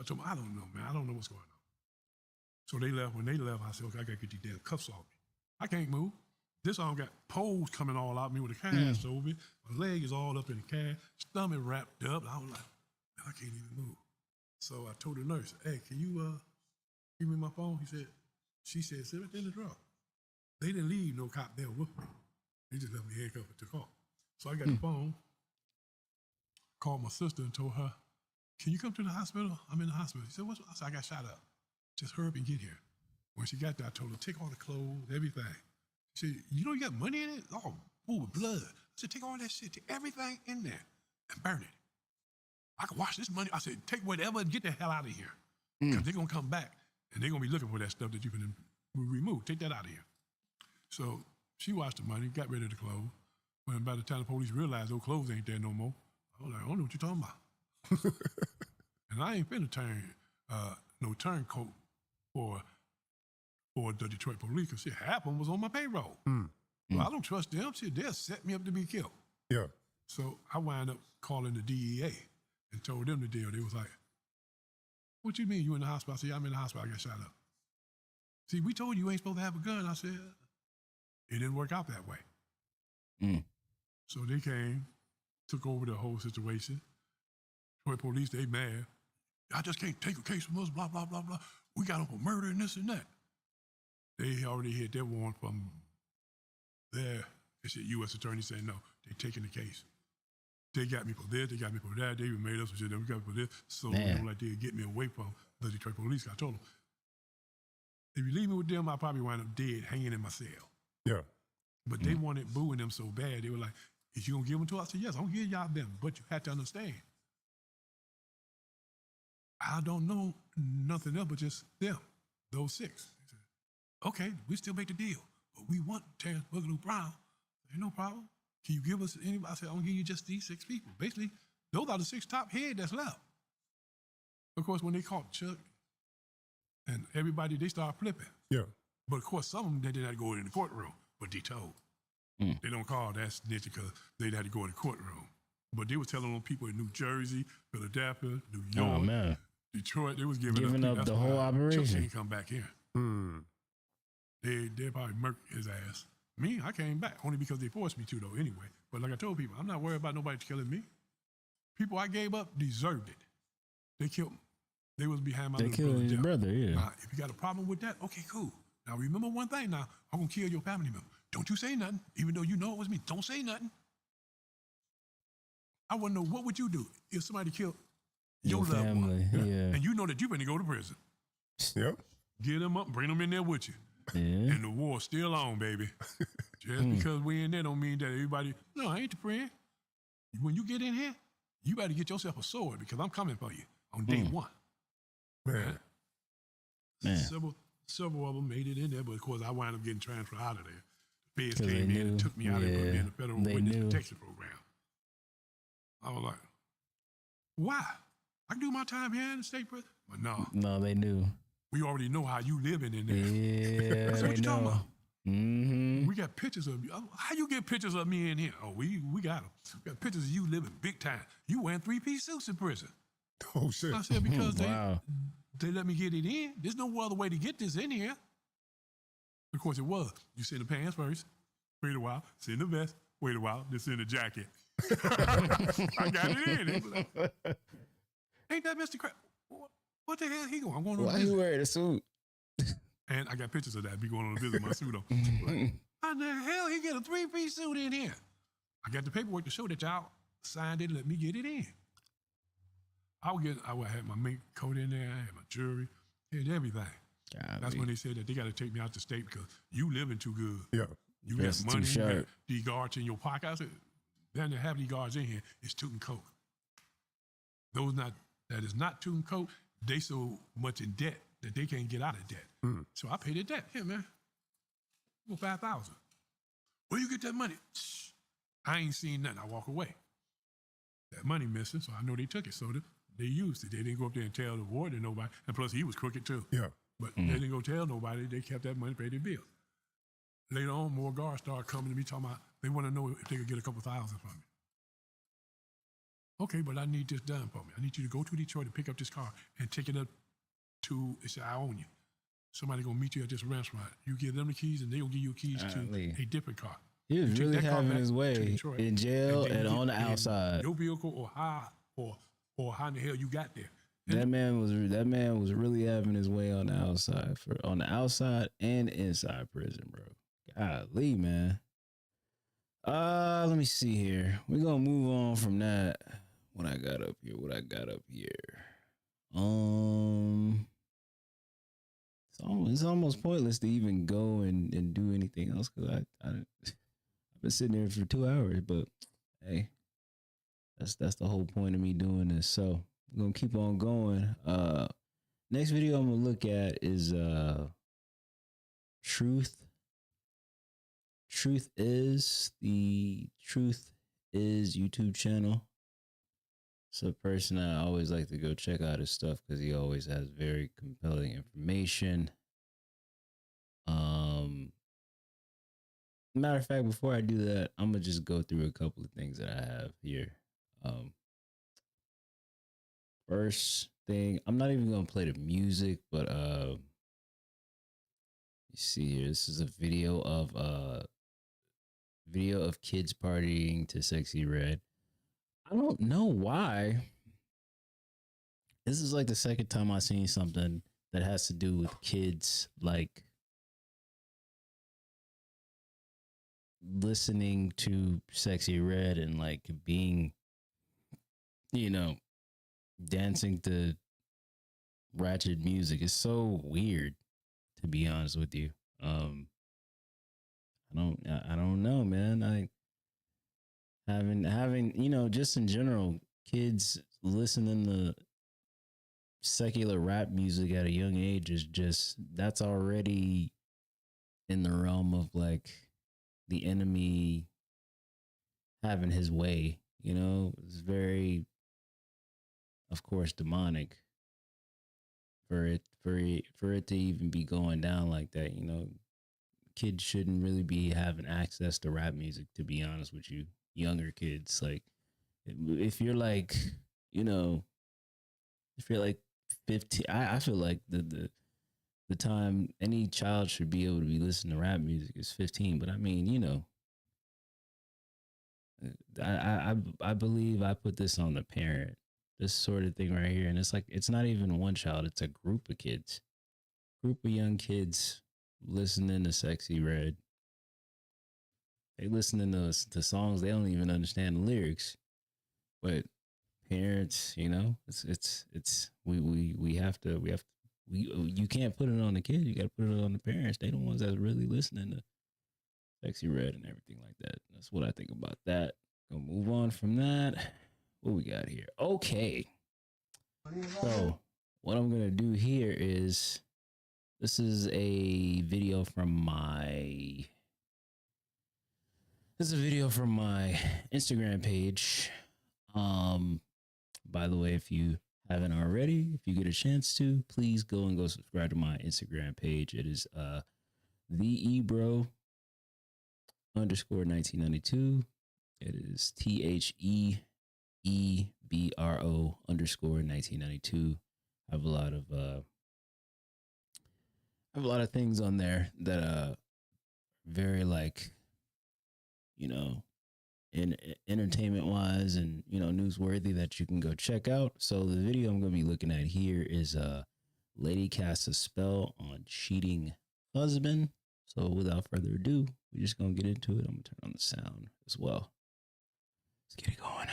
I told them, I don't know, man. I don't know what's going on. So they left. When they left, I said, okay, I gotta get these damn cuffs off me. I can't move. This arm got poles coming all out me with a cast over it. My leg is all up in the cast, stomach wrapped up. I was like, man, I can't even move. So I told the nurse, hey, can you give me my phone? She said, sit right there in the drawer. They didn't leave no cop there with me. They just left me handcuffed and took off. So I got the phone, called my sister and told her, can you come to the hospital? I'm in the hospital. She said, what's? I said, I got shot up. Just hurry up and get here. When she got there, I told her, take all the clothes, everything. She said, you know you got money in it? Oh, full of blood. said, take all that shit, take everything in there and burn it. I can wash this money. I said, take whatever and get the hell out of here. Because they're going to come back and they're going to be looking for that stuff that you can remove. Take that out of here. So she washed the money, got rid of the clothes. When by the time the police realized those clothes ain't there no more, I was like, I don't know what you're talking about. And I ain't finna turn no turncoat for the Detroit police because shit, half of them was on my payroll. So I don't trust them. Shit, they'll set me up to be killed. Yeah. So I wound up calling the DEA and told them the deal. They was like, what you mean you in the hospital? I said, yeah, I'm in the hospital. I got shot up. See, we told you ain't supposed to have a gun. I said, it didn't work out that way. So they came, took over the whole situation. Detroit police, they mad. I just can't take a case from us, blah, blah, blah, blah. We got them for murder and this and that. They already had their warrant from their U.S. attorney saying, no, they taking the case. They got me for this, they got me for that. They even made us for shit, they got me for this. So like they'd get me away from the Detroit police. I told them, if you leave me with them, I'll probably wind up dead, hanging in my cell. Yeah. But they wanted booing them so bad. They were like, is you going to give them to us? I said, yes, I'm going to give y'all them. But you have to understand, I don't know nothing else but just them, those 6. They said, okay, we still make the deal. But we want Terrence Boogaloo Brown. Ain't no problem. Can you give us anybody? I said, I'm going to give you just these 6 people. Basically, those are the 6 top heads that's left. Of course, when they caught Chuck and everybody, they started flipping. Yeah. But of course, some of them, they didn't have to go in the courtroom, but they told. They don't call that snitching because they had to go in the courtroom. But they were telling on people in New Jersey, Philadelphia, New York, Detroit. They was giving up the whole operation. Chuck ain't come back here. They probably murked his ass. Me, I came back only because they forced me to, though, anyway. But like I told people, I'm not worried about nobody killing me. People I gave up deserved it. They killed me. They was behind my They killed his brother, yeah. Now, if you got a problem with that, okay, cool. Now, remember one thing now. I'm going to kill your family member. Don't you say nothing, even though you know it was me. Don't say nothing. I want to know, what would you do if somebody killed your loved family, one? And you know that you're going to go to prison. Yep. Get them up, bring them in there with you. And the war's still on, baby. Just because we in there don't mean that everybody, no, I ain't the friend. When you get in here, you better get yourself a sword because I'm coming for you on day one. Man. Several of them made it in there, but of course I wound up getting transferred out of there. The feds came in and took me out and put me in the Federal Witness Protection Program. I was like, why? I can do my time here in the state prison. But no. No, they knew. We already know how you living in there. Yeah, That's what you talking about. Mm-hmm. We got pictures of you. How you get pictures of me in here? Oh, we got them. We got pictures of you living big time. You wearing 3-piece suits in prison. Oh, shit. I said, because they let me get it in. There's no other way to get this in here. Of course, it was. You sit in the pants first, wait a while, sit in the vest, wait a while, then sit in the jacket. I got it in. It was like, ain't that Mr. Crab? What the hell he going? I'm going on a Why visit. you wearing a suit? And I got pictures of that. Be going on a visit with my suit on. Like, how the hell he get a 3-piece suit in here? I got the paperwork to show that y'all signed it and let me get it in. I would have my mink coat in there. I had my jewelry, had everything. That's when they said that they got to take me out the state because you living too good. Yeah. You got money, you got these guards in your pocket. I said, then to have these guards in here is tooting coke. That is not tooting coke. They so much in debt that they can't get out of debt. So I paid the debt. Here, man. Go $5,000. Where you get that money? Shh. I ain't seen nothing. I walk away. That money missing, so I know they took it. So they used it. They didn't go up there and tell the warden nobody. And plus, he was crooked too. Yeah. But they didn't go tell nobody. They kept that money, paid their bills. Later on, more guards started coming to me talking about they want to know if they could get a couple thousand from me. Okay, but I need this done for me. I need you to go to Detroit and pick up this car and take it up to, it said, I own you. Somebody going to meet you at this restaurant. You give them the keys and they going to give you keys to a different car. He was really having his way in jail and on the outside. Your vehicle or how in the hell you got there. That man was really having his way on the outside and inside prison, bro. Golly, man. Let me see here. We're gonna move on from that. What I got up here. It's almost pointless to even go and do anything else because I've been sitting there for 2 hours, but hey, that's the whole point of me doing this. So we're gonna keep on going. Next video I'm gonna look at is Truth. Truth is YouTube channel. It's a person I always like to go check out his stuff because he always has very compelling information. Matter of fact, before I do that, I'm gonna just go through a couple of things that I have here. First thing, I'm not even gonna play the music, but you see here, this is a video of kids partying to Sexy Red. I don't know why. This is like the second time I've seen something that has to do with kids, like listening to Sexy Red and like being, dancing to ratchet music. Is so weird, to be honest with you. I don't know, man. I having just in general, kids listening to secular rap music at a young age is just, that's already in the realm of like the enemy having his way. It's very, of course, demonic for it to even be going down like that. Kids shouldn't really be having access to rap music, to be honest with you. Younger kids, like if you're like, if you're like 15, I feel like the time any child should be able to be listening to rap music is 15. But I mean, I believe I put this on the parent, this sort of thing right here. And it's like, it's not even one child, it's a group of kids, group of young kids listening to Sexy Red. They listening to songs, they don't even understand the lyrics. But parents, it's we have to you can't put it on the kid, you gotta put it on the parents. They the ones that's really listening to Sexy Red and everything like that. That's what I think about that. Gonna move on from that. What we got here? Okay. So what I'm gonna do here is, this is a video from my Instagram page. By the way, if you haven't already, if you get a chance to, please go subscribe to my Instagram page. It is the ebro _1992. It is THEEBRO _1992. I have a lot of things on there that very like, in entertainment wise and newsworthy, that you can go check out. So the video I'm gonna be looking at here is lady casts a spell on cheating husband. So without further ado, we're just gonna get into it. I'm gonna turn on the sound as well. Let's get it going.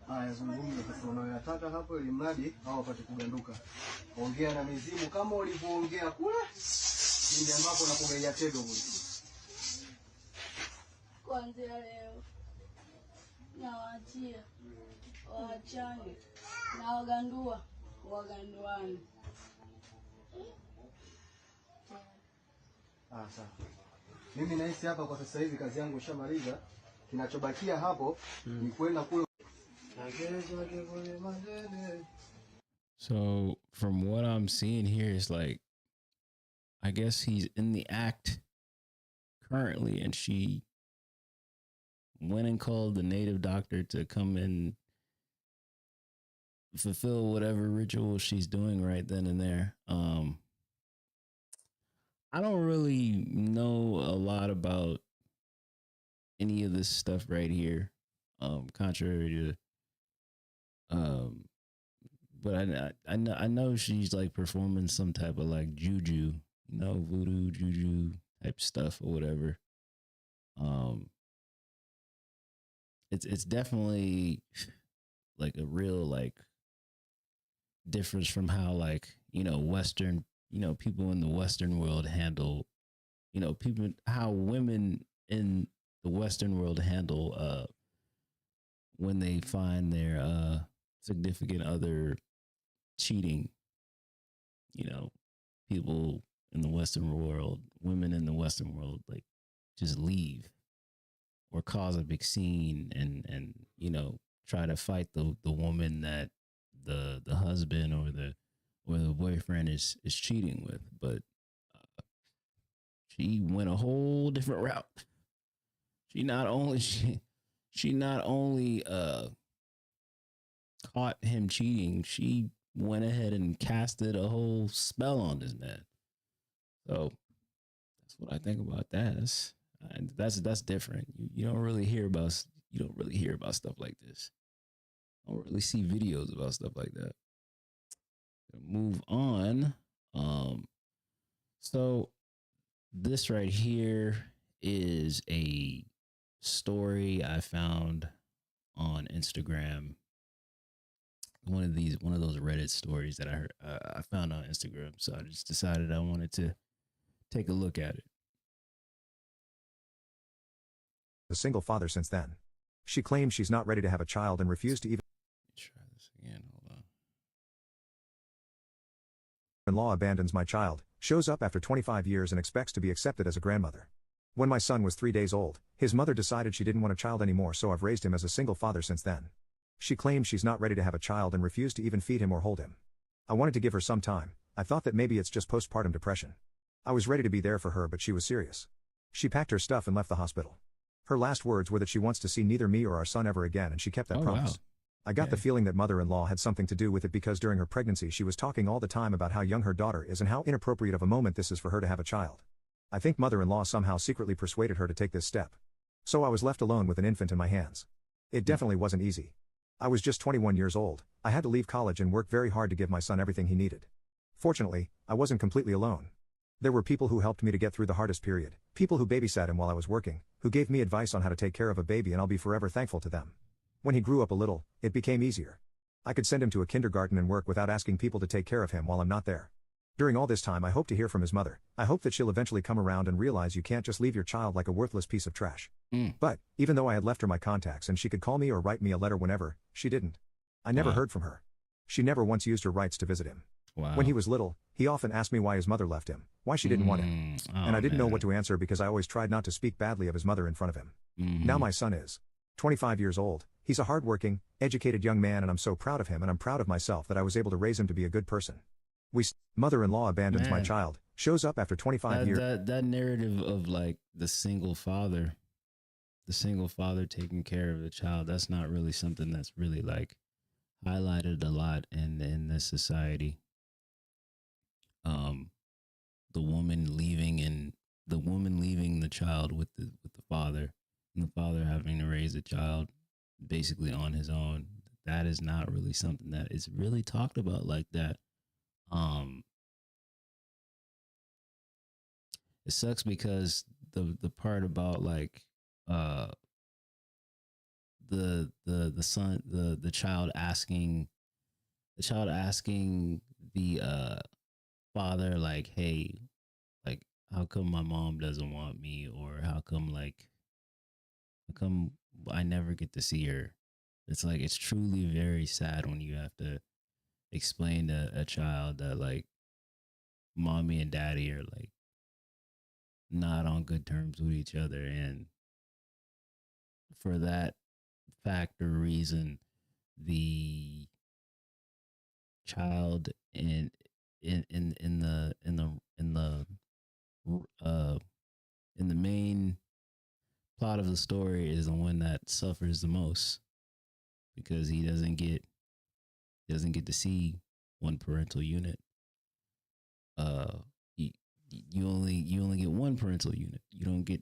Haya, zungumza sasa unayoyataka hapo, ili mradi hao wapate kuganduka. Ongea na mizimu kama ulivyoongea kule pindi ambapo nakugaia tego kule. Kuanzia leo nawaachia waachane na waganduane. Sawa. Mimi nahisi hapa kwa sasa hivi kazi yangu ishamaliza. Kinachobakia hapo ni kwenda kule. So from what I'm seeing here, it's like, I guess he's in the act currently, and she went and called the native doctor to come and fulfill whatever ritual she's doing right then and there. I don't really know a lot about any of this stuff right here, contrary to, but I know she's like performing some type of like juju, voodoo juju type stuff or whatever. It's definitely like a real like difference from how like Western people in the Western world handle people, how women in the Western world handle when they find their significant other cheating. People in the Western world, women in the Western world, like just leave or cause a big scene and try to fight the woman that the husband or the boyfriend is cheating with. But she went a whole different route. She not only caught him cheating, she went ahead and casted a whole spell on this man. So that's what I think about that. That's different. You don't really hear about stuff like this. I don't really see videos about stuff like that. Move on. So this right here is a story I found on Instagram. One of those Reddit stories that I found on Instagram. So I just decided I wanted to take a look at it. A single father since then. She claims she's not ready to have a child and refused to even. Try this again. Hold on. In-law abandons my child, shows up after 25 years and expects to be accepted as a grandmother. When my son was 3 days old, his mother decided she didn't want a child anymore, so I've raised him as a single father since then. She claims she's not ready to have a child and refused to even feed him or hold him. I wanted to give her some time. I thought that maybe it's just postpartum depression. I was ready to be there for her, but she was serious. She packed her stuff and left the hospital. Her last words were that she wants to see neither me or our son ever again, and she kept that promise. Wow. I got the feeling that mother-in-law had something to do with it, because during her pregnancy she was talking all the time about how young her daughter is and how inappropriate of a moment this is for her to have a child. I think mother-in-law somehow secretly persuaded her to take this step. So I was left alone with an infant in my hands. It definitely wasn't easy. I was just 21 years old. I had to leave college and work very hard to give my son everything he needed. Fortunately, I wasn't completely alone. There were people who helped me to get through the hardest period, people who babysat him while I was working, who gave me advice on how to take care of a baby, and I'll be forever thankful to them. When he grew up a little, it became easier. I could send him to a kindergarten and work without asking people to take care of him while I'm not there. During all this time I hope to hear from his mother. I hope that she'll eventually come around and realize you can't just leave your child like a worthless piece of trash. But, even though I had left her my contacts and she could call me or write me a letter whenever, she didn't. I never heard from her. She never once used her rights to visit him. Wow. When he was little, he often asked me why his mother left him, why she didn't want him. And I didn't know what to answer, because I always tried not to speak badly of his mother in front of him. Now my son is 25 years old. He's a hardworking, educated young man, and I'm so proud of him, and I'm proud of myself that I was able to raise him to be a good person. Mother-in-law abandons my child, shows up after 25 years. That narrative of like the single father taking care of the child, that's not really something that's really like highlighted a lot in this society. The woman leaving the child with the father, and the father having to raise a child basically on his own. That is not really something that is really talked about like that. It sucks because the part about like the son, the child asking the father, like, hey, like, how come my mom doesn't want me, or how come I never get to see her. It's like, it's truly very sad when you have to explain to a child that like mommy and daddy are like not on good terms with each other, and for that factor reason, the child in the main plot of the story is the one that suffers the most because he doesn't get to see one parental unit. You only get one parental unit. You don't get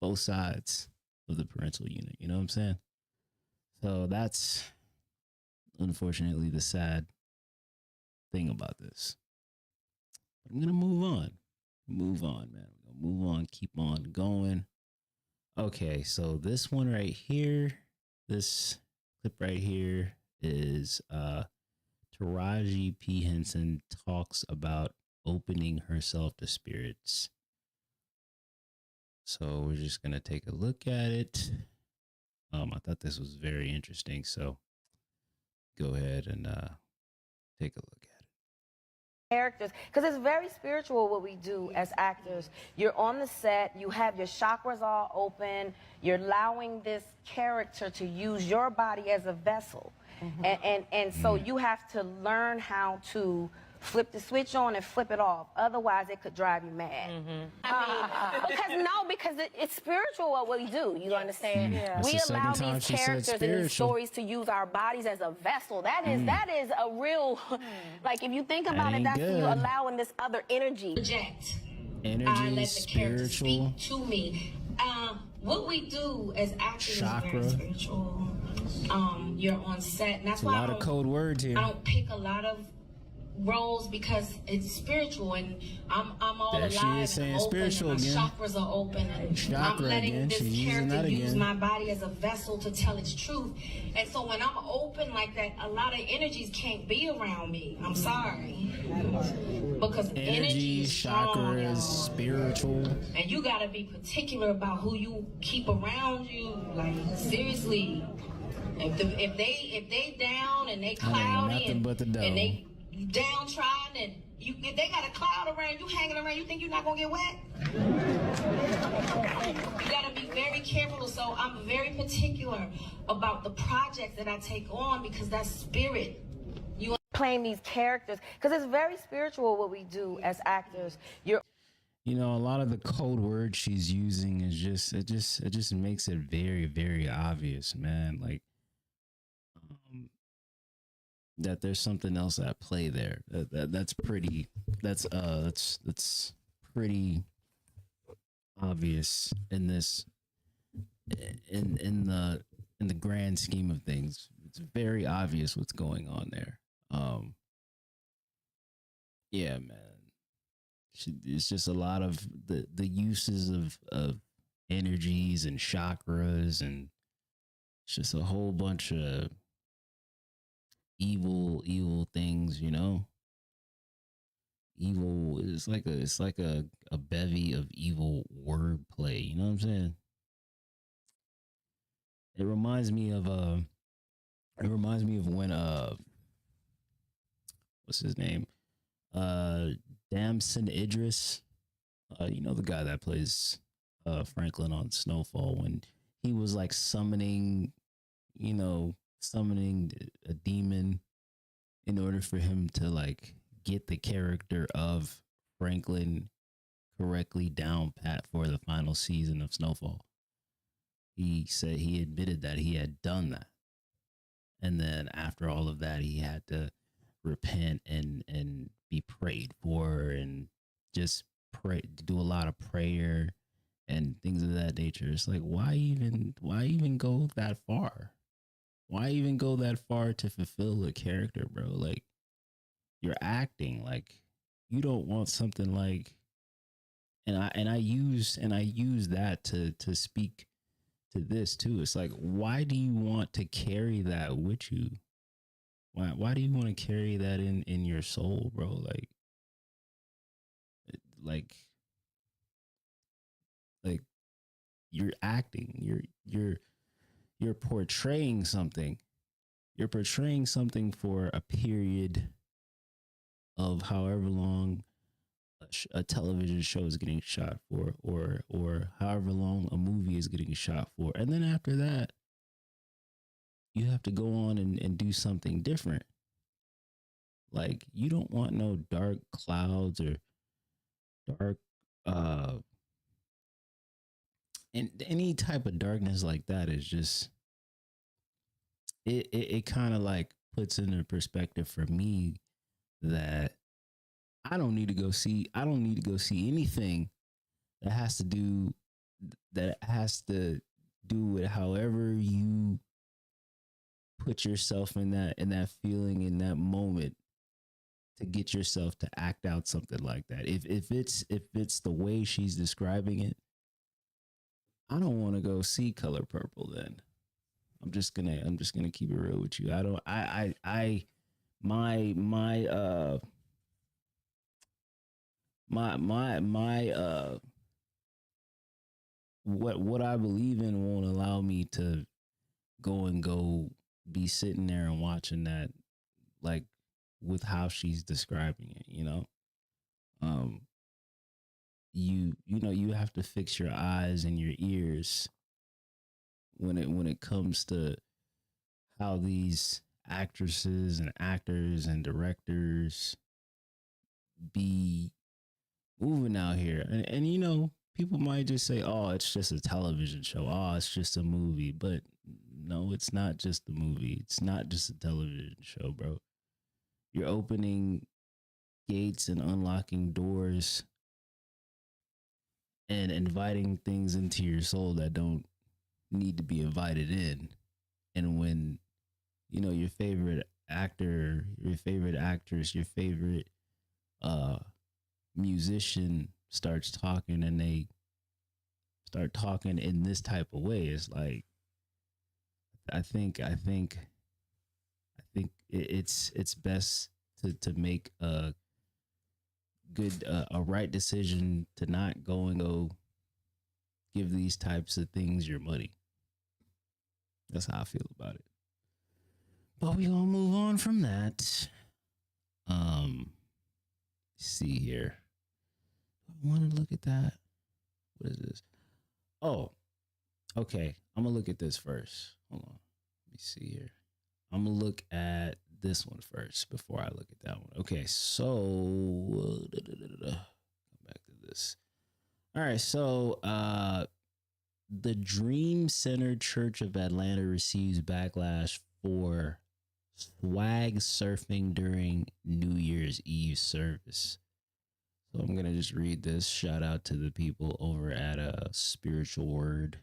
both sides of the parental unit. You know what I'm saying? So that's unfortunately the sad thing about this. I'm gonna move on. Move on, man. We're gonna move on. Keep on going. Okay, so this one right here, this clip right here is Taraji P. Henson talks about opening herself to spirits. So we're just gonna take a look at it. I thought this was very interesting, so go ahead and take a look at it. Characters, because it's very spiritual what we do as actors. You're on the set, you have your chakras all open, you're allowing this character to use your body as a vessel. And so you have to learn how to flip the switch on and flip it off. Otherwise, it could drive you mad. Because it's spiritual what we do. You understand? Yeah. We allow these characters in these stories to use our bodies as a vessel. That is a real, like if you think about it, that's you allowing this other energy. Project. Energy, I let the character spiritual. speak to me. What we do as actors Chakra. is very spiritual. You're on set, and that's It's a why lot of code words here. I don't pick a lot of roles because it's spiritual, and I'm all There she alive is saying and open, spiritual and my again. chakras are open, and Chakra I'm letting again. this She's using character that use again. my body as a vessel to tell its truth. And so when I'm open like that, a lot of energies can't be around me. I'm sorry, because energy is strong, chakras, y'all. spiritual. And you gotta be particular about who you keep around you. Like seriously, if they down and they cloudy nothing but the dough. and they downtrodden and if they got a cloud around you hanging around, you think you're not gonna get wet? You gotta be very careful. So I'm very particular about the projects that I take on because that's spirit. Playing these characters, because it's very spiritual what we do as actors. You're You know, a lot of the code words she's using is it just makes it very, very obvious, man. Like that there's something else at play there. That's pretty obvious in this in the grand scheme of things. It's very obvious what's going on there. Yeah, man. It's just a lot of the uses of energies and chakras, and it's just a whole bunch of evil things, you know. Evil is like a bevy of evil wordplay, you know what I'm saying? It reminds me of when what's his name? Damson Idris, you know, the guy that plays Franklin on Snowfall, when he was like summoning a demon in order for him to like get the character of Franklin correctly down pat for the final season of Snowfall. He said he admitted that he had done that. And then after all of that, he had to repent and be prayed for and just do a lot of prayer and things of that nature. It's like, why even go that far? Why even go that far to fulfill a character, bro? Like, you're acting. Like, you don't want something like, and I use that to speak to this too. It's like, why do you want to carry that with you? Why do you want to carry that in your soul, bro? Like you're acting. You're portraying something. You're portraying something for a period of however long a television show is getting shot for, or however long a movie is getting shot for. And then after that, you have to go on and do something different. Like, you don't want no dark clouds or dark, and any type of darkness like that is just, it kind of like puts into perspective for me that I don't need to go see anything that has to do with however you put yourself in that feeling, in that moment, to get yourself to act out something like that. If it's the way she's describing it, I don't want to go see Color Purple then. I'm just gonna keep it real with you. What I believe in won't allow me to go be sitting there and watching that, like, with how she's describing it, you know. You have to fix your eyes and your ears when it comes to how these actresses and actors and directors be moving out here. And you know, people might just say, oh, it's just a television show. Oh, it's just a movie. But no, it's not just a movie. It's not just a television show, bro. You're opening gates and unlocking doors and inviting things into your soul that don't need to be invited in. And when, you know, your favorite actor, your favorite actress, your favorite musician starts talking, and they start talking in this type of way, it's like, I think it's best to make a good a right decision to not go give these types of things your money. That's how I feel about it. But we gonna move on from that. See here. I want to look at that. What is this? Oh, okay. I'm gonna look at this first. Hold on. Let me see here. I'm gonna look at this one first before I look at that one. Okay, so come back to this. All right, so the Dream Center Church of Atlanta receives backlash for swag surfing during New Year's Eve service. So I'm gonna just read this. Shout out to the people over at Spiritual Word.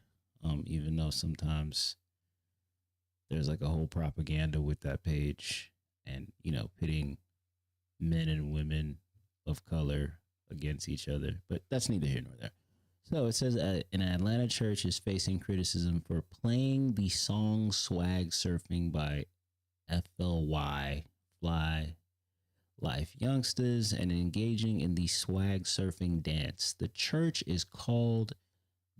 Even though sometimes there's like a whole propaganda with that page, and, you know, pitting men and women of color against each other, but that's neither here nor there. So it says an Atlanta church is facing criticism for playing the song Swag Surfing by FLY, Fly Life Youngsters, and engaging in the swag surfing dance. The church is called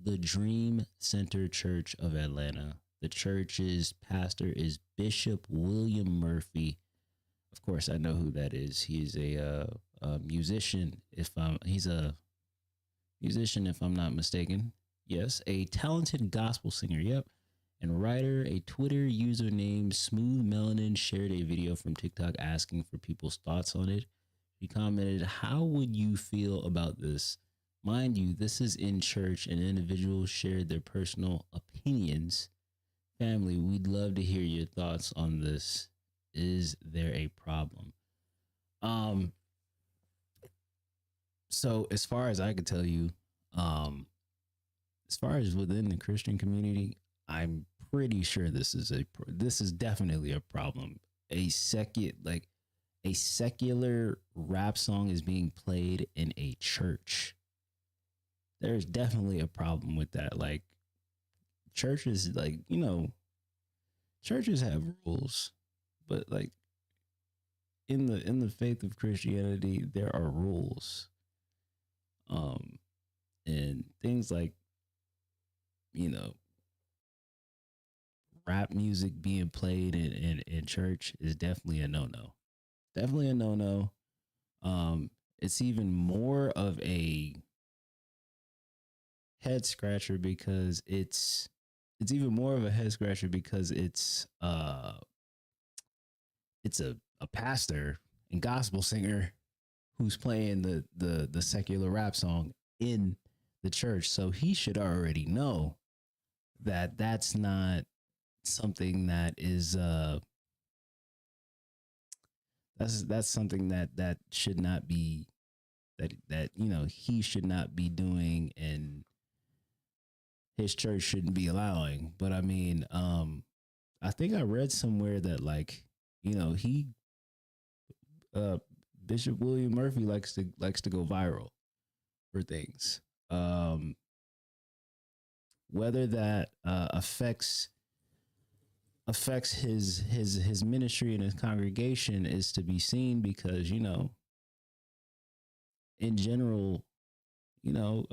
the Dream Center Church of Atlanta. The church's pastor is Bishop William Murphy. Of course, I know who that is. He's a musician. He's a musician, if I'm not mistaken. Yes, a talented gospel singer. Yep. And writer. A Twitter user named Smooth Melanin shared a video from TikTok asking for people's thoughts on it. He commented, "How would you feel about this? Mind you, this is in church, and individuals shared their personal opinions. Family, we'd love to hear your thoughts on this. Is there a problem?" So as far as I could tell you, as far as within the Christian community, I'm pretty sure this is definitely a problem. A secular rap song is being played in a church. There's definitely a problem with that. Like, churches, like, you know, churches have rules, but like in the faith of Christianity, there are rules. And things like, you know, rap music being played in church is definitely a no-no. Definitely a no-no. it's even more of a head scratcher because it's even more of a head scratcher because it's a pastor and gospel singer who's playing the secular rap song in the church. So he should already know that that's not something that is that's something that should not be that you know he should not be doing and his church shouldn't be allowing. But I mean, I think I read somewhere that like, you know, Bishop William Murphy likes to go viral for things. Whether that affects his ministry and his congregation is to be seen, because, you know, in general, you know,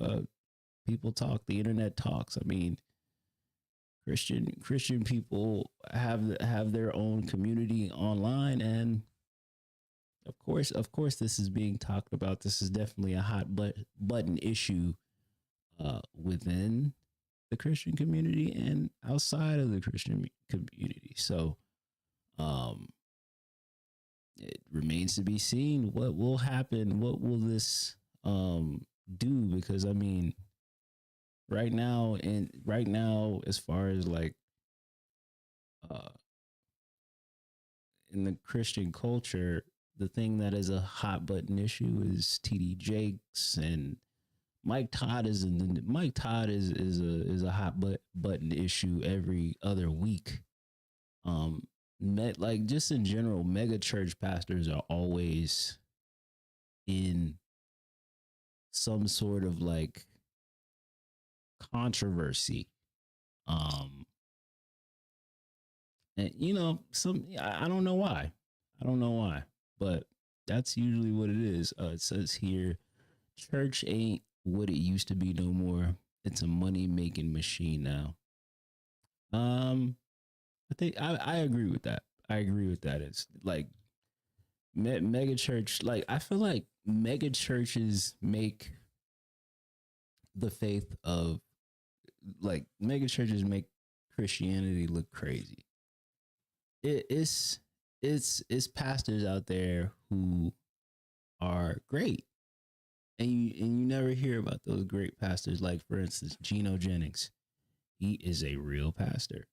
people talk, the internet talks. I mean, Christian people have their own community online, and of course this is being talked about. This is definitely a hot button issue within the Christian community and outside of the Christian community. So it remains to be seen what will happen. What will this do? Because I mean, right now, as far as like in the Christian culture, the thing that is a hot button issue is TD Jakes, and Mike Todd is a hot button issue every other week. Like just in general, mega church pastors are always in some sort of like controversy. And you know, I don't know why. But that's usually what it is. It says here, church ain't what it used to be no more. It's a money making machine now. I think I agree with that. It's like mega church. Like I feel like mega churches make the faith of like mega churches make Christianity look crazy. It's pastors out there who are great, and you never hear about those great pastors. Like for instance, Geno Jennings, he is a real pastor.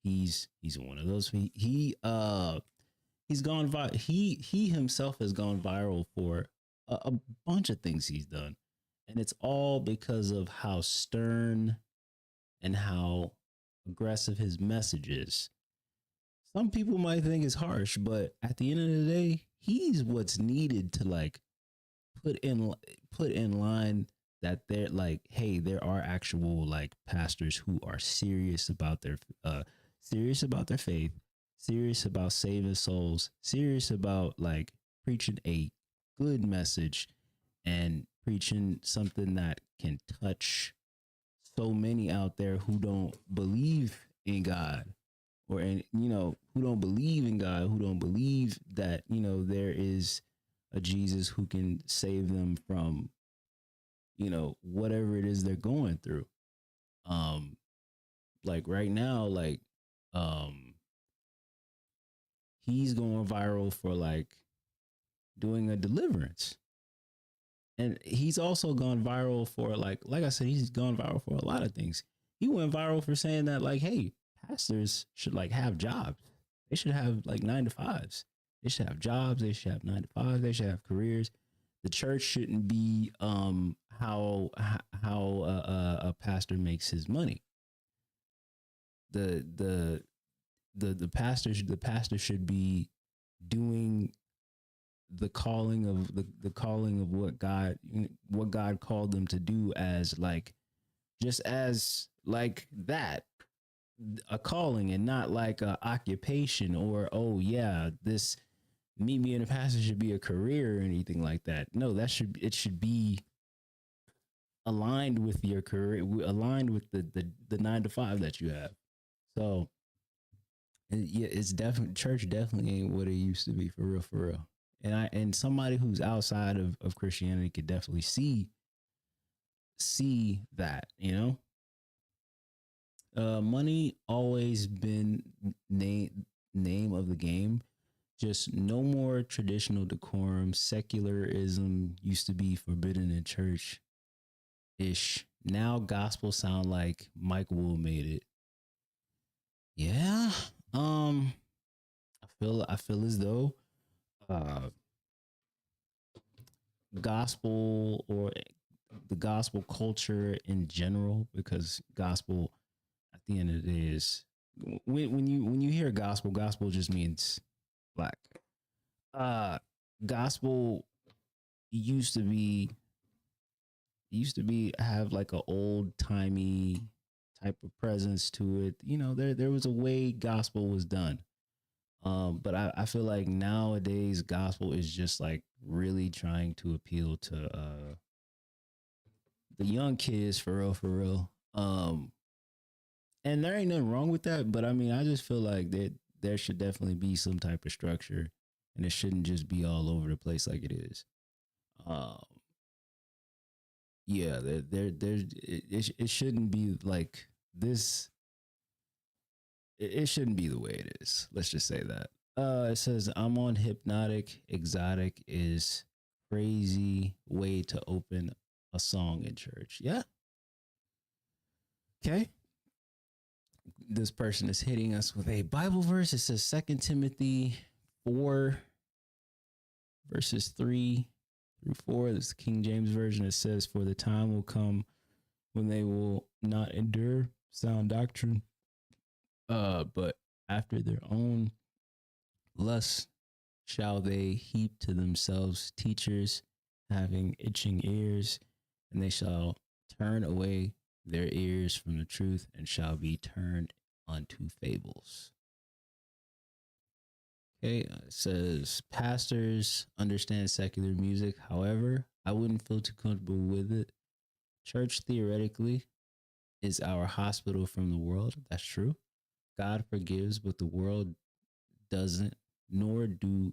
He's one of those. He's gone viral. He himself has gone viral for a bunch of things he's done, and it's all because of how stern and how aggressive his message is. Some people might think it's harsh, but at the end of the day, he's what's needed to like put in line that they're like, hey, there are actual like pastors who are serious about their faith, serious about saving souls, serious about like preaching a good message and preaching something that can touch so many out there who don't believe in God. Or, and you know, who don't believe in God, who don't believe that, you know, there is a Jesus who can save them from, you know, whatever it is they're going through. Like right now, like, he's going viral for like doing a deliverance. And he's also gone viral for like I said, he's gone viral for a lot of things. He went viral for saying that like, hey, pastors should like have jobs. They should have like 9-to-5s. They should have jobs. They should have 9-to-5s. They should have careers. The church shouldn't be how a pastor makes his money. The pastor should be doing the calling of what God called them to do, as like just as like that, a calling, and not like a occupation, or oh yeah, this me being a pastor should be a career or anything like that. No, it should be aligned with your career, aligned with the 9-to-5 that you have. So yeah, it's definitely, church definitely ain't what it used to be, for real. and somebody who's outside of Christianity could definitely see that, you know. Money always been name of the game. Just no more traditional decorum. Secularism used to be forbidden in church ish. Now gospel sound like Mike Wool made it. Yeah. I feel as though gospel, or the gospel culture in general, because gospel at the end of the day is, when you hear gospel just means black. Gospel used to be have like an old timey type of presence to it. You know, there was a way gospel was done. But I feel like nowadays gospel is just like really trying to appeal to the young kids, for real. And there ain't nothing wrong with that, but I mean, I just feel like that there should definitely be some type of structure, and it shouldn't just be all over the place like it is. Yeah, it shouldn't be like this. It shouldn't be the way it is. Let's just say that. It says, I'm on hypnotic. Exotic is crazy way to open a song in church. Yeah. Okay. This person is hitting us with a Bible verse. It says 2 Timothy 4 verses 3 through 4. This is the King James Version. It says, for the time will come when they will not endure sound doctrine, but after their own lusts shall they heap to themselves teachers having itching ears, and they shall turn away their ears from the truth and shall be turned unto fables. Okay, it says pastors understand secular music. However, I wouldn't feel too comfortable with it. Church theoretically is our hospital from the world. That's true. God forgives, but the world doesn't, nor do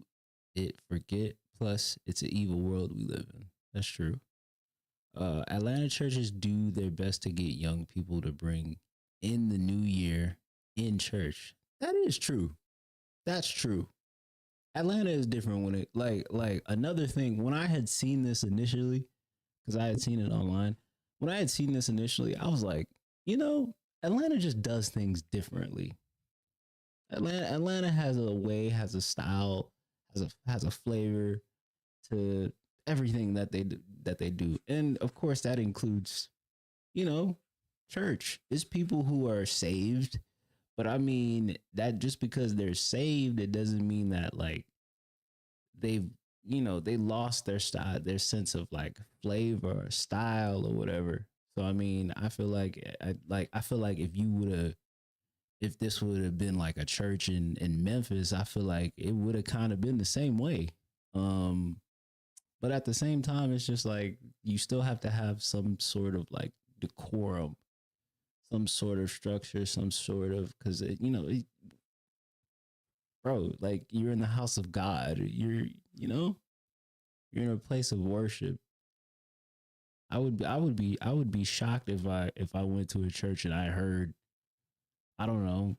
it forget. Plus, it's an evil world we live in. That's true. Atlanta churches do their best to get young people to bring in the new year in church. That is true. That's true. Atlanta is different when it like another thing. When I had seen this initially, because I had seen it online, when I had seen this initially, I was like, you know, Atlanta just does things differently. Atlanta has a way, has a style, has a flavor to everything that they do. And of course that includes, you know, church. It's people who are saved, but I mean that just because they're saved, it doesn't mean that like they've, you know, they lost their style, their sense of like flavor or style or whatever. So I mean, I feel like if this would have been like a church in Memphis, I feel like it would have kind of been the same way. But at the same time, it's just like you still have to have some sort of like decorum, some sort of structure, some sort of, because bro, like you're in the house of God. You're in a place of worship. I would be shocked if I went to a church and I heard, I don't know,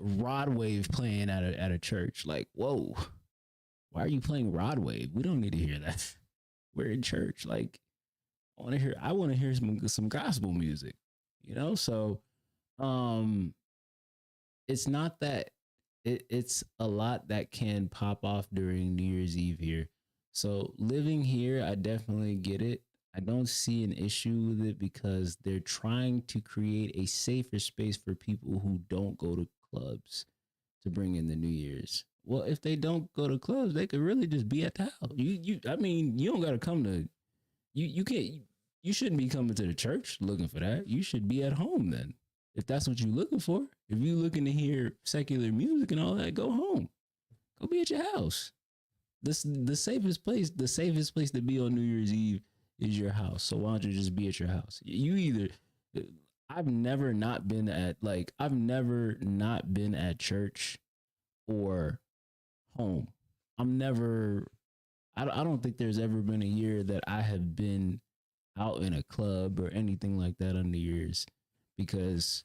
Rod Wave playing at a church. Like, whoa, why are you playing Rod Wave? We don't need to hear that. We're in church. Like, I want to hear some gospel music, you know? So, it's not that it's a lot that can pop off during New Year's Eve here. So living here, I definitely get it. I don't see an issue with it because they're trying to create a safer space for people who don't go to clubs to bring in the New Year's. Well, if they don't go to clubs, they could really just be at the house. I mean, you don't got to come to, you shouldn't be coming to the church looking for that. You should be at home then. If that's what you're looking for. If you're looking to hear secular music and all that, go home. Go be at your house. The safest place to be on New Year's Eve is your house. So why don't you just be at your house? I've never not been at church or home. I'm never I don't think there's ever been a year that I have been out in a club or anything like that on New Year's, because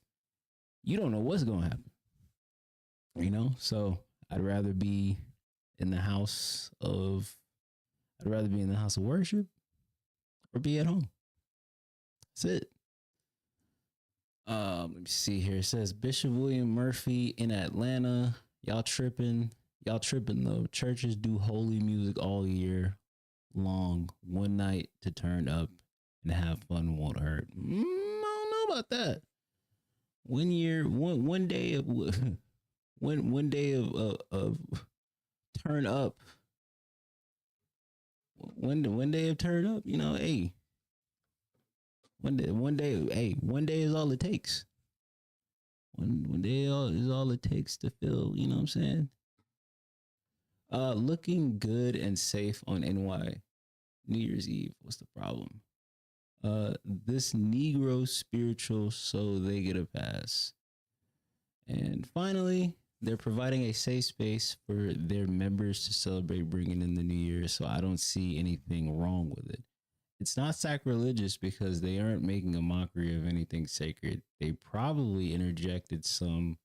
you don't know what's going to happen, you know? So I'd rather be in the house of, worship or be at home. That's it. Let me see here. It says Bishop William Murphy in Atlanta. Y'all tripping though. Churches do holy music all year long. One night to turn up and have fun won't hurt. I don't know about that. One day of one day of turn up. One day of turn up. You know, hey. One day is all it takes. One day is all it takes to feel, you know what I'm saying? Looking good and safe on NY New Year's Eve. What's the problem? This Negro spiritual, so they get a pass. And finally, they're providing a safe space for their members to celebrate bringing in the New Year, so I don't see anything wrong with it. It's not sacrilegious because they aren't making a mockery of anything sacred. They probably interjected some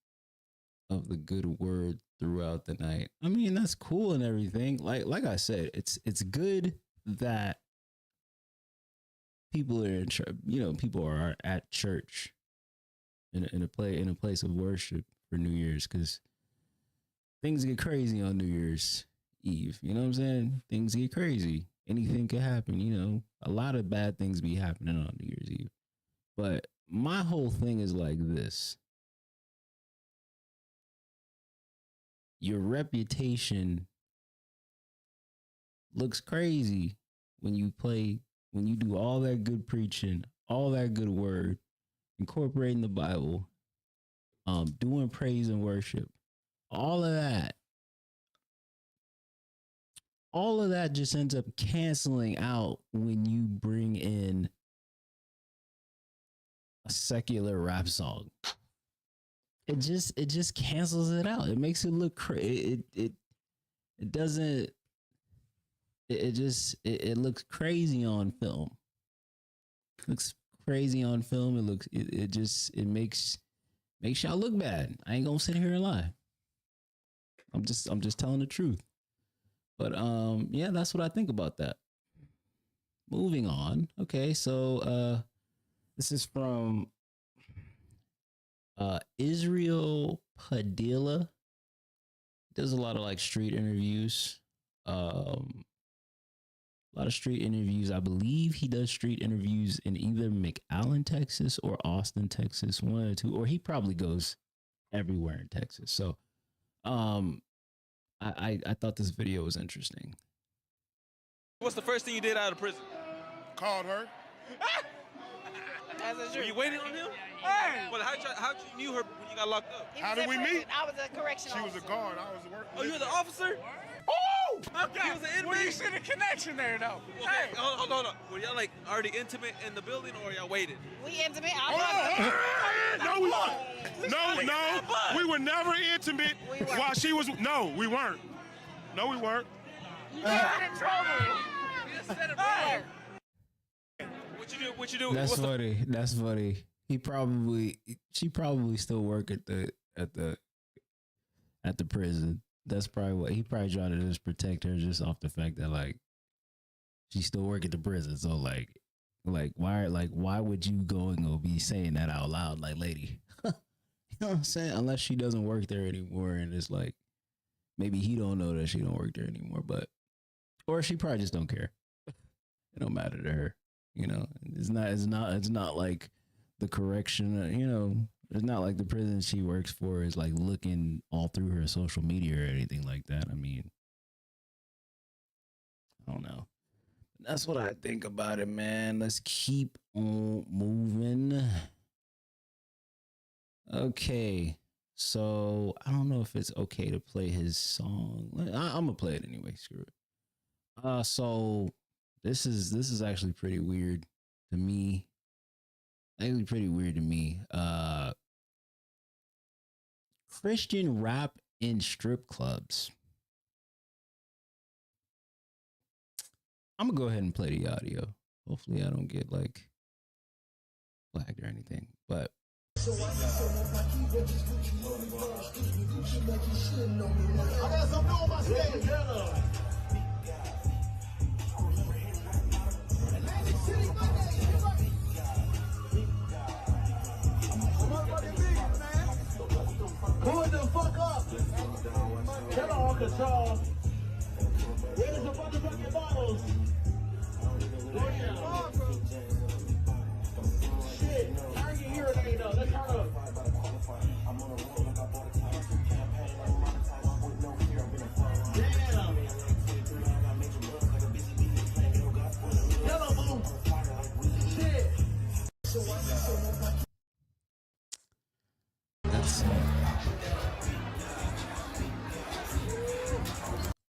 of the good word throughout the night. I mean, that's cool and everything. Like I said, it's good that people are in church, you know, people are at church in a place of worship for New Year's, because things get crazy on New Year's Eve. You know what I'm saying? Things get crazy. Anything could happen, you know. A lot of bad things be happening on New Year's Eve. But my whole thing is like this. Your reputation looks crazy when you do all that good preaching, all that good word, incorporating the Bible, doing praise and worship, all of that. All of that just ends up canceling out when you bring in a secular rap song. It just cancels it out. It makes it look it doesn't. It looks crazy on film. It looks crazy on film. It makes y'all look bad. I ain't gonna sit here and lie. I'm just telling the truth. But yeah, that's what I think about that. Moving on. Okay, so this is from Israel Padilla. Does a lot of like street interviews. A lot of street interviews. I believe he does street interviews in either McAllen, Texas or Austin, Texas, one of the two, or he probably goes everywhere in Texas. So I thought this video was interesting. What's the first thing you did out of prison? Called her. Were you waiting on him? Hey! Well, how'd you knew her when you got locked up? How did we meet? I was a correctional She was a guard. I was working. Oh, you were the officer? Oh! Okay. He was an inmate? Well, you see the connection there, though. Okay, hey. Hold on. Were y'all like already intimate in the building, or y'all waited? We intimate. No, we weren't. No. We were never intimate while she was. No, we weren't. No, we weren't. You got in trouble. What you do? That's funny. That's funny. She probably still work at the prison. That's probably what he probably tried to just protect her, just off the fact that like she still work at the prison. So like why would you go and go be saying that out loud, like, lady? You know what I'm saying? Unless she doesn't work there anymore, and it's like maybe he don't know that she don't work there anymore, or she probably just don't care. It don't matter to her. You know, it's not like the correction, you know, it's not like the prison she works for is like looking all through her social media or anything like that. I mean, I don't know. That's what I think about it, man. Let's keep on moving. Okay. So I don't know if it's okay to play his song. I'm gonna play it anyway. Screw it. So this is actually pretty weird to me. Christian rap in strip clubs. I'm gonna go ahead and play the audio. Hopefully, I don't get like flagged or anything. But I got some new on my stage. Pull the fuck up. Get on control. Where's the motherfucking bottles? Shit, turn your hearing aid up. Let's turn up. Damn. Yellow boom. Shit. that's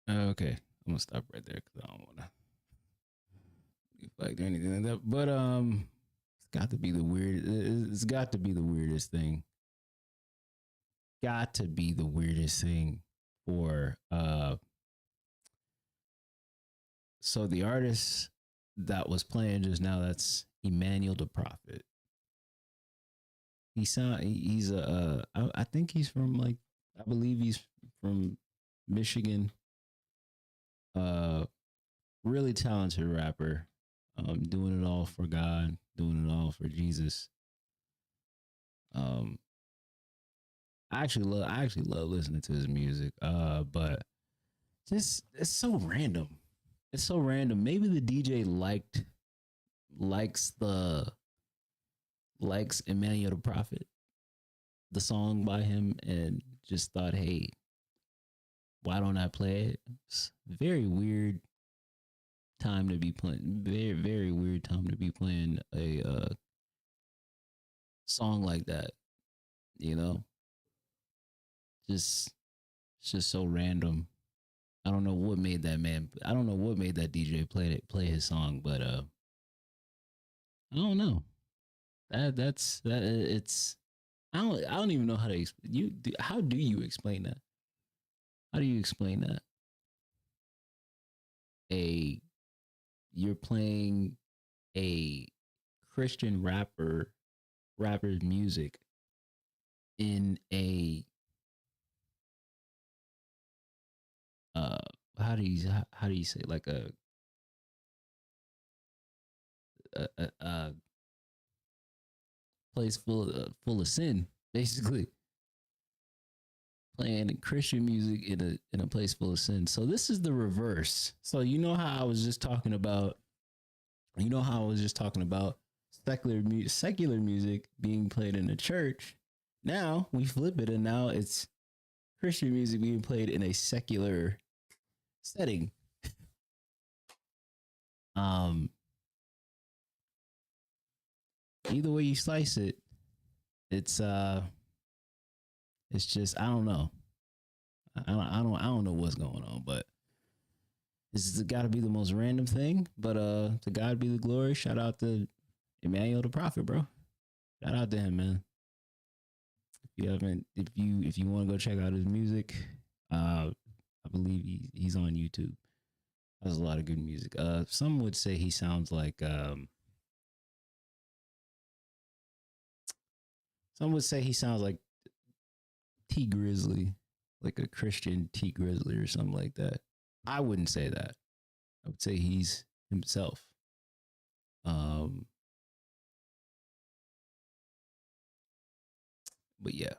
okay. I'm gonna stop right there because I don't want to get flagged or anything like that. But it's got to be the weird. It's got to be the weirdest thing. Got to be the weirdest thing for So the artist that was playing just now, that's Emmanuel the Prophet. He's I think he's from like, I believe he's from Michigan. Really talented rapper. Doing it all for God, doing it all for Jesus. I actually love listening to his music. But just it's so random. It's so random. Maybe the DJ likes Emmanuel the Prophet, the song by him, and just thought, hey, why don't I play it? It's very weird time to be playing. Very, very weird time to be playing a song like that. You know, it's just so random. I don't know what made that man. I don't know what made that DJ play his song, but I don't know. It's I don't even know how to how do you explain that? How do you explain that? You're playing a Christian rapper's music in a how do you say, like a place full of sin, basically. Playing Christian music in a place full of sin. So this is the reverse. So you know how I was just talking about secular music being played in a church. Now we flip it, and now it's Christian music being played in a secular setting. Either way you slice it, it's just, I don't know. I don't know what's going on, but this has got to be the most random thing. But to God be the glory. Shout out to Emmanuel the Prophet, bro. Shout out to him, man. If you want to go check out his music, I believe he's on YouTube. Has a lot of good music. Some would say he sounds like T Grizzly, like a Christian T Grizzly or something like that. I wouldn't say that. I would say he's himself. But yeah.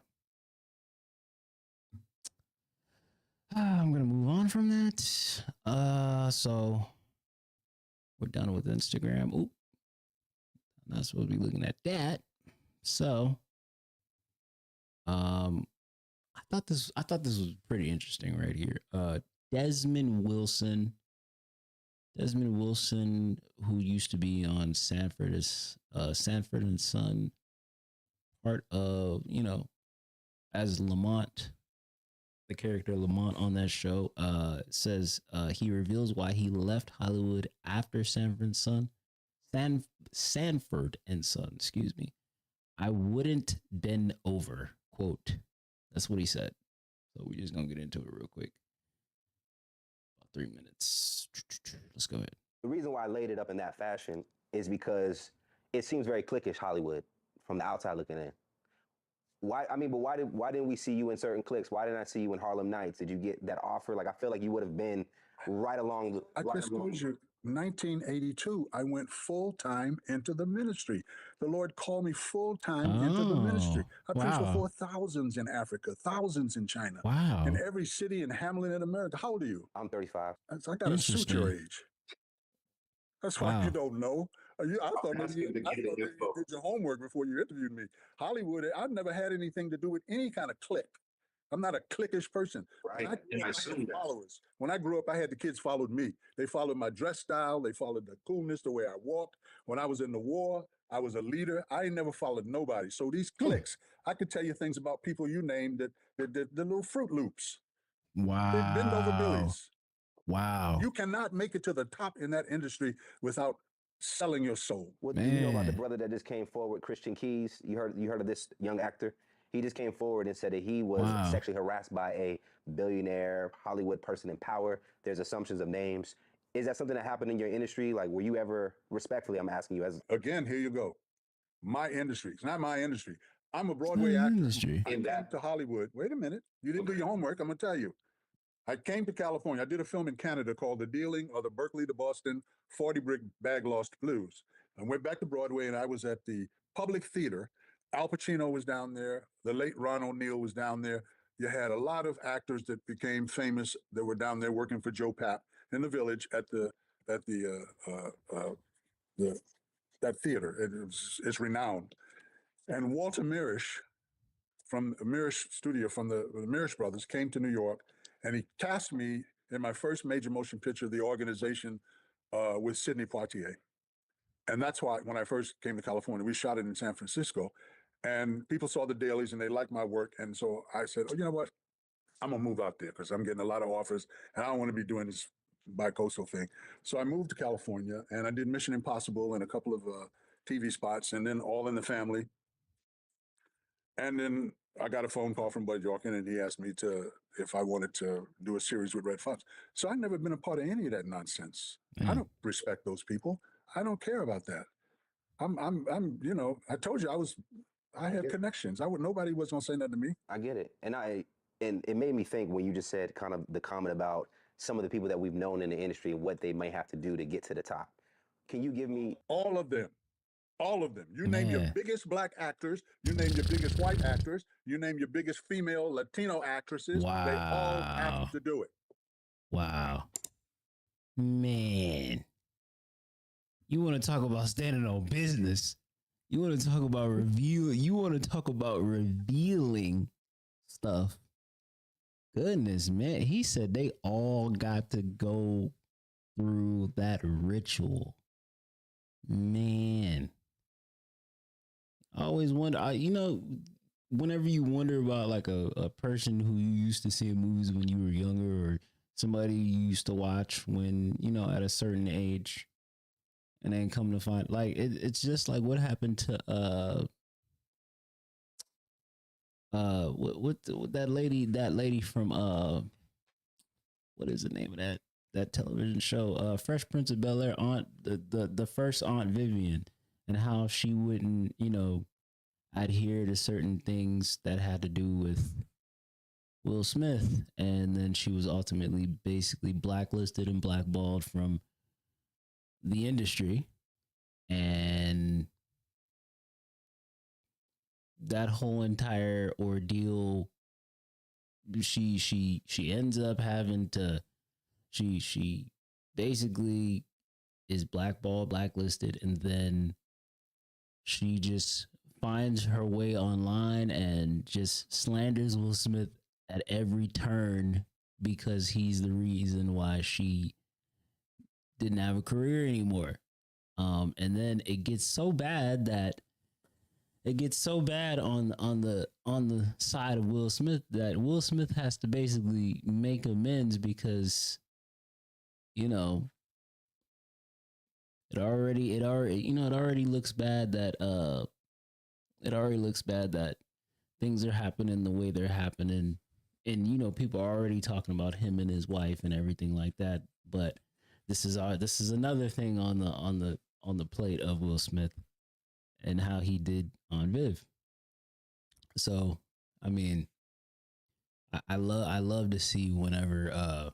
I'm gonna move on from that. So we're done with Instagram. Oop. I'm not supposed to be looking at that. So I thought this was pretty interesting right here. Desmond Wilson, who used to be on Sanford and Son, part of, as Lamont, the character Lamont on that show, says he reveals why he left Hollywood after Sanford and Son, excuse me. I wouldn't bend over, quote. That's what he said. So we're just gonna get into it real quick. About 3 minutes. Let's go ahead. The reason why I laid it up in that fashion is because it seems very cliquish Hollywood from the outside looking in. Why? I mean, but why didn't we see you in certain cliques? Why didn't I see you in Harlem Nights? Did you get that offer? Like, I feel like you would have been right along. I just told you, 1982, I went full time into the ministry. The Lord called me full time into the ministry. I preached before thousands in Africa, thousands in China, in every city and hamlet in America. How old are you? I'm 35. I got to suit your age. That's why you don't know. I thought maybe you did your homework before you interviewed me. Hollywood, I've never had anything to do with any kind of clique. I'm not a cliquish person. Right. I had followers. When I grew up, I had the kids followed me. They followed my dress style. They followed the coolness, the way I walked. When I was in the war, I was a leader. I ain't never followed nobody. So these cliques, I could tell you things about people you named, the little Fruit Loops. Wow. They bend over billies. Wow. You cannot make it to the top in that industry without selling your soul. What do you know about the brother that just came forward, Christian Keys? You heard of this young actor? He just came forward and said that he was sexually harassed by a billionaire Hollywood person in power. There's assumptions of names. Is that something that happened in your industry? Like, were you ever, respectfully, I'm asking you as... Again, here you go. My industry. It's not my industry. I'm a Broadway actor. Industry. I came to Hollywood. Wait a minute. You didn't do your homework. I'm going to tell you. I came to California. I did a film in Canada called The Dealing of the Berkeley to Boston 40 Brick Bag Lost Blues. I went back to Broadway and I was at the Public Theater. Al Pacino was down there. The late Ron O'Neal was down there. You had a lot of actors that became famous that were down there working for Joe Papp in the Village at that theater. It's renowned. And Walter Mirisch from Mirisch Studio, from the Mirisch brothers, came to New York, and he cast me in my first major motion picture, The Organization, with Sidney Poitier. And that's why when I first came to California, we shot it in San Francisco, and people saw the dailies and they liked my work. And so I said, oh, you know what? I'm gonna move out there because I'm getting a lot of offers and I don't want to be doing this bi-coastal thing. So I moved to California and I did Mission Impossible and a couple of TV spots, and then All in the Family. And then I got a phone call from Bud Yorkin, and he asked me if I wanted to do a series with Red Fox. So I've never been a part of any of that nonsense. I don't respect those people. I don't care about that. I'm you know, I told you I had connections. Nobody was gonna say nothing to me. I get it. And it made me think when you just said kind of the comment about some of the people that we've known in the industry and what they may have to do to get to the top. Can you give me... All of them. All of them. You name your biggest black actors, you name your biggest white actors, you name your biggest female Latino actresses. Wow. They all have to do it. Wow. Man. You want to talk about standing on business. You want to talk about revealing stuff. Goodness, man. He said they all got to go through that ritual. Man. I always wonder, you know, whenever you wonder about like a person who you used to see in movies when you were younger, or somebody you used to watch when, you know, at a certain age, and then come to find, like, it's just like what happened to what that lady from what is the name of that television show, Fresh Prince of Bel-Air, the first Aunt Vivian, and how she wouldn't, you know, adhere to certain things that had to do with Will Smith, and then she was ultimately basically blacklisted and blackballed from the industry. And that whole entire ordeal, she ends up having to, she basically is blackballed, blacklisted, and then she just finds her way online and just slanders Will Smith at every turn because he's the reason why she didn't have a career anymore. And then it gets so bad that on the side of Will Smith that Will Smith has to basically make amends because, you know, it already looks bad that things are happening the way they're happening, and you know, people are already talking about him and his wife and everything like that. But this is another thing on the plate of Will Smith and how he did on Viv. So, I mean, I love to see whenever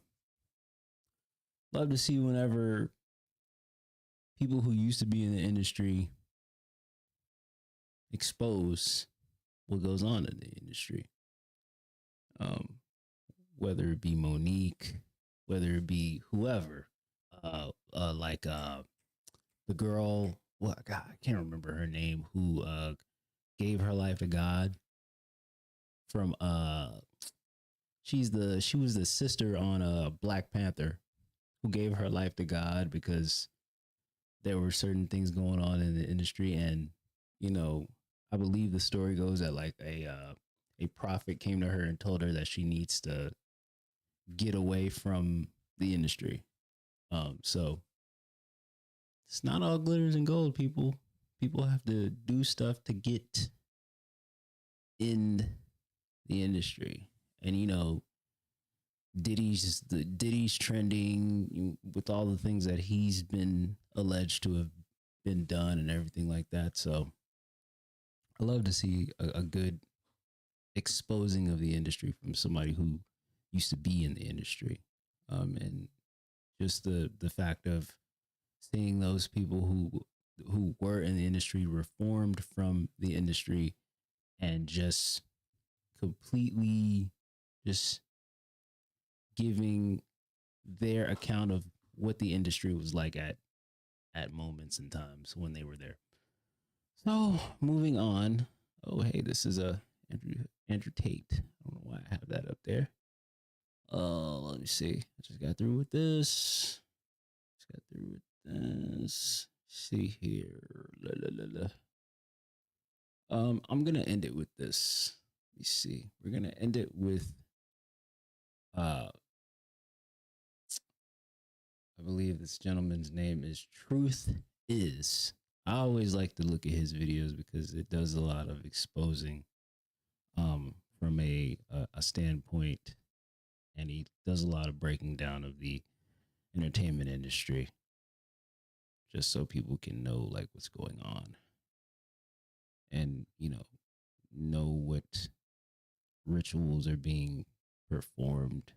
people who used to be in the industry expose what goes on in the industry. Whether it be Monique, whether it be whoever, like the girl, God, I can't remember her name, who gave her life to God. From she was the sister on Black Panther, who gave her life to God because there were certain things going on in the industry, and you know, I believe the story goes that like a prophet came to her and told her that she needs to get away from the industry. So it's not all glitters and gold, people. People have to do stuff to get in the industry. And you know, Diddy's trending with all the things that he's been alleged to have been done and everything like that. So I love to see a good exposing of the industry from somebody who used to be in the industry. And just the fact of seeing those people who were in the industry reformed from the industry and just completely just giving their account of what the industry was like at moments and times when they were there. So moving on. Oh, hey, this is Andrew Tate. I don't know why I have that up there. Let me see. I just got through with this. See here. I'm gonna end it with this. Let me see. We're gonna end it with I believe this gentleman's name is Fctz. I always like to look at his videos because it does a lot of exposing from a standpoint, and he does a lot of breaking down of the entertainment industry just so people can know like what's going on and know what rituals are being performed.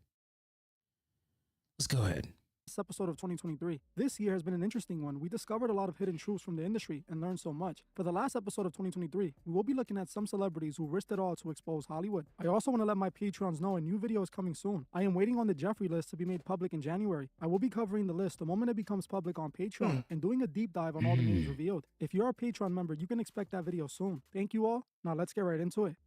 Let's go ahead. This episode of 2023. This year has been an interesting one. We discovered a lot of hidden truths from the industry and learned so much. For the last episode of 2023, we will be looking at some celebrities who risked it all to expose Hollywood. I also want to let my patrons know a new video is coming soon. I am waiting on the Jeffrey list to be made public in January. I will be covering the list the moment it becomes public on Patreon and doing a deep dive on all the names revealed. If you're a Patreon member, you can expect that video soon. Thank you all. Now let's get right into it.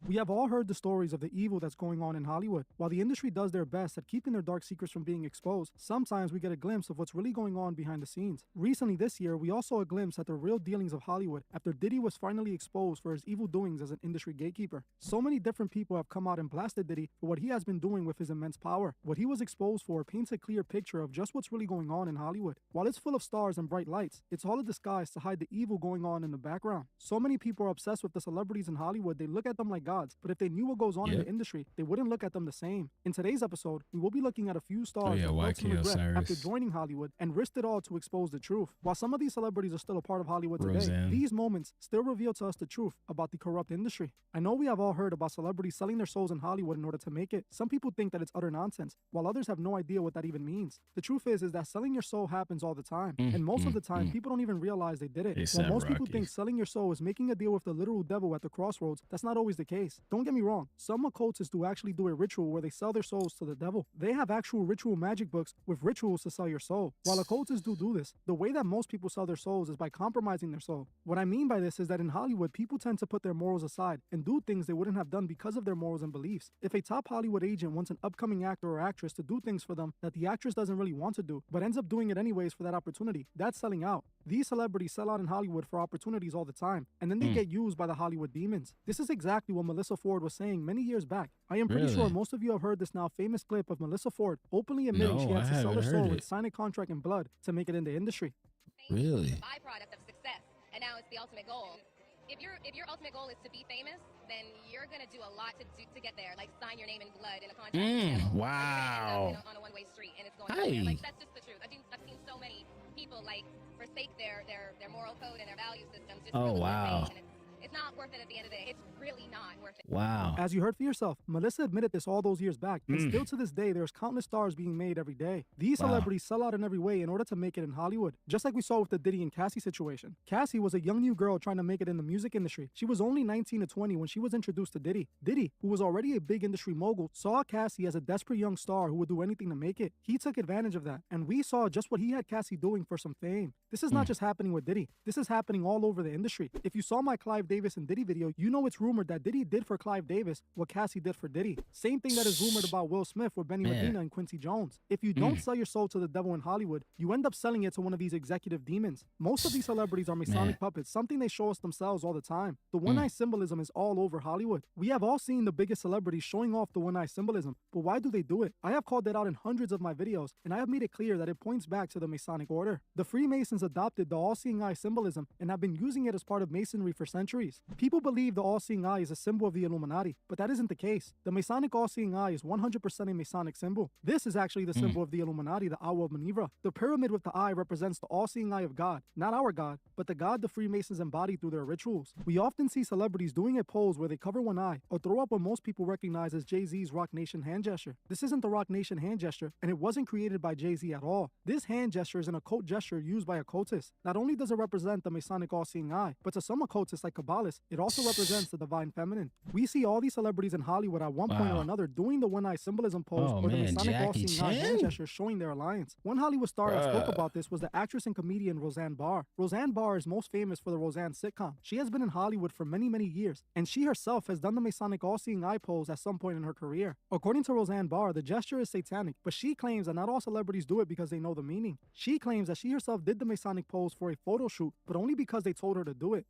We have all heard the stories of the evil that's going on in Hollywood. While the industry does their best at keeping their dark secrets from being exposed, sometimes we get a glimpse of what's really going on behind the scenes. Recently this year, we also saw a glimpse at the real dealings of Hollywood after Diddy was finally exposed for his evil doings as an industry gatekeeper. So many different people have come out and blasted Diddy for what he has been doing with his immense power. What he was exposed for paints a clear picture of just what's really going on in Hollywood. While it's full of stars and bright lights, it's all a disguise to hide the evil going on in the background. So many people are obsessed with the celebrities in Hollywood, they look at them like gods, but if they knew what goes on in the industry, they wouldn't look at them the same. In today's episode, we will be looking at a few stars that broke some regret after joining Hollywood and risked it all to expose the truth. While some of these celebrities are still a part of Hollywood today, these moments still reveal to us the truth about the corrupt industry. I know we have all heard about celebrities selling their souls in Hollywood in order to make it. Some people think that it's utter nonsense, while others have no idea what that even means. The truth is that selling your soul happens all the time, and most of the time, people don't even realize they did it. While most people think selling your soul is making a deal with the literal devil at the crossroads, that's not always the case. Don't get me wrong, some occultists do actually do a ritual where they sell their souls to the devil. They have actual ritual magic books with rituals to sell your soul. While occultists do this, the way that most people sell their souls is by compromising their soul. What I mean by this is that in Hollywood, people tend to put their morals aside and do things they wouldn't have done because of their morals and beliefs. If a top Hollywood agent wants an upcoming actor or actress to do things for them that the actress doesn't really want to do, but ends up doing it anyways for that opportunity, that's selling out. These celebrities sell out in Hollywood for opportunities all the time, and then they get used by the Hollywood demons. This is exactly what Melissa Ford was saying many years back. I am pretty sure most of you have heard this now famous clip of Melissa Ford openly admitting she had to sell her soul and sign a contract in blood to make it in the industry. Really? Byproduct of success, and now it's the ultimate goal. If your ultimate goal is to be famous, then you're going to do a lot to get there, like sign your name in blood in a contract. Wow. On a one-way street, and it's going nowhere. Like, that's just the truth. I've seen so many people, like, forsake their moral code and their value systems. Just Oh, wow. It's not worth it at the end of the day. It's really not worth it. Wow. As you heard for yourself, Melissa admitted this all those years back, and still to this day, there's countless stars being made every day. These celebrities sell out in every way in order to make it in Hollywood, just like we saw with the Diddy and Cassie situation. Cassie was a young new girl trying to make it in the music industry. She was only 19 to 20 when she was introduced to Diddy. Diddy, who was already a big industry mogul, saw Cassie as a desperate young star who would do anything to make it. He took advantage of that, and we saw just what he had Cassie doing for some fame. This is not just happening with Diddy. This is happening all over the industry. If you saw my Clive Davis and Diddy video, you know it's rumored that Diddy did for Clive Davis what Cassie did for Diddy. Same thing that is rumored about Will Smith with Benny Medina and Quincy Jones. If you don't sell your soul to the devil in Hollywood, you end up selling it to one of these executive demons. Most of these celebrities are Masonic puppets, something they show us themselves all the time. The one-eye symbolism is all over Hollywood. We have all seen the biggest celebrities showing off the one-eye symbolism, but why do they do it? I have called it out in hundreds of my videos, and I have made it clear that it points back to the Masonic order. The Freemasons adopted the all-seeing eye symbolism and have been using it as part of Masonry for centuries. People believe the all-seeing eye is a symbol of the Illuminati, but that isn't the case. The Masonic all-seeing eye is 100% a Masonic symbol. This is actually the symbol of the Illuminati, the Owl of Manivra. The pyramid with the eye represents the all-seeing eye of God, not our God, but the God the Freemasons embody through their rituals. We often see celebrities doing a pose where they cover one eye or throw up what most people recognize as Jay-Z's Rock Nation hand gesture. This isn't the Rock Nation hand gesture, and it wasn't created by Jay-Z at all. This hand gesture is an occult gesture used by occultists. Not only does it represent the Masonic all-seeing eye, but to some occultists like Kabbalists, it also represents the divine feminine. We see all these celebrities in Hollywood at one point or another doing the one-eye symbolism pose or the Masonic all-seeing eye hand gesture showing their alliance. One Hollywood star that spoke about this was the actress and comedian Roseanne Barr. Roseanne Barr is most famous for the Roseanne sitcom. She has been in Hollywood for many, many years, and she herself has done the Masonic all-seeing eye pose at some point in her career. According to Roseanne Barr, the gesture is satanic, but she claims that not all celebrities do it because they know the meaning. She claims that she herself did the Masonic pose for a photo shoot, but only because they told her to do it.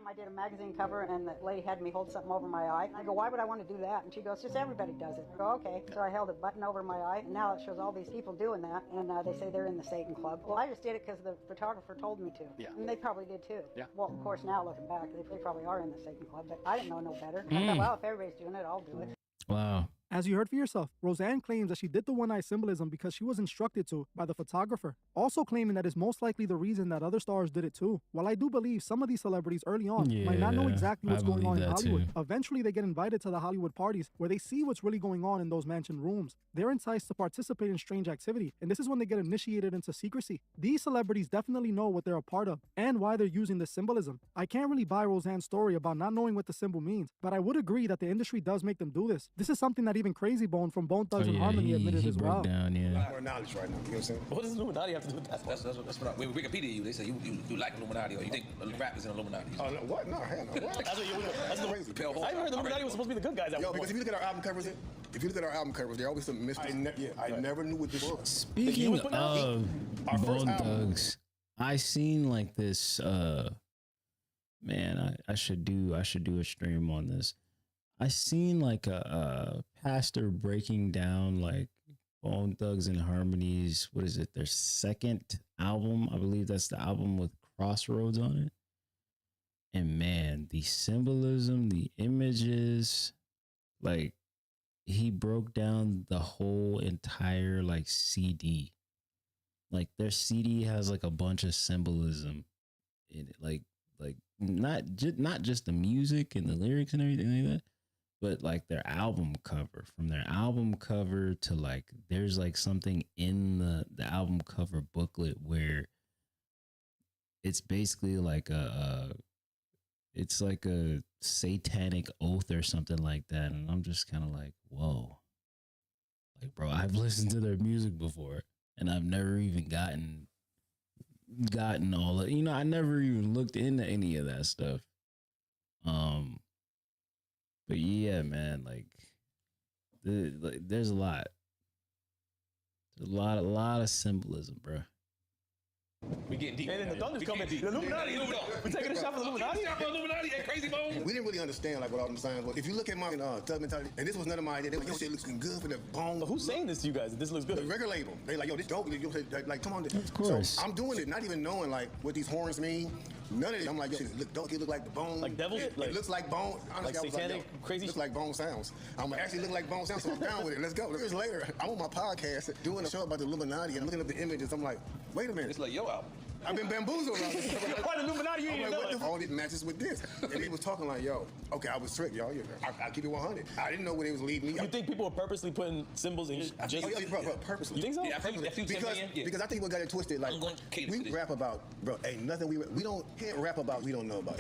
I did a magazine cover and the lady had me hold something over my eye. I go, why would I want to do that? And she goes, just everybody does it. I go, okay. So I held a button over my eye, and now it shows all these people doing that, and they say they're in the Satan Club. Well, I just did it because the photographer told me to. Yeah. And they probably did too. Yeah. Well, of course, now looking back, they probably are in the Satan Club, but I didn't know no better. I thought, well, if everybody's doing it, I'll do it. Wow. As you heard for yourself, Roseanne claims that she did the one-eye symbolism because she was instructed to by the photographer, also claiming that it's most likely the reason that other stars did it too. While I do believe some of these celebrities early on might not know exactly what's going on in Hollywood, eventually they get invited to the Hollywood parties where they see what's really going on in those mansion rooms. They're enticed to participate in strange activity, and this is when they get initiated into secrecy. These celebrities definitely know what they're a part of and why they're using this symbolism. I can't really buy Roseanne's story about not knowing what the symbol means, but I would agree that the industry does make them do this. This is something that even Crazy Bone from Bone Thugs and Harmony admitted as well. Down, A lot more knowledge right now, you know what I'm saying? What does Illuminati have to do with that? That's what when Wikipedia you, they say you like Illuminati or you think rap is in Illuminati. Oh, no, what? No, hell no. What? That's crazy. I even heard the Illuminati was supposed to be the good guys. Because if you look at our album covers, there always some mystery. I never knew what this was. Speaking of Bone Thugs, I seen like this. Man, I should do a stream on this. I seen like a pastor breaking down like Bone Thugs and Harmony's, what is it, their second album. I believe that's the album with Crossroads on it. And man, the symbolism, the images, like he broke down the whole entire like CD. Like their CD has like a bunch of symbolism in it, like not just the music and the lyrics and everything like that, but like their album cover. From their album cover to like there's like something in the album cover booklet where it's basically like it's like a satanic oath or something like that, and I'm just kind of like, whoa, like bro, I've listened to their music before and I've never even gotten all of, I never even looked into any of that stuff. But yeah, man, like there's a lot of symbolism, bro. We getting deep. And then the Thunder's coming. The Illuminati. We taking a shot for the Illuminati? Illuminati and Crazy Bone. We didn't really understand like what all them signs was. If you look at my Thug mentality, and this was none of my idea. They were like, yo, shit looks good for the bone. But who's saying this to you guys? This looks good. The record label. They like, yo, this dope. Like, come on. Of course. So I'm doing it, not even knowing like what these horns mean. None of it. I'm like, yo, don't it look like the bone? Like devils? It Like, looks like bone. Honestly, like satanic, yo, crazy? Looks like bone sounds. I'm like, actually look like bone sounds, so I'm down with it. Let's go. Years later, I'm on my podcast doing a show about the Illuminati and looking at the images. I'm like, wait a minute. It's like your album. I've been bamboozled on this. Why the Illuminati? You ain't like, know what it. the all it matches with this. And he was talking like, yo, okay, I was tricked, y'all. I keep it 100. I didn't know where they was leading me. You think people are purposely putting symbols in just... Purposely. You think so? Yeah, because I think we got it twisted. Like, we rap about, bro, ain't nothing can't rap about we don't know about.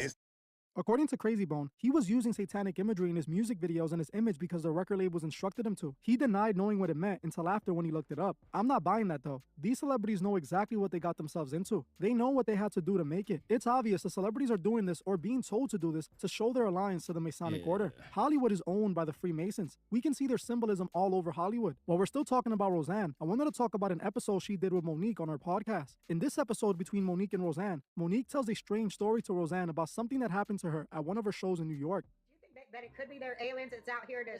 According to Crazy Bone, he was using satanic imagery in his music videos and his image because the record labels instructed him to. He denied knowing what it meant until after when he looked it up. I'm not buying that though. These celebrities know exactly what they got themselves into. They know what they had to do to make it. It's obvious the celebrities are doing this or being told to do this to show their alliance to the Masonic Order. Hollywood is owned by the Freemasons. We can see their symbolism all over Hollywood. While we're still talking about Roseanne, I wanted to talk about an episode she did with Monique on her podcast. In this episode between Monique and Roseanne, Monique tells a strange story to Roseanne about something that happened to her at one of her shows in New York. Do you think that it could be their aliens that's out here to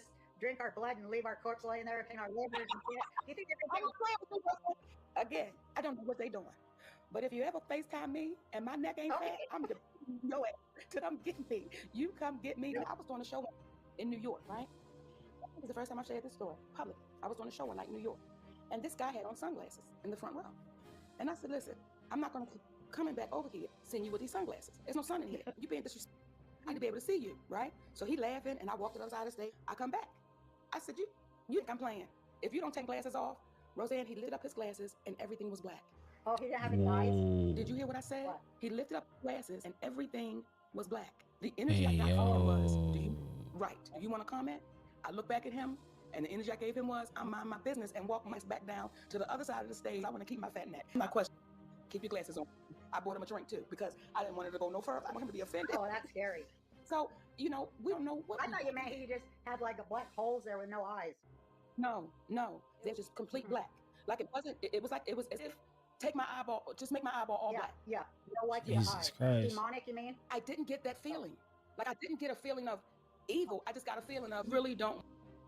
drink our blood and leave our corpse laying there in our livers and shit? Do you think they're Again, I don't know what they're doing. But if you ever FaceTime me and my neck ain't fat, I'm going to know it till I'm getting me. You come get me. I was doing a show in New York, right? This is the first time I've shared this story public. I was doing a show in like New York. And this guy had on sunglasses in the front row. And I said, listen, I'm not going to coming back over here seeing you with these sunglasses. There's no sun in here. You being disrespectful. I need to be able to see you, right? So he laughing, and I walked to the other side of the stage. I come back. I said, you think I'm playing? If you don't take glasses off, Roseanne, he lifted up his glasses, and everything was black. Oh, he didn't have any eyes? Did you hear what I said? What? He lifted up his glasses, and everything was black. The energy I got from him was, right. Do you want to comment? I look back at him, and the energy I gave him was, I'm mind my business, and walk my back down to the other side of the stage. I want to keep my fat neck. My question, keep your glasses on. I bought him a drink, too, because I didn't want it to go no further. I want him to be offended. Oh, that's scary. So, we don't know what. I thought you meant he just had like a black holes there with no eyes. No. They're just complete black. Like it wasn't, it was as if, take my eyeball, just make my eyeball all black. Yeah, no white Jesus eyes. Christ. Demonic, you mean? I didn't get that feeling. Like I didn't get a feeling of evil. I just got a feeling of really don't.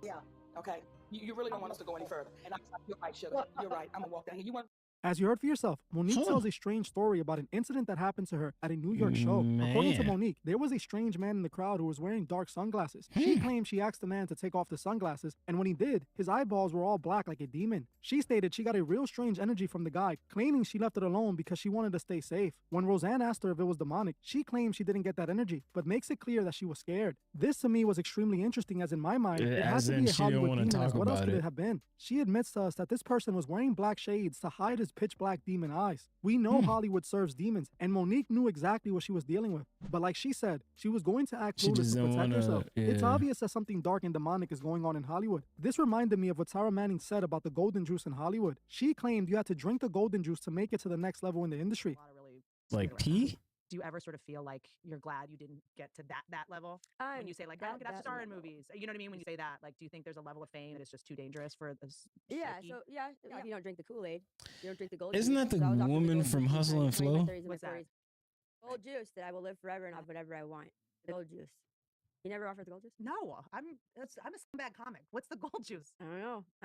Yeah. Okay. You really don't want us to go any further. And I'm like, you're right, sugar. You're right. I'm gonna walk down here. You want? As you heard for yourself, Monique tells a strange story about an incident that happened to her at a New York show. According to Monique, there was a strange man in the crowd who was wearing dark sunglasses. She claimed she asked the man to take off the sunglasses, and when he did, his eyeballs were all black like a demon. She stated she got a real strange energy from the guy, claiming she left it alone because she wanted to stay safe. When Roseanne asked her if it was demonic, she claimed she didn't get that energy, but makes it clear that she was scared. This to me was extremely interesting, as in my mind, it had to be a Hollywood demon, as what else could it have been? She admits to us that this person was wearing black shades to hide his pitch black demon eyes. We know Hollywood serves demons, and Monique knew exactly what she was dealing with. But like she said, she was going to act clueless to protect herself. It's obvious that something dark and demonic is going on in Hollywood. This reminded me of what Tara Manning said about the golden juice in Hollywood. She claimed you had to drink the golden juice to make it to the next level in the industry. Like pee? Do you ever sort of feel like you're glad you didn't get to that level? When you say like, I don't get that star in movies. You know what I mean? When you say that, like, do you think there's a level of fame that is just too dangerous for this? Yeah, psyche? so if you don't drink the Kool-Aid, you don't drink the gold Isn't juice. that the So I was offered woman gold from juice Hustle in and my Flow? 30s and my What's that? 40s. Gold juice that I will live forever and have whatever I want. The gold juice. You never offered the gold juice? No, I'm a scumbag comic. What's the gold juice? I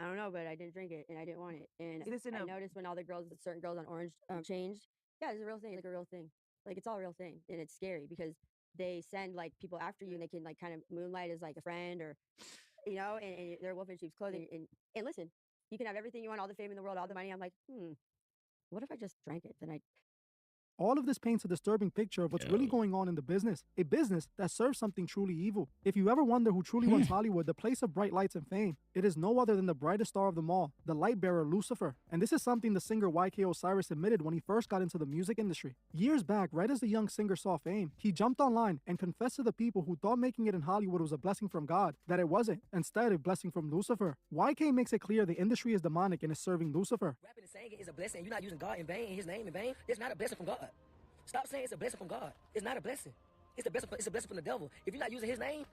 don't know, but I didn't drink it and I didn't want it. And Is this in I a- noticed when all the girls, certain girls on Orange changed. Yeah, it's a real thing. It's like a real thing. Like it's all a real thing. And it's scary because they send like people after you and they can like kind of moonlight as like a friend or, and they're wolf in sheep's clothing. And listen, you can have everything you want, all the fame in the world, all the money. I'm like, what if I just drank it? Then All of this paints a disturbing picture of what's really going on in the business, a business that serves something truly evil. If you ever wonder who truly runs Hollywood, the place of bright lights and fame, it is no other than the brightest star of them all, the light bearer Lucifer. And this is something the singer YK Osiris admitted when he first got into the music industry. Years back, right as the young singer saw fame, he jumped online and confessed to the people who thought making it in Hollywood was a blessing from God, that it wasn't, instead a blessing from Lucifer. YK makes it clear the industry is demonic and is serving Lucifer. Rapping and saying it is a blessing. You're not using God in vain, his name in vain. It's not a blessing from God. Stop saying it's a blessing from God. It's not a blessing. It's a blessing from the devil. If you're not using his name,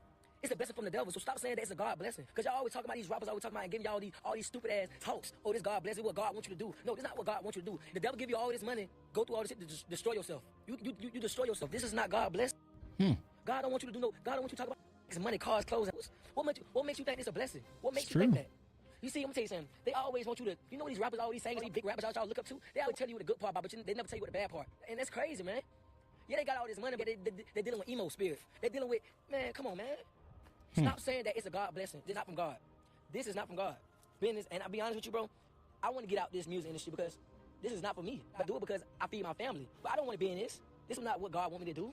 it's a blessing from the devil. So stop saying that it's a God blessing. Because y'all always talking about these rappers, always talking about and giving y'all all these stupid ass talks. Oh, this God blessing, what God wants you to do. No, this is not what God wants you to do. The devil give you all this money, go through all this shit to destroy yourself. You destroy yourself. This is not God blessed. God don't want you to do no. God don't want you to talk about it's money, cars, clothes. What makes you think it's a blessing? What makes you think that? You see, I'm gonna tell you something. They always want you to, these rappers, all these singers, these big rappers y'all look up to, they always tell you what the good part about, but they never tell you what the bad part. And that's crazy, man. Yeah, they got all this money, but they're dealing with emo spirits. They're dealing with, man, come on, man. Stop saying that it's a God blessing. This is not from God. This is not from God. Business, and I'll be honest with you, bro. I want to get out this music industry because this is not for me. I do it because I feed my family. But I don't want to be in this. This is not what God want me to do.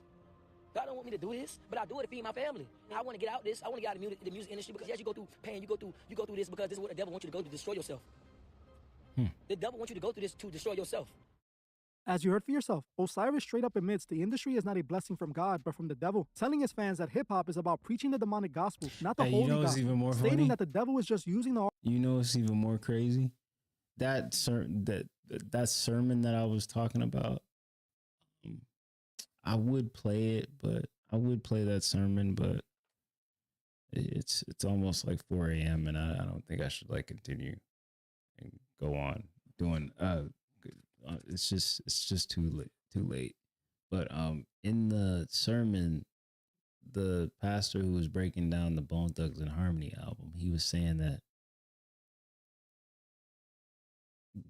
God don't want me to do this, but I do it to feed my family. And I want to get out this. I want to get out of the music industry because yes, you go through pain. You go through this because this is what the devil wants you to go to destroy yourself. The devil wants you to go through this to destroy yourself. As you heard for yourself, Osiris straight up admits the industry is not a blessing from God, but from the devil, telling his fans that hip-hop is about preaching the demonic gospel, not the holy gospel, even more stating funny? that the devil is just using the... You know what's even more crazy? That sermon that I was talking about, I would play it, but I would play that sermon, but it's almost like 4 a.m. and I don't think I should like continue and go on doing it's just too late. But in the sermon, the pastor who was breaking down the Bone Thugs and Harmony album, he was saying that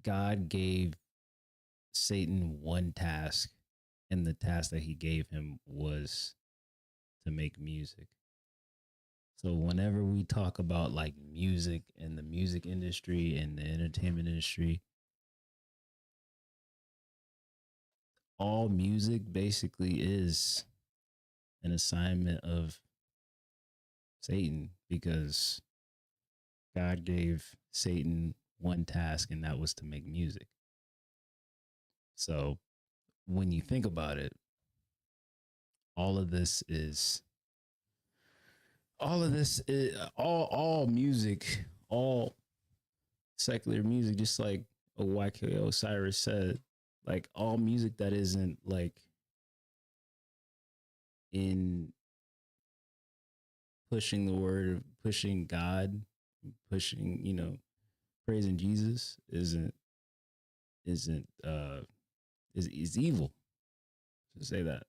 God gave Satan one task, and the task that he gave him was to make music. So whenever we talk about like music and the music industry and the entertainment industry, all music basically is an assignment of Satan, because God gave Satan one task, and that was to make music. So when you think about it, all music, all secular music, just like YK Osiris said, like all music that isn't like in pushing the word, pushing God, pushing, praising Jesus is evil, to say that.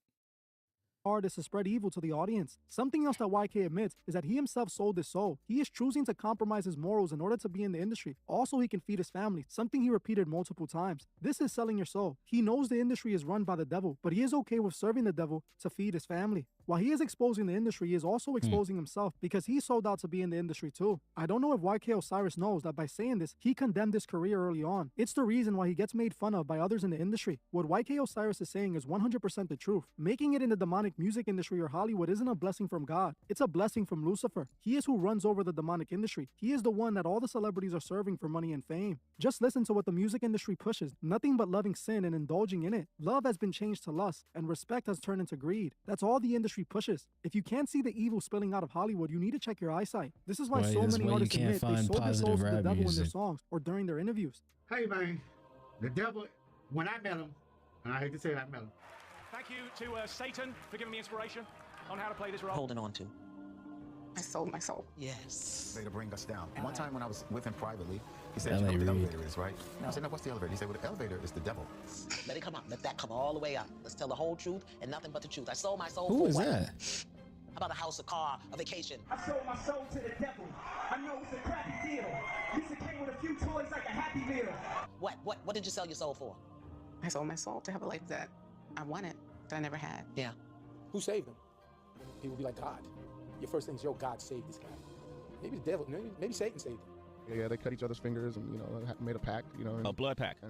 Artists to spread evil to the audience. Something else that YK admits is that he himself sold his soul. He is choosing to compromise his morals in order to be in the industry. Also, he can feed his family, something he repeated multiple times. This is selling your soul. He knows the industry is run by the devil, but he is okay with serving the devil to feed his family. While he is exposing the industry, he is also exposing himself because he sold out to be in the industry too. I don't know if YK Osiris knows that by saying this, he condemned his career early on. It's the reason why he gets made fun of by others in the industry. What YK Osiris is saying is 100% the truth. Making it in the demonic music industry or Hollywood isn't a blessing from God. It's a blessing from Lucifer. He is who runs over the demonic industry. He is the one that all the celebrities are serving for money and fame. Just listen to what the music industry pushes. Nothing but loving sin and indulging in it. Love has been changed to lust, and respect has turned into greed. That's all the industry pushes. If you can't see the evil spilling out of Hollywood, you need to check your eyesight. This is why so many artists admit they sold their souls to the devil in their songs or during their interviews. Hey man, the devil, when I met him, and I hate to say it, I met him. Thank you to Satan for giving me inspiration on how to play this role. Holding on to. I sold my soul. Yes. Way to bring us down. One time when I was with him privately, he said, "You know what the elevator is, right?" I said, "No, what's the elevator?" He said, "Well, the elevator is the devil." Let it come out. Let that come all the way out. Let's tell the whole truth and nothing but the truth. I sold my soul Who for is what? that? How about a house, a car, a vacation? I sold my soul to the devil. I know it's a crappy deal. Used to came with a few toys like a Happy Meal. What did you sell your soul for? I sold my soul to have a life that I wanted, that I never had. Yeah. Who saved him? People be like, God. Your first thing is, yo, God saved this guy. Maybe the devil, maybe Satan saved him. Yeah, they cut each other's fingers and, made a pact, A blood pact.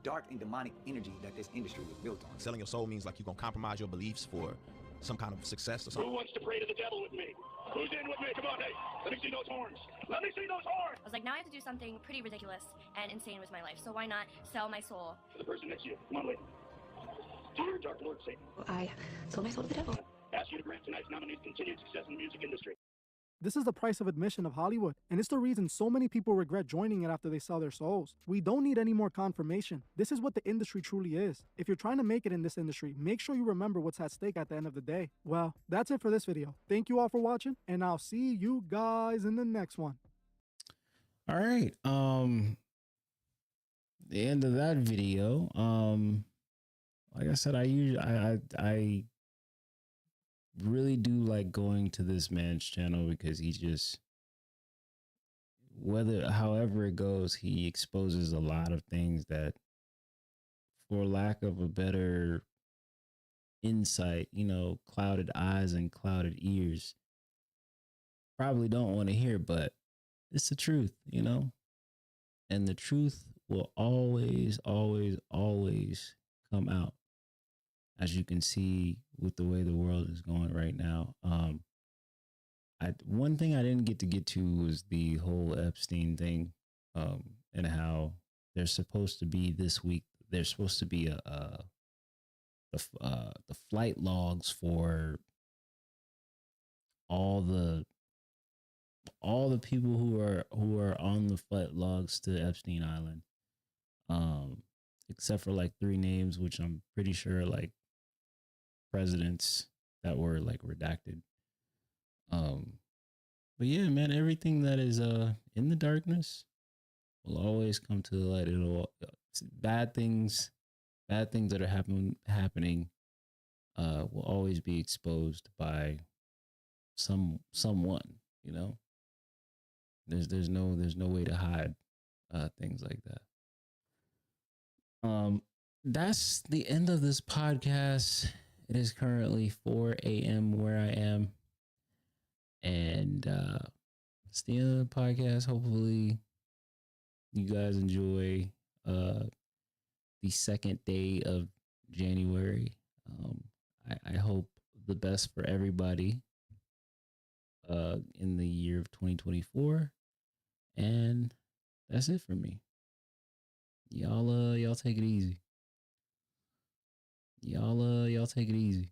Dark and demonic energy that this industry was built on. Selling your soul means like you're going to compromise your beliefs for some kind of success or something. Who wants to pray to the devil with me? Who's in with me? Come on, hey, let me see those horns. Let me see those horns. I was like, now I have to do something pretty ridiculous and insane with my life. So why not sell my soul? To the person next to you. Come on, lady. Dear Dark Lord Satan. I sold my soul to the devil. Ask you to grant tonight's nominee's continued success in the music industry. This is the price of admission of Hollywood, and it's the reason so many people regret joining it after they sell their souls. We don't need any more confirmation. This is what the industry truly is. If you're trying to make it in this industry, make sure you remember what's at stake at the end of the day. Well, that's it for this video. Thank you all for watching, and I'll see you guys in the next one. All right. The end of that video. Like I said, I really do like going to this man's channel because he just, however it goes, he exposes a lot of things that, for lack of a better insight, you know, clouded eyes and clouded ears probably don't want to hear, but it's the truth, you know? And the truth will always, always, always come out. As you can see with the way the world is going right now. One thing I didn't get to was the whole Epstein thing, and how there's supposed to be this week. There's supposed to be the flight logs for all the people who are on the flight logs to Epstein Island, except for like 3 names, which I'm pretty sure like presidents that were like redacted. But yeah, man, everything that is in the darkness will always come to the light. Bad things that are happening will always be exposed by someone, you know. There's no way to hide things like that. That's the end of this podcast. It is currently 4 a.m. where I am. And it's the end of the podcast. Hopefully you guys enjoy the second day of January. I hope the best for everybody in the year of 2024. And that's it for me. Y'all take it easy. Y'all take it easy.